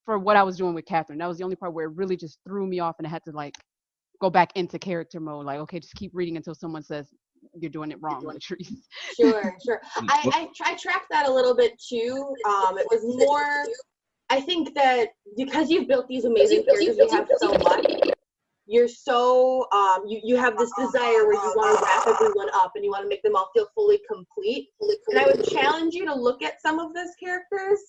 for what I was doing with Catherine. That was the only part where it really just threw me off, and I had to like go back into character mode. Like, okay, just keep reading until someone says you're doing it wrong, Latrice. Sure. I tracked that a little bit too. It was more, I think that because you've built these amazing characters, you have so much. You're so you have this desire where you want to wrap everyone up and you want to make them all feel fully complete. And I would challenge you to look at some of those characters,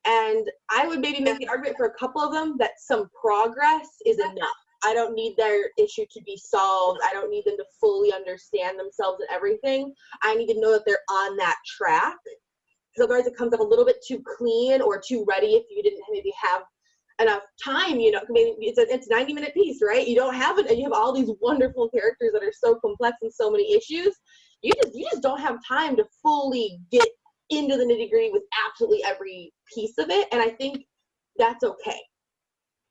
and I would maybe make the argument for a couple of them that some progress is enough. I don't need their issue to be solved. I don't need them to fully understand themselves and everything. I need to know that they're on that track. Because otherwise it comes up a little bit too clean or too ready if you didn't maybe have enough time. Maybe it's a 90-minute piece, right? You don't have it, and you have all these wonderful characters that are so complex and so many issues. You just don't have time to fully get into the nitty-gritty with absolutely every piece of it, and I think that's okay.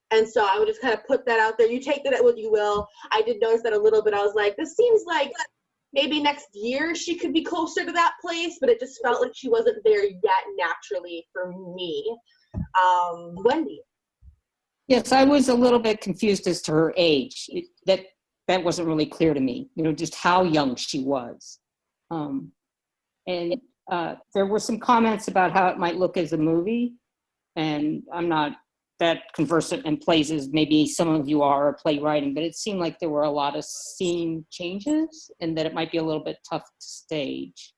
And so I would just kind of put that out there. You take that at what you will. I did notice that a little bit. I was like, this seems like maybe next year she could be closer to that place, but it just felt like she wasn't there yet naturally for me. Wendy. Yes, I was a little bit confused as to her age. That wasn't really clear to me, just how young she was. And there were some comments about how it might look as a movie, and I'm not that conversant in plays as maybe some of you are, or playwriting, but it seemed like there were a lot of scene changes and that it might be a little bit tough to stage.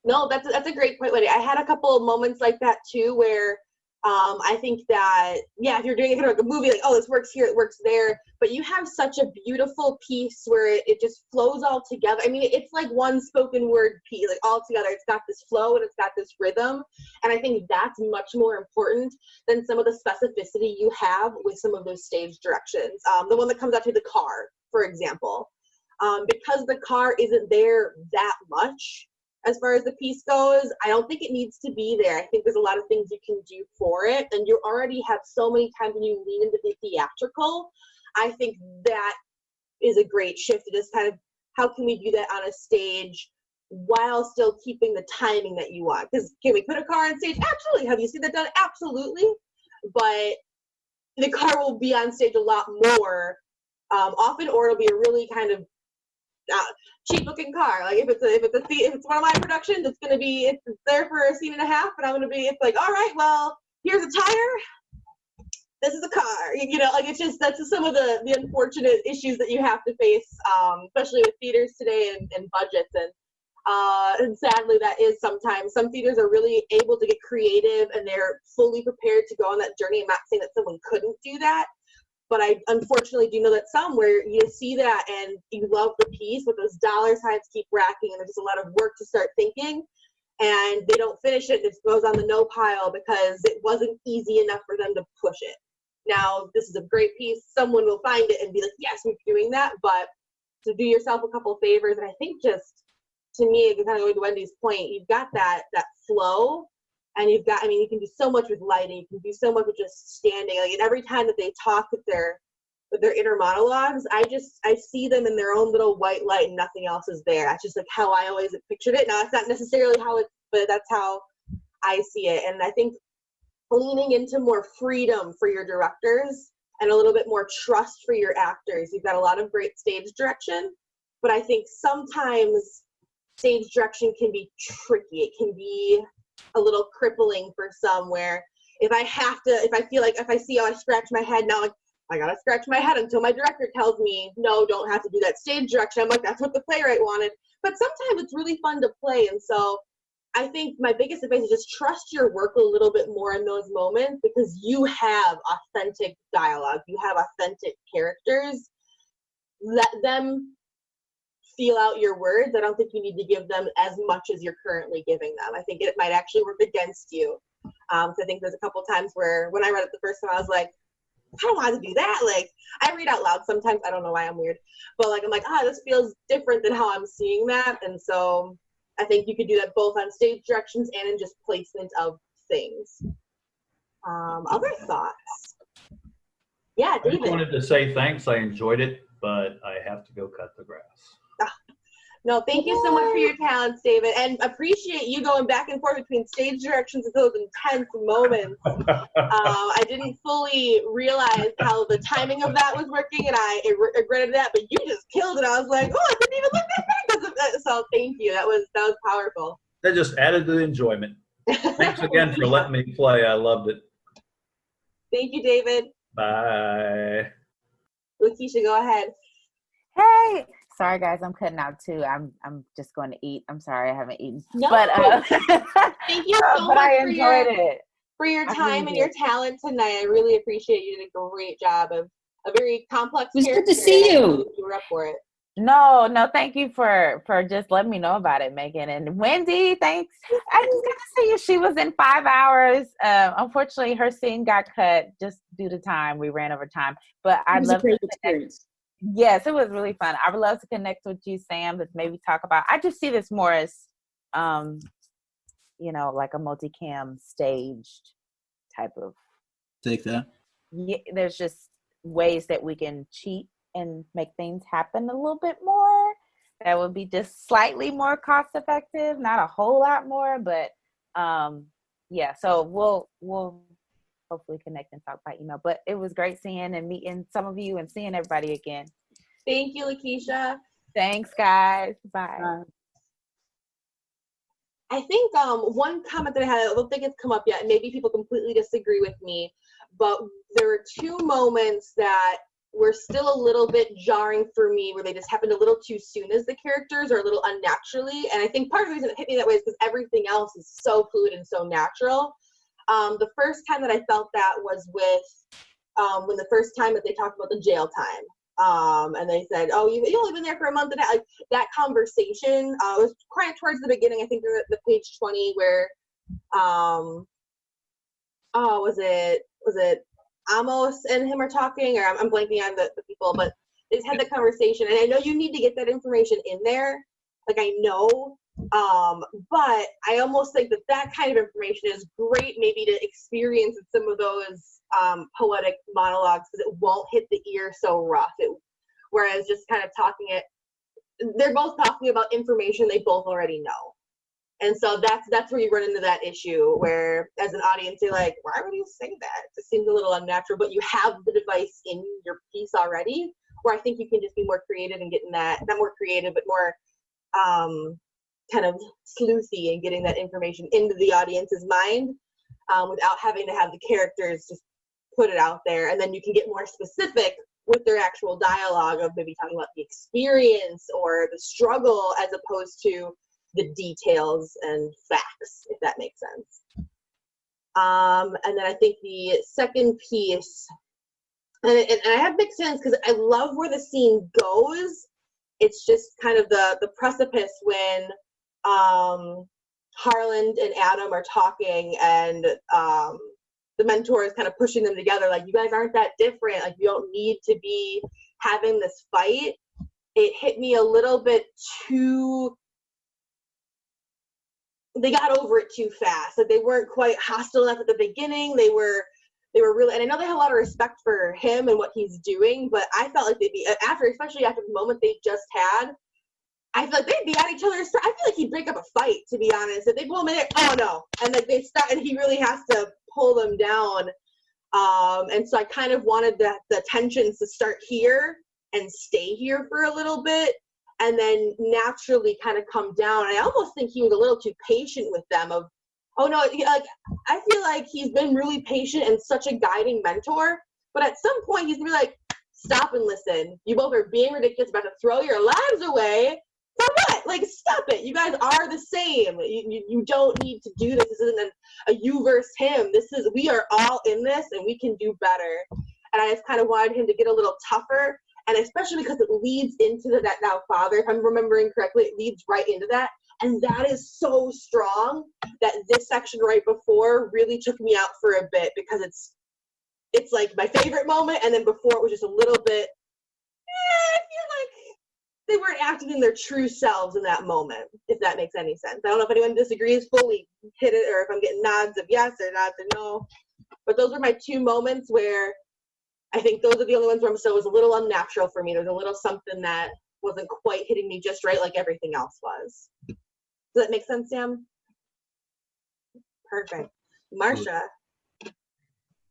No, that's a great point, Wendy. I had a couple of moments like that too, where I think that, if you're doing it kind of like a movie, like, oh, this works here, it works there, but you have such a beautiful piece where it just flows all together. I mean, it's like one spoken word piece, like all together. It's got this flow and it's got this rhythm, and I think that's much more important than some of the specificity you have with some of those stage directions. The one that comes out to the car, for example, because the car isn't there that much. As far as the piece goes, I don't think it needs to be there. I think there's a lot of things you can do for it, and you already have so many times when you lean into the theatrical. I think that is a great shift to just kind of, how can we do that on a stage while still keeping the timing that you want? Because can we put a car on stage? Absolutely. Have you seen that done? Absolutely. But the car will be on stage a lot more often, or it'll be a really kind of cheap looking car. Like if it's one of my productions, it's there for a scene and a half, and it's like, all right, well, here's a tire, this is a car. It's just, that's just some of the unfortunate issues that you have to face, especially with theaters today and budgets. And sadly, that is sometimes, some theaters are really able to get creative and they're fully prepared to go on that journey. I'm not saying that someone couldn't do that, but I unfortunately do know that some where you see that and you love the piece, but those dollar signs keep racking and there's just a lot of work to start thinking, and they don't finish it. It just goes on the no pile because it wasn't easy enough for them to push it. Now, this is a great piece. Someone will find it and be like, yes, we're doing that. But to do yourself a couple favors, and I think just, to me, kind of going to Wendy's point, you've got that flow. And you can do so much with lighting. You can do so much with just standing. Like, and every time that they talk with their inner monologues, I see them in their own little white light and nothing else is there. That's just like how I always pictured it. Now, it's not necessarily how but that's how I see it. And I think leaning into more freedom for your directors and a little bit more trust for your actors. You've got a lot of great stage direction, but I think sometimes stage direction can be tricky. It can be a little crippling for some, where if I feel like if I see how I scratch my head now, like I gotta scratch my head until my director tells me, no, don't have to do that stage direction. I'm like, that's what the playwright wanted. But sometimes it's really fun to play. And so I think my biggest advice is just trust your work a little bit more in those moments, because you have authentic dialogue. You have authentic characters. Let them feel out your words. I don't think you need to give them as much as you're currently giving them. I think it might actually work against you. So I think there's a couple times where when I read it the first time, I was like, I don't want to do that. Like, I read out loud sometimes. I don't know why I'm weird. But like, I'm like, this feels different than how I'm seeing that. And so I think you could do that both on stage directions and in just placement of things. Other thoughts? Yeah, I David. just wanted to say thanks. I enjoyed it, but I have to go cut the grass. No, thank you so much for your talents, David, and appreciate you going back and forth between stage directions and those intense moments. I didn't fully realize how the timing of that was working, and I regretted that, but you just killed it. I was like, I didn't even look that back because of that. So thank you. That was powerful. That just added to the enjoyment. Thanks again for letting me play. I loved it. Thank you, David. Bye. Lakeisha, go ahead. Hey, sorry guys, I'm cutting out too. I'm just going to eat. I'm sorry, I haven't eaten. No. But thank you so but much I enjoyed it. For your I time really and your talent tonight. I really appreciate you. Did a great job of a very complex It was character. good to see and I you. think you were up for it. No, thank you for just letting me know about it, Megan. And Wendy, thanks. I just got to see you. She was in 5 hours. Unfortunately, her scene got cut just due to time. We ran over time. But I'd love to connect. Yes, it was really fun. I would love to connect with you, Sam, to maybe talk about. I just see this more as, like a multicam staged type of. Take that. Yeah, there's just ways that we can cheat and make things happen a little bit more. That would be just slightly more cost effective, not a whole lot more, but yeah. So we'll hopefully connect and talk by email. But it was great seeing and meeting some of you and seeing everybody again. Thank you, Lakeisha. Thanks, guys. Bye. I think one comment that I had, I don't think it's come up yet, and maybe people completely disagree with me, but there were 2 moments that were still a little bit jarring for me, where they just happened a little too soon as the characters, or a little unnaturally. And I think part of the reason it hit me that way is because everything else is so fluid and so natural. The first time that I felt that was with when the first time that they talked about the jail time. And they said, you've only been there for a month and a half. Like, that conversation was quite towards the beginning. I think the page 20 where, was it Amos and him are talking, or I'm blanking on the people, but they just had the conversation. And I know you need to get that information in there. Like, I know, but I almost think that kind of information is great maybe to experience in some of those poetic monologues, because it won't hit the ear so rough. Whereas just kind of they're both talking about information they both already know. And so that's where you run into that issue, where as an audience you're like, why would you say that? It just seems a little unnatural, but you have the device in your piece already, where I think you can just be more creative and getting that, not more creative, but more kind of sleuthy and getting that information into the audience's mind without having to have the characters just put it out there. And then you can get more specific with their actual dialogue of maybe talking about the experience or the struggle, as opposed to the details and facts, if that makes sense. And then I think the second piece, and I have mixed sense because I love where the scene goes. It's just kind of the precipice when Harland and Adam are talking, and the mentor is kind of pushing them together, like, you guys aren't that different, like, you don't need to be having this fight. It hit me a little bit too, they got over it too fast. Like, they weren't quite hostile enough at the beginning. They were really, and I know they had a lot of respect for him and what he's doing, but I felt like they'd be, especially after the moment they just had, I feel like they'd be at each other's. I feel like he'd break up a fight, to be honest. If they pull him in there, oh no, and like they stop, and he really has to pull them down. And so I kind of wanted the tensions to start here and stay here for a little bit, and then naturally kind of come down. I almost think he was a little too patient with them of, oh no, like, I feel like he's been really patient and such a guiding mentor, but at some point he's gonna be like, stop and listen. You both are being ridiculous, about to throw your lives away. For what? Like, stop it. You guys are the same. You don't need to do this. This isn't a you versus him. We are all in this and we can do better. And I just kind of wanted him to get a little tougher, and especially because it leads into that now father, if I'm remembering correctly, it leads right into that. And that is so strong that this section right before really took me out for a bit, because it's like my favorite moment, and then before it was just a little bit, I feel like they weren't acting in their true selves in that moment, if that makes any sense. I don't know if anyone disagrees, fully hit it, or if I'm getting nods of yes or nods of no. But those were my two moments where I think those are the only ones where it was a little unnatural for me. There's a little something that wasn't quite hitting me just right like everything else was. Does that make sense, Sam? Perfect. Marsha.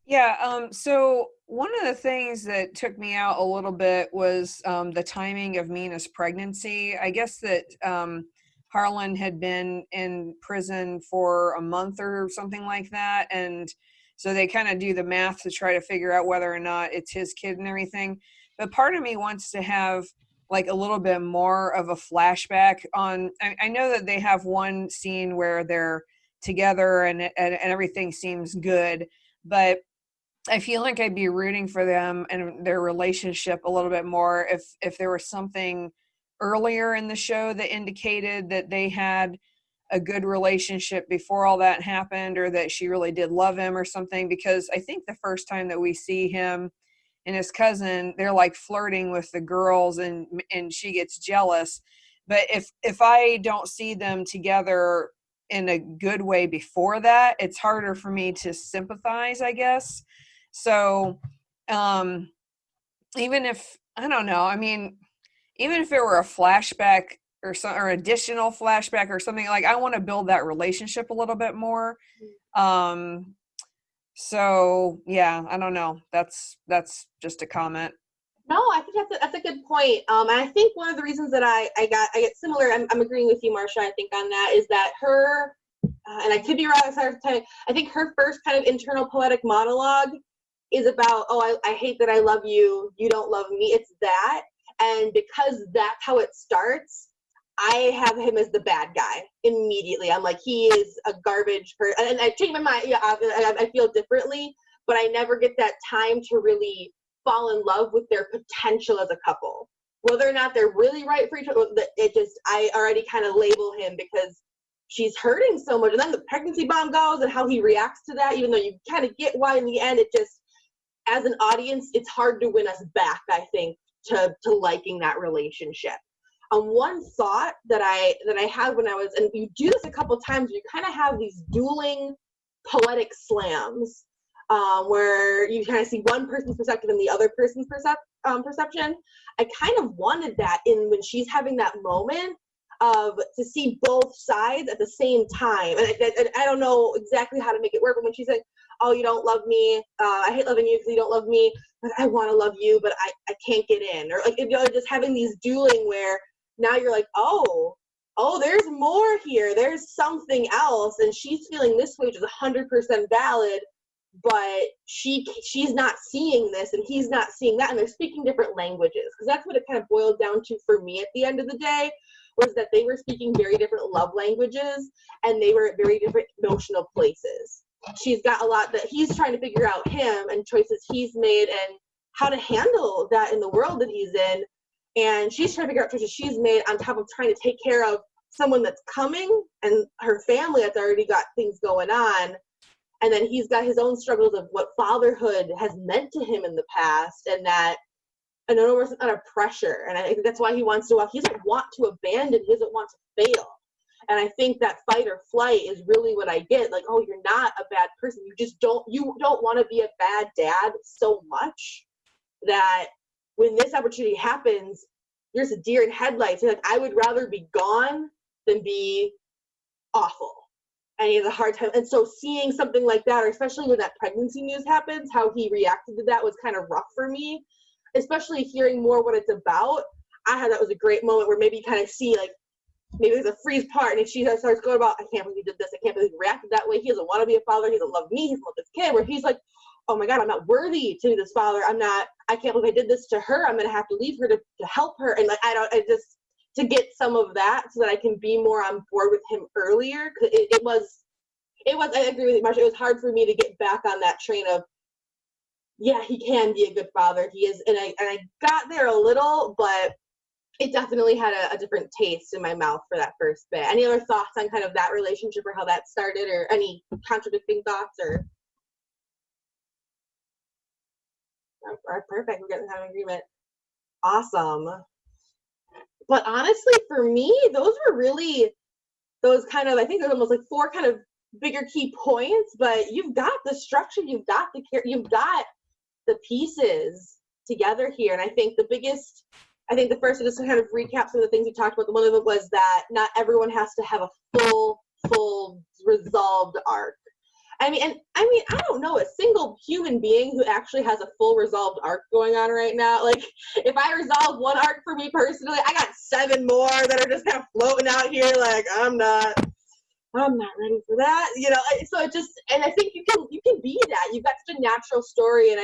Yeah, so one of the things that took me out a little bit was the timing of Mina's pregnancy. I guess that Harlan had been in prison for a month or something like that, and so they kind of do the math to try to figure out whether or not it's his kid and everything. But part of me wants to have like a little bit more of a flashback on, I know that they have one scene where they're together and everything seems good, but I feel like I'd be rooting for them and their relationship a little bit more if there was something earlier in the show that indicated that they had a good relationship before all that happened, or that she really did love him or something. Because I think the first time that we see him and his cousin, they're like flirting with the girls and she gets jealous. But if I don't see them together in a good way before that, it's harder for me to sympathize, I guess. So even if, I don't know, I mean, even if it were a flashback or additional flashback or something, like I want to build that relationship a little bit more. So yeah, I don't know. That's just a comment. No, I think that's a good point. And I think one of the reasons that I get similar, I'm agreeing with you, Marsha, I think on that, is that her, and I could be wrong, I think her first kind of internal poetic monologue is about, oh, I hate that I love you, you don't love me. It's that. And because that's how it starts, I have him as the bad guy immediately. I'm like, he is a garbage person. And I change my mind. Yeah, I feel differently, but I never get that time to really fall in love with their potential as a couple. Whether or not they're really right for each other, I already kind of label him because she's hurting so much. And then the pregnancy bomb goes and how he reacts to that, even though you kind of get why in the end, it just, as an audience, it's hard to win us back, I think, to liking that relationship. One thought that I had when I was, and you do this a couple times, you kind of have these dueling poetic slams where you kind of see one person's perspective and the other person's perception. I kind of wanted that when she's having that moment to see both sides at the same time. And I don't know exactly how to make it work, but when she's like, oh, you don't love me, I hate loving you because you don't love me, but I want to love you, but I can't get in. Or like, just having these dueling where now you're like, oh, there's more here. There's something else. And she's feeling this way, which is 100% valid, but she's not seeing this and he's not seeing that. And they're speaking different languages. Because that's what it kind of boiled down to for me at the end of the day, was that they were speaking very different love languages and they were at very different emotional places. She's got a lot that he's trying to figure out him and choices he's made and how to handle that in the world that he's in. And she's trying to figure out choices she's made on top of trying to take care of someone that's coming and her family that's already got things going on. And then he's got his own struggles of what fatherhood has meant to him in the past, and that an enormous amount of pressure. And I think that's why he doesn't want to abandon, he doesn't want to fail. And I think that fight or flight is really what I get. Like, oh, you're not a bad person. You don't want to be a bad dad so much that when this opportunity happens, there's a deer in headlights. You're like, I would rather be gone than be awful. and he has a hard time. And so seeing something like that, or especially when that pregnancy news happens, how he reacted to that was kind of rough for me, especially hearing more what it's about. I thought that was a great moment where maybe you kind of see, like, maybe there's a freeze part, and if she starts going about, I can't believe he did this, I can't believe he reacted that way, he doesn't want to be a father, he doesn't love me, he doesn't love this kid, where he's like, oh my God, I'm not worthy to be this father, I can't believe I did this to her, I'm going to have to leave her to help her, and like, to get some of that so that I can be more on board with him earlier, because it was, I agree with you, Marsha, it was hard for me to get back on that train of, yeah, he can be a good father, he is, and I got there a little, but it definitely had a different taste in my mouth for that first bit. Any other thoughts on kind of that relationship or how that started, or any contradicting thoughts? Or perfect, we're getting an agreement. Awesome. But honestly, for me, those were really those kind of, I think there's almost like 4 kind of bigger key points. But you've got the structure, you've got the pieces together here, and I think the first, just to kind of recap some of the things we talked about, one of them was that not everyone has to have a full resolved arc. I mean, I don't know a single human being who actually has a full resolved arc going on right now. Like, if I resolve one arc for me personally, I got 7 more that are just kind of floating out here. Like, I'm not ready for that, you know. So it just, and I think you can be that. You've got such a natural story, and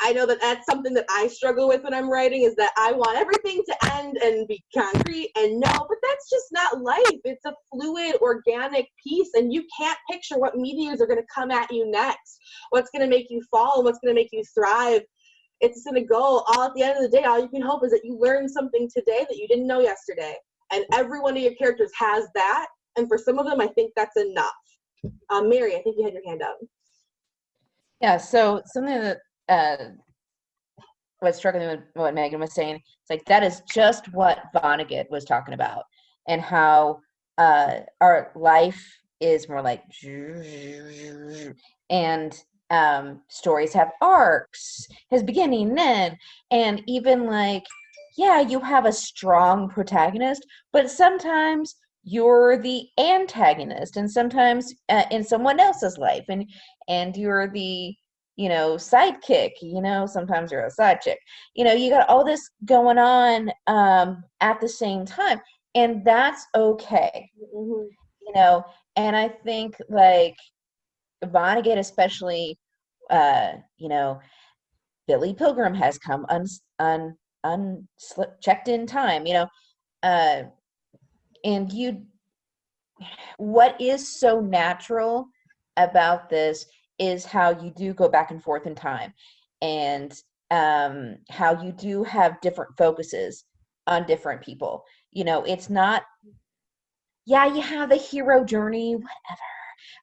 I know that that's something that I struggle with when I'm writing, is that I want everything to end and be concrete, and no, but that's just not life. It's a fluid, organic piece, and you can't picture what meteors are going to come at you next, what's going to make you fall, and what's going to make you thrive. It's going to go all at the end of the day. All you can hope is that you learn something today that you didn't know yesterday, and every one of your characters has that, and for some of them, I think that's enough. Mary, I think you had your hand up. Yeah, so something that was struggling with what Megan was saying, it's like that is just what Vonnegut was talking about, and how our life is more like, and stories have arcs, has beginning and end, and even like, yeah, you have a strong protagonist, but sometimes you're the antagonist, and sometimes in someone else's life, and you're the, you know, sidekick, you know, sometimes you're a side chick, you know, you got all this going on at the same time, and that's okay. Mm-hmm. You know, and I think like Vonnegut especially, you know, Billy Pilgrim has come checked in time, you know, and what is so natural about this is how you do go back and forth in time, and how you do have different focuses on different people. You know, it's not, yeah, you have the hero journey, whatever,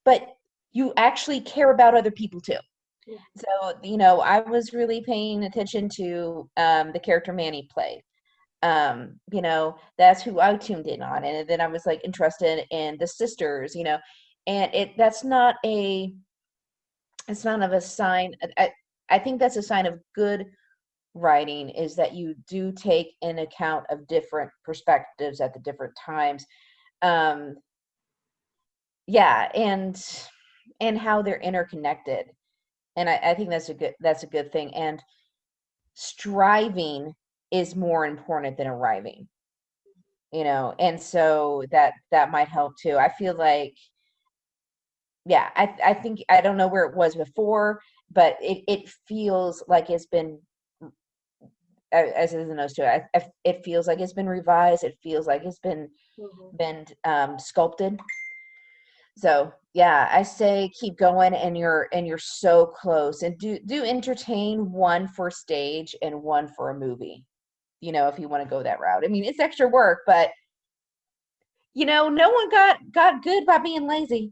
but you actually care about other people too. Yeah. So, you know, I was really paying attention to the character Manny played. You know, that's who I tuned in on, and then I was like interested in the sisters, you know, and it's not of a sign. I think that's a sign of good writing, is that you do take in account of different perspectives at the different times. Yeah, and how they're interconnected, and I think that's a good thing. And striving is more important than arriving, you know, and so that might help too. I feel like, yeah, I think, I don't know where it was before, but it feels like it's been, as is the nose too, it feels like it's been revised. It feels like it's been sculpted. So yeah, I say keep going, and you're so close, and do entertain one for stage and one for a movie, you know, if you want to go that route. I mean, it's extra work, but you know, no one got good by being lazy.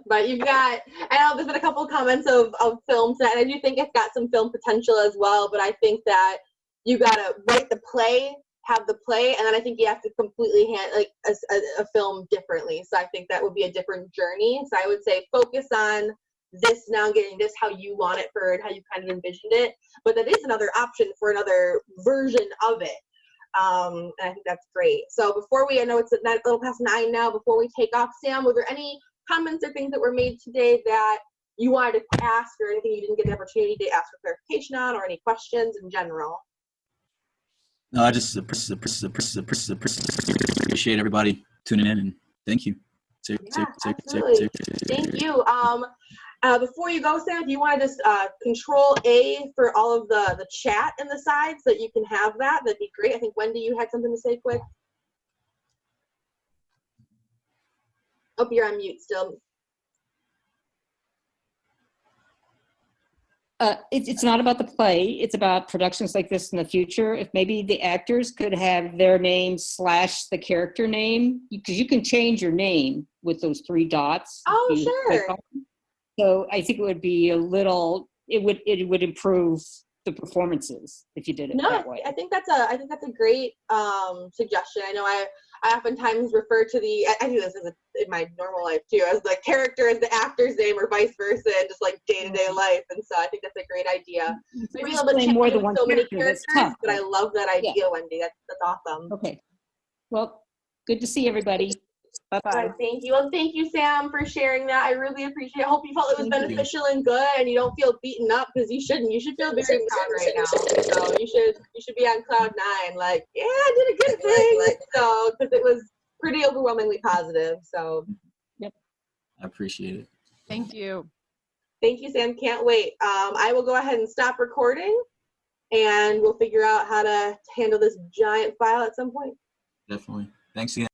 But you've got, I know there's been a couple of comments of film tonight, and I do think it's got some film potential as well, but I think that you got to write the play, have the play, and then I think you have to completely a film differently. So I think that would be a different journey. So I would say focus on this now, getting this how you want it for, and how you kind of envisioned it. But that is another option for another version of it. And I think that's great. So before I know it's a little past 9 now, before we take off, Sam, were there any comments or things that were made today that you wanted to ask, or anything you didn't get the opportunity to ask for clarification on, or any questions in general? No, I just appreciate everybody tuning in, and thank you. Absolutely. Thank you. Before you go, Sam, do you want to just Control A for all of the chat in the side so that you can have that? That'd be great. I think Wendy, you had something to say quick. Oh, you're on mute still. It's not about the play. It's about productions like this in the future. If maybe the actors could have their name / the character name, because you can change your name with those 3 dots. Oh, sure. So I think it would be it would improve the performances if you did it that way. I think that's a great suggestion. I know I oftentimes refer to I do this in my normal life too, as the character as the actor's name, or vice versa, and just like day-to-day life. And so I think that's a great idea. Maybe a little bit more than one so many character, characters, but I love that idea, Wendy. That's awesome. Okay. Well, good to see everybody. Bye-bye. Right, thank you. And thank you, Sam, for sharing that. I really appreciate it. I hope you felt it was beneficial and good, and you don't feel beaten up, because you shouldn't. You should feel very proud right now. So you should be on cloud 9, like, yeah, I did a good thing. So, because it was pretty overwhelmingly positive. So, yep, I appreciate it. Thank you. Thank you, Sam. Can't wait. I will go ahead and stop recording, and we'll figure out how to handle this giant file at some point. Definitely. Thanks again.